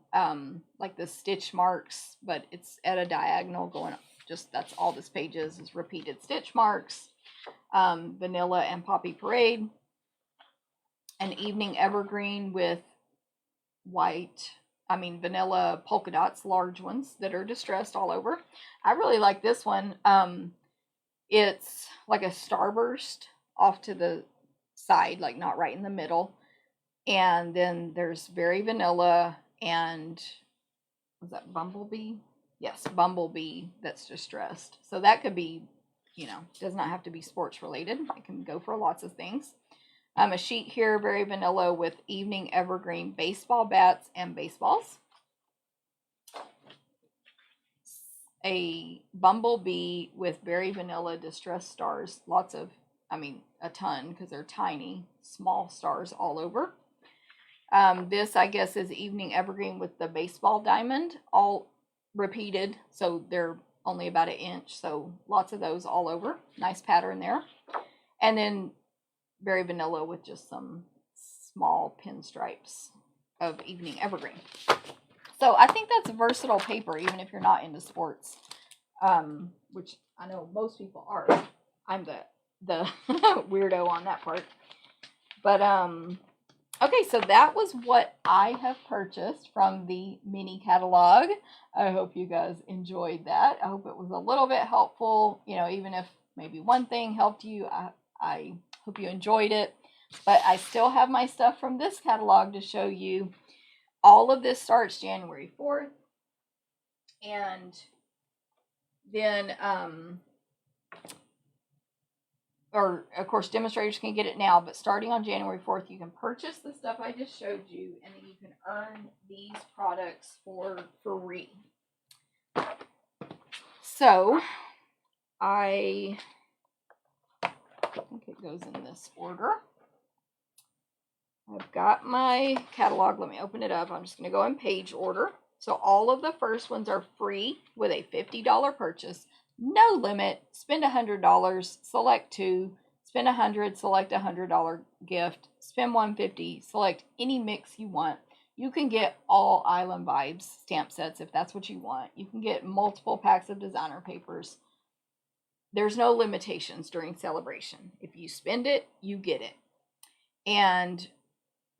like the stitch marks, but it's at a diagonal going up. Just that's all this page is repeated stitch marks. Vanilla and Poppy Parade. An evening evergreen with white, vanilla polka dots, large ones that are distressed all over. I really like this one. It's like a starburst off to the side, like not right in the middle. And then there's very vanilla and, was that Bumblebee? Yes, Bumblebee that's distressed. So that could be, does not have to be sports related. It can go for lots of things. A sheet here, very vanilla with evening evergreen baseball bats and baseballs. A bumblebee with very vanilla distressed stars. Lots of, a ton because they're tiny, small stars all over. This, I guess, is evening evergreen with the baseball diamond, all repeated. So they're only about an inch. So lots of those all over. Nice pattern there. And then very vanilla with just some small pinstripes of evening evergreen. So I think that's versatile paper, even if you're not into sports, which I know most people are. I'm the weirdo on that part. But okay, so that was what I have purchased from the mini catalog. I hope you guys enjoyed that. I hope it was a little bit helpful. Even if maybe one thing helped you, I hope you enjoyed it. But I still have my stuff from this catalog to show you. All of this starts January 4th. And then, of course, demonstrators can get it now. But starting on January 4th, you can purchase the stuff I just showed you. And then you can earn these products for free. So, I think it goes in this order. I've got my catalog. Let me open it up. I'm just going to go in page order. So all of the first ones are free with a $50 purchase. No limit. Spend $100. Select two. Spend $100. Select a $100 gift. Spend $150. Select any mix you want. You can get all Island Vibes stamp sets if that's what you want. You can get multiple packs of designer papers. There's no limitations during celebration. If you spend it, you get it. And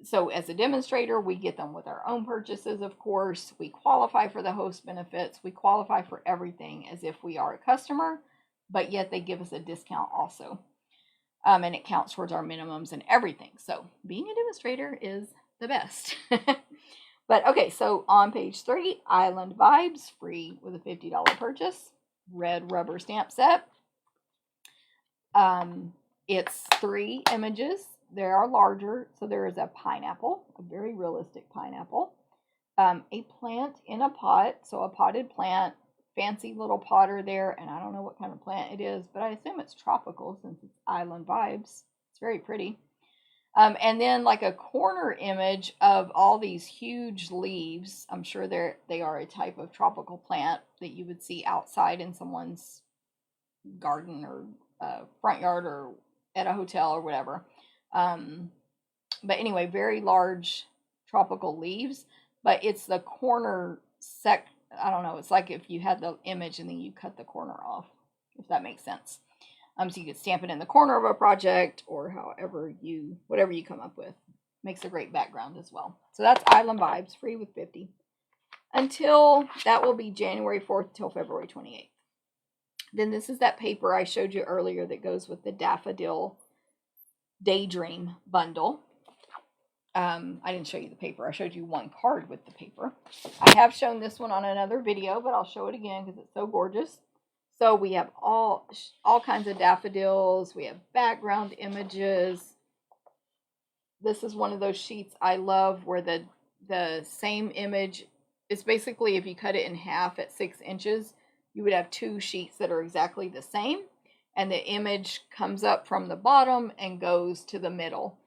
so as a demonstrator, we get them with our own purchases, of course. We qualify for the host benefits. We qualify for everything as if we are a customer, but yet they give us a discount also. And it counts towards our minimums and everything. So being a demonstrator is the best. But okay, so on page 3, Island Vibes, free with a $50 purchase. Red rubber stamp set. It's 3 images. They are larger. So there is a pineapple, a very realistic pineapple, a plant in a pot, so a potted plant, fancy little potter there, and I don't know what kind of plant it is, but I assume it's tropical since it's island vibes. It's very pretty. And then like a corner image of all these huge leaves. I'm sure they are a type of tropical plant that you would see outside in someone's garden or front yard or at a hotel or whatever. But anyway, very large tropical leaves, but it's the corner I don't know, it's like if you had the image and then you cut the corner off, if that makes sense. So you could stamp it in the corner of a project or whatever you come up with. Makes a great background as well. So that's Island Vibes, free with 50. That will be January 4th till February 28th. Then this is that paper I showed you earlier that goes with the Daffodil Daydream bundle. I didn't show you the paper. I showed you one card with the paper. I have shown this one on another video, but I'll show it again because it's so gorgeous. So we have all kinds of daffodils. We have background images. This is one of those sheets I love where the same image, it's basically if you cut it in half at 6 inches, you would have 2 sheets that are exactly the same. And the image comes up from the bottom and goes to the middle.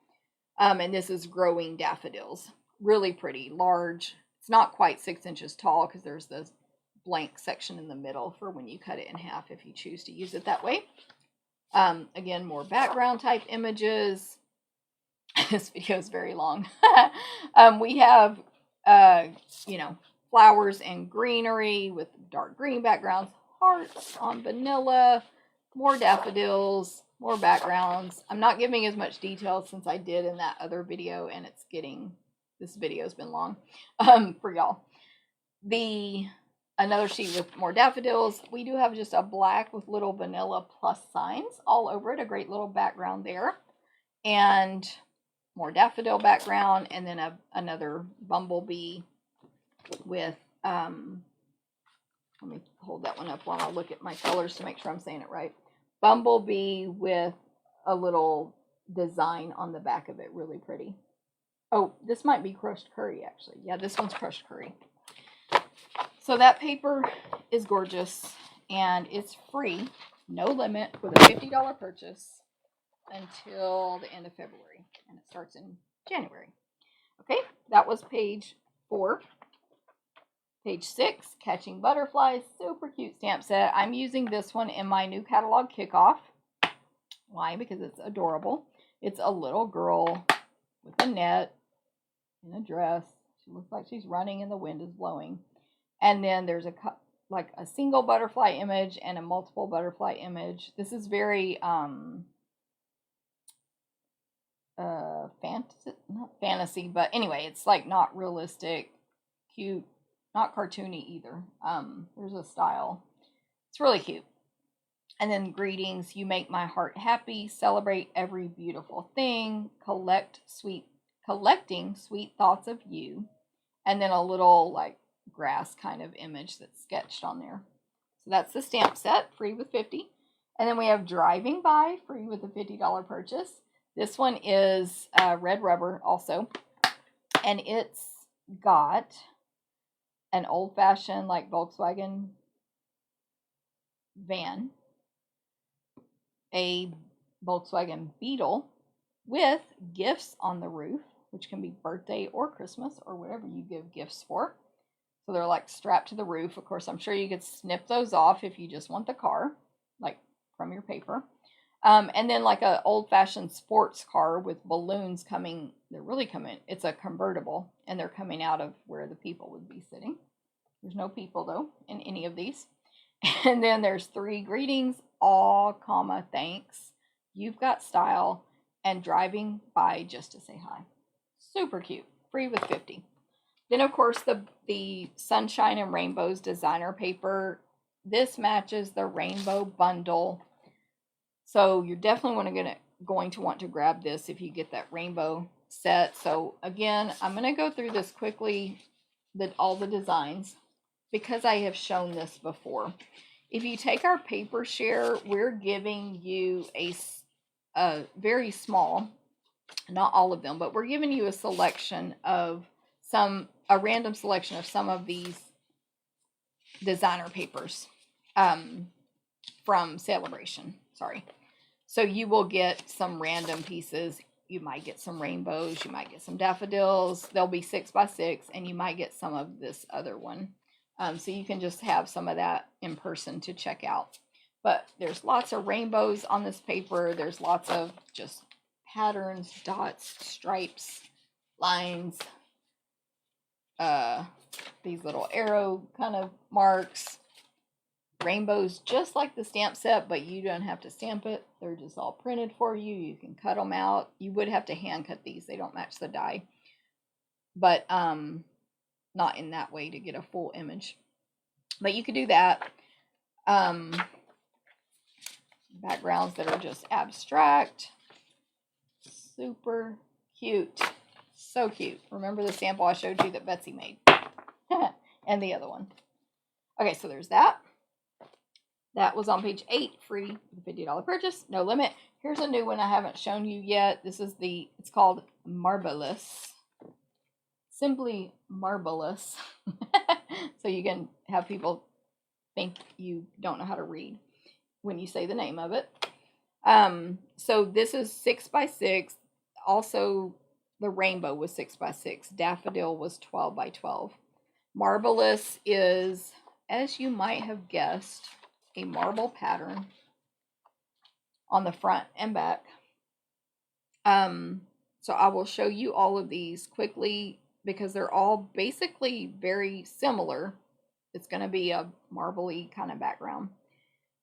And this is growing daffodils. Really pretty, large. It's not quite 6 inches tall because there's the blank section in the middle for when you cut it in half if you choose to use it that way. Again, more background type images. This video is very long. We have, flowers and greenery with dark green backgrounds, hearts on vanilla, more daffodils, more backgrounds. I'm not giving as much detail since I did in that other video, and this video's been long for y'all. Another sheet with more daffodils. We do have just a black with little vanilla plus signs all over it. A great little background there. And more daffodil background. And then another bumblebee with, let me hold that one up while I look at my colors to make sure I'm saying it right. Bumblebee with a little design on the back of it. Really pretty. Oh, this might be crushed curry, actually. Yeah, this one's crushed curry. So that paper is gorgeous, and it's free, no limit, with a $50 purchase until the end of February, and it starts in January. Okay, that was page 4. Page 6, Catching Butterflies, super cute stamp set. I'm using this one in my new catalog kickoff. Why? Because it's adorable. It's a little girl with a net in a dress. She looks like she's running and the wind is blowing. And then there's a single butterfly image and a multiple butterfly image. This is very not fantasy, but anyway, it's like not realistic, cute, not cartoony either. There's a style. It's really cute. And then greetings, you make my heart happy, celebrate every beautiful thing, collecting sweet thoughts of you. And then a little like grass kind of image that's sketched on there. So that's the stamp set, free with 50. And then we have Driving By, free with a $50 purchase. This one is red rubber also. And it's got an old-fashioned like Volkswagen van, a Volkswagen Beetle with gifts on the roof, which can be birthday or Christmas or whatever you give gifts for. So they're like strapped to the roof. Of course, I'm sure you could snip those off if you just want the car, like from your paper. And then like an old-fashioned sports car with balloons coming. They're really coming. It's a convertible, and they're coming out of where the people would be sitting. There's no people, though, in any of these. And then there's 3 greetings, aw, comma, thanks. You've got style, and driving by just to say hi. Super cute. Free with 50. Then, of course, the Sunshine and Rainbows designer paper. This matches the rainbow bundle. So you're definitely going to want to grab this if you get that rainbow set. So again, I'm going to go through this quickly, all the designs, because I have shown this before. If you take our paper share, we're giving you very small, not all of them, but we're giving you a selection of a random selection of some of these designer papers from Celebration. Sorry. So you will get some random pieces. You might get some rainbows. You might get some daffodils. They'll be 6 by 6, and you might get some of this other one. So you can just have some of that in person to check out. But there's lots of rainbows on this paper. There's lots of just patterns, dots, stripes, lines, these little arrow kind of marks, rainbows, just like the stamp set, but you don't have to stamp it. They're just all printed for you. You can cut them out. You would have to hand cut these. They don't match the die, but not in that way to get a full image. But you could do that. Backgrounds that are just abstract. Super cute. So cute. Remember the sample I showed you that Betsy made? And the other one. Okay, so there's that. That was on page 8, free with a $50 purchase, no limit. Here's a new one I haven't shown you yet. This is it's called Marvelous. Simply Marvelous. So you can have people think you don't know how to read when you say the name of it. So this is 6 by 6. Also, the rainbow was 6 by 6. Daffodil was 12 by 12. Marvelous is, as you might have guessed, a marble pattern on the front and back. So I will show you all of these quickly because they're all basically very similar. It's going to be a marbly kind of background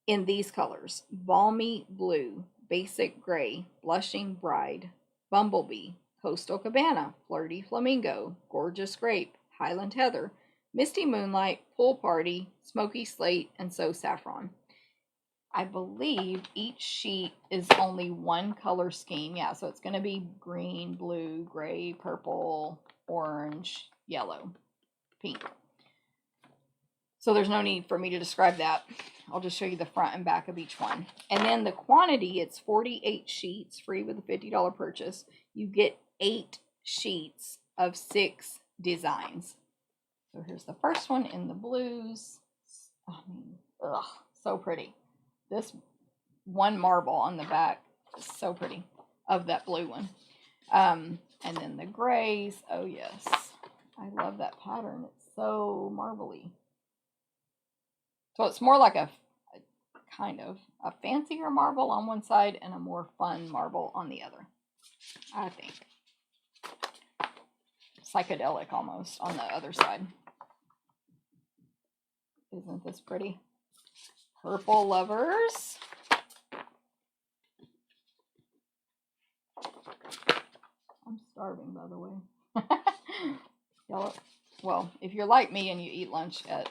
in these colors: balmy blue, basic gray, blushing bride, bumblebee, coastal cabana, flirty flamingo, gorgeous grape, highland heather, misty moonlight, pool party, smoky slate, and so saffron. I believe each sheet is only one color scheme. Yeah, so it's going to be green, blue, gray, purple, orange, yellow, pink. So there's no need for me to describe that. I'll just show you the front and back of each one. And then the quantity, it's 48 sheets, free with a $50 purchase. You get 8 sheets of 6 designs. So here's the first one in the blues. I mean, ugh, so pretty. This one marble on the back is so pretty, of that blue one. And then the grays. Oh yes, I love that pattern. It's so marbly. So it's more like a kind of a fancier marble on one side and a more fun marble on the other, I think. Psychedelic almost on the other side. Isn't this pretty? Purple lovers. I'm starving, by the way. Yellow. Well, if you're like me and you eat lunch at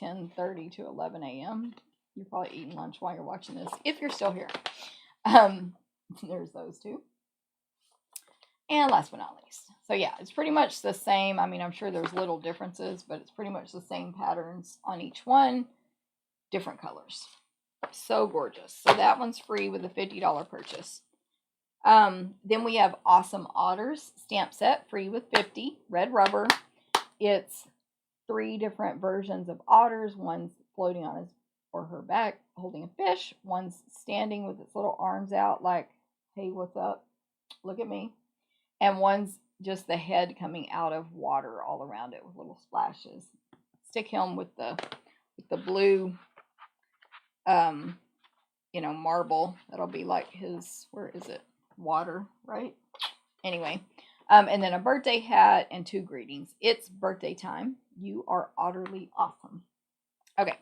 10:30 to 11 a.m., you're probably eating lunch while you're watching this, if you're still here. There's those two. And last but not least. So yeah, it's pretty much the same. I mean, I'm sure there's little differences, but it's pretty much the same patterns on each one. Different colors. So gorgeous. So that one's free with a $50 purchase. Then we have Awesome Otters stamp set, free with $50. Red rubber. It's 3 different versions of otters. One's floating on his or her back holding a fish. One's standing with its little arms out like, hey, what's up? Look at me. And one's just the head coming out of water all around it with little splashes. Stick him with the blue marble. That'll be like his, where is it? Water, right? Anyway, and then a birthday hat and 2 greetings. It's birthday time. You are utterly awesome. Okay,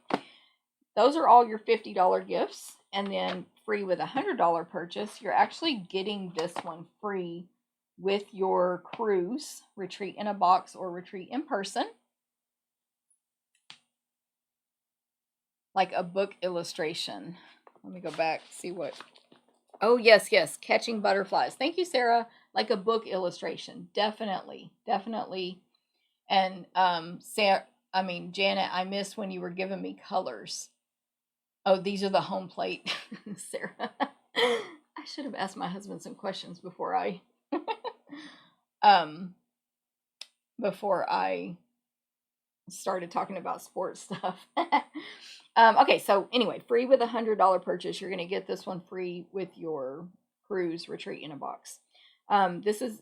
those are all your $50 gifts, and then free with a $100 purchase. You're actually getting this one free with your cruise, retreat in a box or retreat in person. Like a book illustration. Let me go back, see what. Oh, yes, Catching Butterflies. Thank you, Sarah. Like a book illustration. Definitely. And Janet, I missed when you were giving me colors. Oh, these are the home plate, Sarah. I should have asked my husband some questions before I um before I started talking about sports stuff. Okay, so anyway, free with $100 purchase. You're going to get this one free with your cruise retreat in a box. This is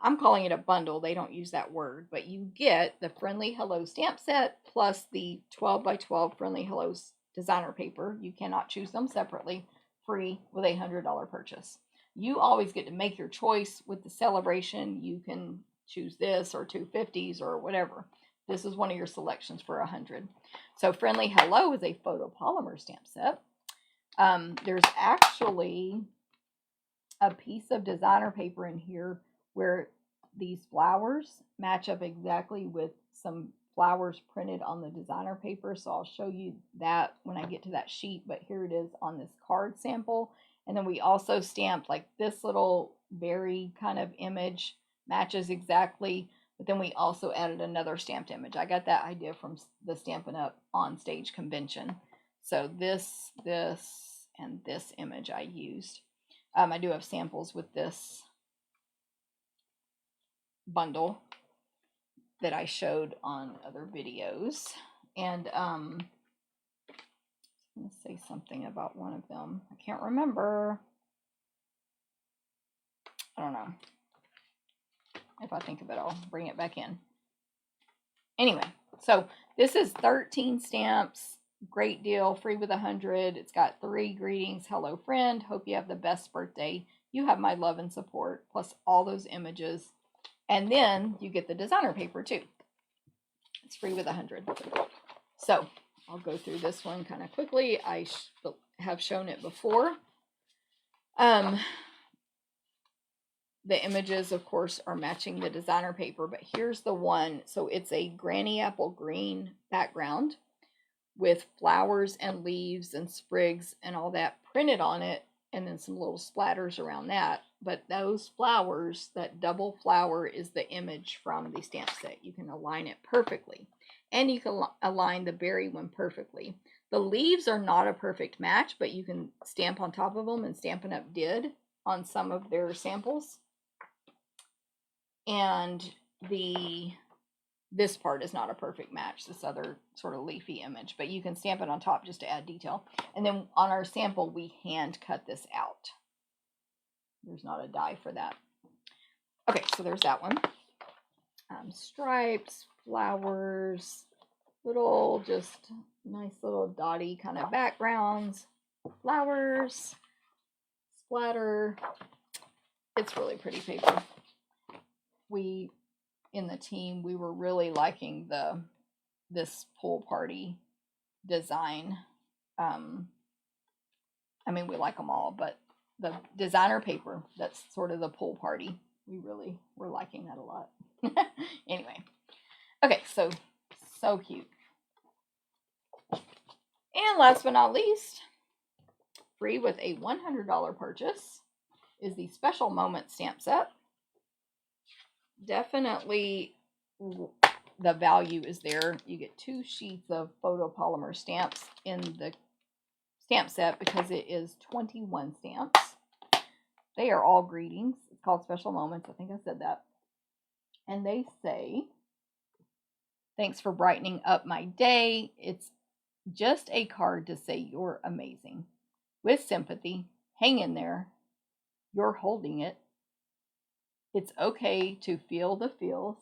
I'm calling it a bundle. They don't use that word, but you get the Friendly Hello stamp set plus the 12 by 12 Friendly Hellos designer paper. You cannot choose them separately, free with a $100 purchase. You always get to make your choice with the celebration. You can choose this or 250s or whatever. This is one of your selections for 100. So Friendly Hello is a photopolymer stamp set. There's actually a piece of designer paper in here where these flowers match up exactly with some flowers printed on the designer paper. So I'll show you that when I get to that sheet, but here it is on this card sample. And then we also stamped like this little berry kind of image matches exactly, but then we also added another stamped image. I got that idea from the Stampin' Up! On Stage convention. So this, and this image I used. I do have samples with this bundle that I showed on other videos. And I'm going to say something about one of them. I can't remember. I don't know. If I think of it, I'll bring it back in. Anyway, so this is 13 stamps. Great deal, free with 100. It's got 3 greetings. Hello, friend. Hope you have the best birthday. You have my love and support, plus all those images. And then you get the designer paper too. It's free with 100. So I'll go through this one kind of quickly. I have shown it before. The images, of course, are matching the designer paper, but here's the one. So it's a granny apple green background with flowers and leaves and sprigs and all that printed on it, and then some little splatters around that. But those flowers, that double flower, is the image from the stamp set. You can align it perfectly, and you can align the berry one perfectly. The leaves are not a perfect match, but you can stamp on top of them, and Stampin' Up! Did on some of their samples. And this part is not a perfect match, this other sort of leafy image, but you can stamp it on top just to add detail. And then on our sample, we hand cut this out. There's not a die for that. Okay, so there's that one. Stripes, flowers, little, just nice little dotty kind of backgrounds, flowers, splatter. It's really pretty paper. We, in the team, we were really liking this pool party design. I mean, we like them all, but the designer paper, that's sort of the pool party. We really were liking that a lot. Anyway, okay, so cute. And last but not least, free with a $100 purchase is the Special Moment stamp set. Definitely the value is there. You get 2 sheets of photopolymer stamps in the stamp set because it is 21 stamps. They are all greetings. It's called Special Moments. I think I said that. And they say, thanks for brightening up my day. It's just a card to say you're amazing. With sympathy, hang in there. You're holding it. It's okay to feel the feels.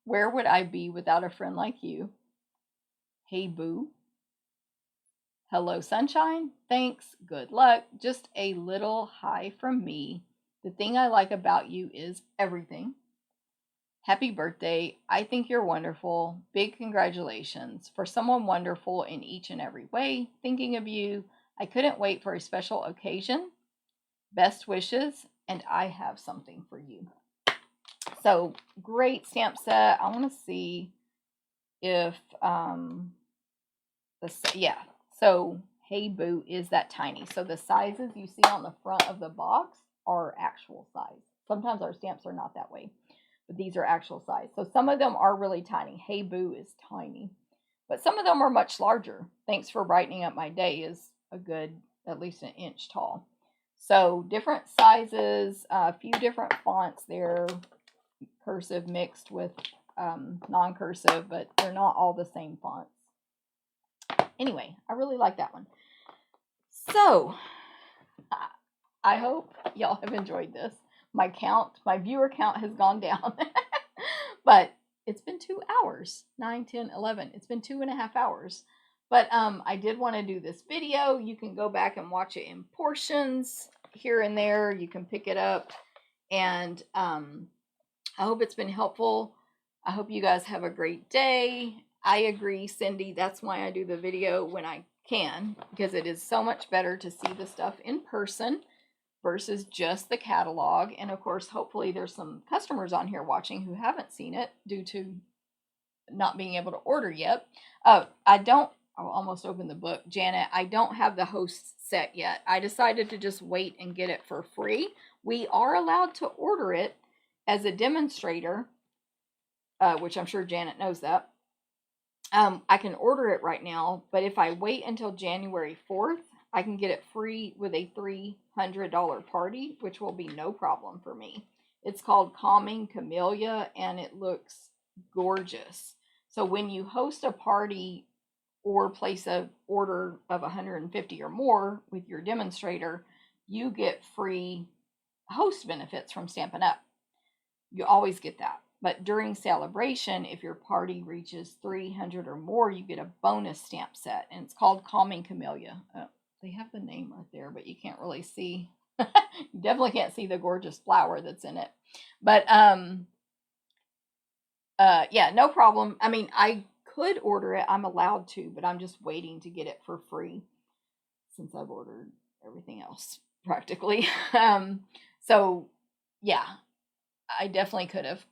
Where would I be without a friend like you? Hey, boo. Hello, sunshine. Thanks. Good luck. Just a little hi from me. The thing I like about you is everything. Happy birthday. I think you're wonderful. Big congratulations. For someone wonderful in each and every way, thinking of you. I couldn't wait for a special occasion. Best wishes, and I have something for you. So, great stamp set. I want to see if, so Hey Boo is that tiny. So the sizes you see on the front of the box are actual size. Sometimes our stamps are not that way, but these are actual size. So some of them are really tiny. Hey Boo is tiny, but some of them are much larger. Thanks for brightening up my day is a good, at least an inch tall. So different sizes, a few different fonts there, cursive mixed with non-cursive, but they're not all the same fonts. Anyway, I really like that one. So I hope y'all have enjoyed this. My viewer count has gone down, but it's been 2 hours, 9, 10, 11. It's been 2.5 hours. But I did want to do this video. You can go back and watch it in portions here and there. You can pick it up. And I hope it's been helpful. I hope you guys have a great day. I agree, Cindy. That's why I do the video when I can, because it is so much better to see the stuff in person versus just the catalog. And of course, hopefully there's some customers on here watching who haven't seen it due to not being able to order yet. I'll almost open the book. Janet, I don't have the host set yet. I decided to just wait and get it for free. We are allowed to order it as a demonstrator, which I'm sure Janet knows that. I can order it right now, but if I wait until January 4th, I can get it free with a $300 party, which will be no problem for me. It's called Calming Camellia, and it looks gorgeous. So when you host a party or place an order of 150 or more with your demonstrator, you get free host benefits from Stampin' Up. You always get that. But during celebration, if your party reaches 300 or more, you get a bonus stamp set, and it's called Calming Camellia. They have the name right there, but you can't really see. You definitely can't see the gorgeous flower that's in it. But yeah, no problem. I mean, I could order it. I'm allowed to, but I'm just waiting to get it for free since I've ordered everything else practically. So yeah, I definitely could have.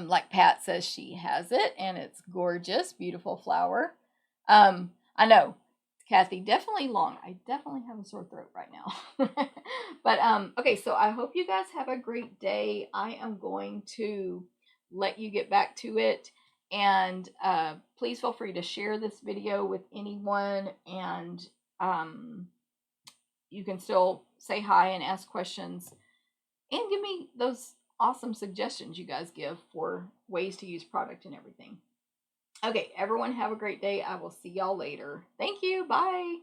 Like Pat says, she has it, and it's gorgeous, beautiful flower. I know, Kathy, definitely long. I definitely have a sore throat right now. But okay, so I hope you guys have a great day. I am going to let you get back to it, and please feel free to share this video with anyone, and you can still say hi and ask questions and give me those awesome suggestions you guys give for ways to use product and everything. Okay, everyone have a great day. I will see y'all later. Thank you. Bye.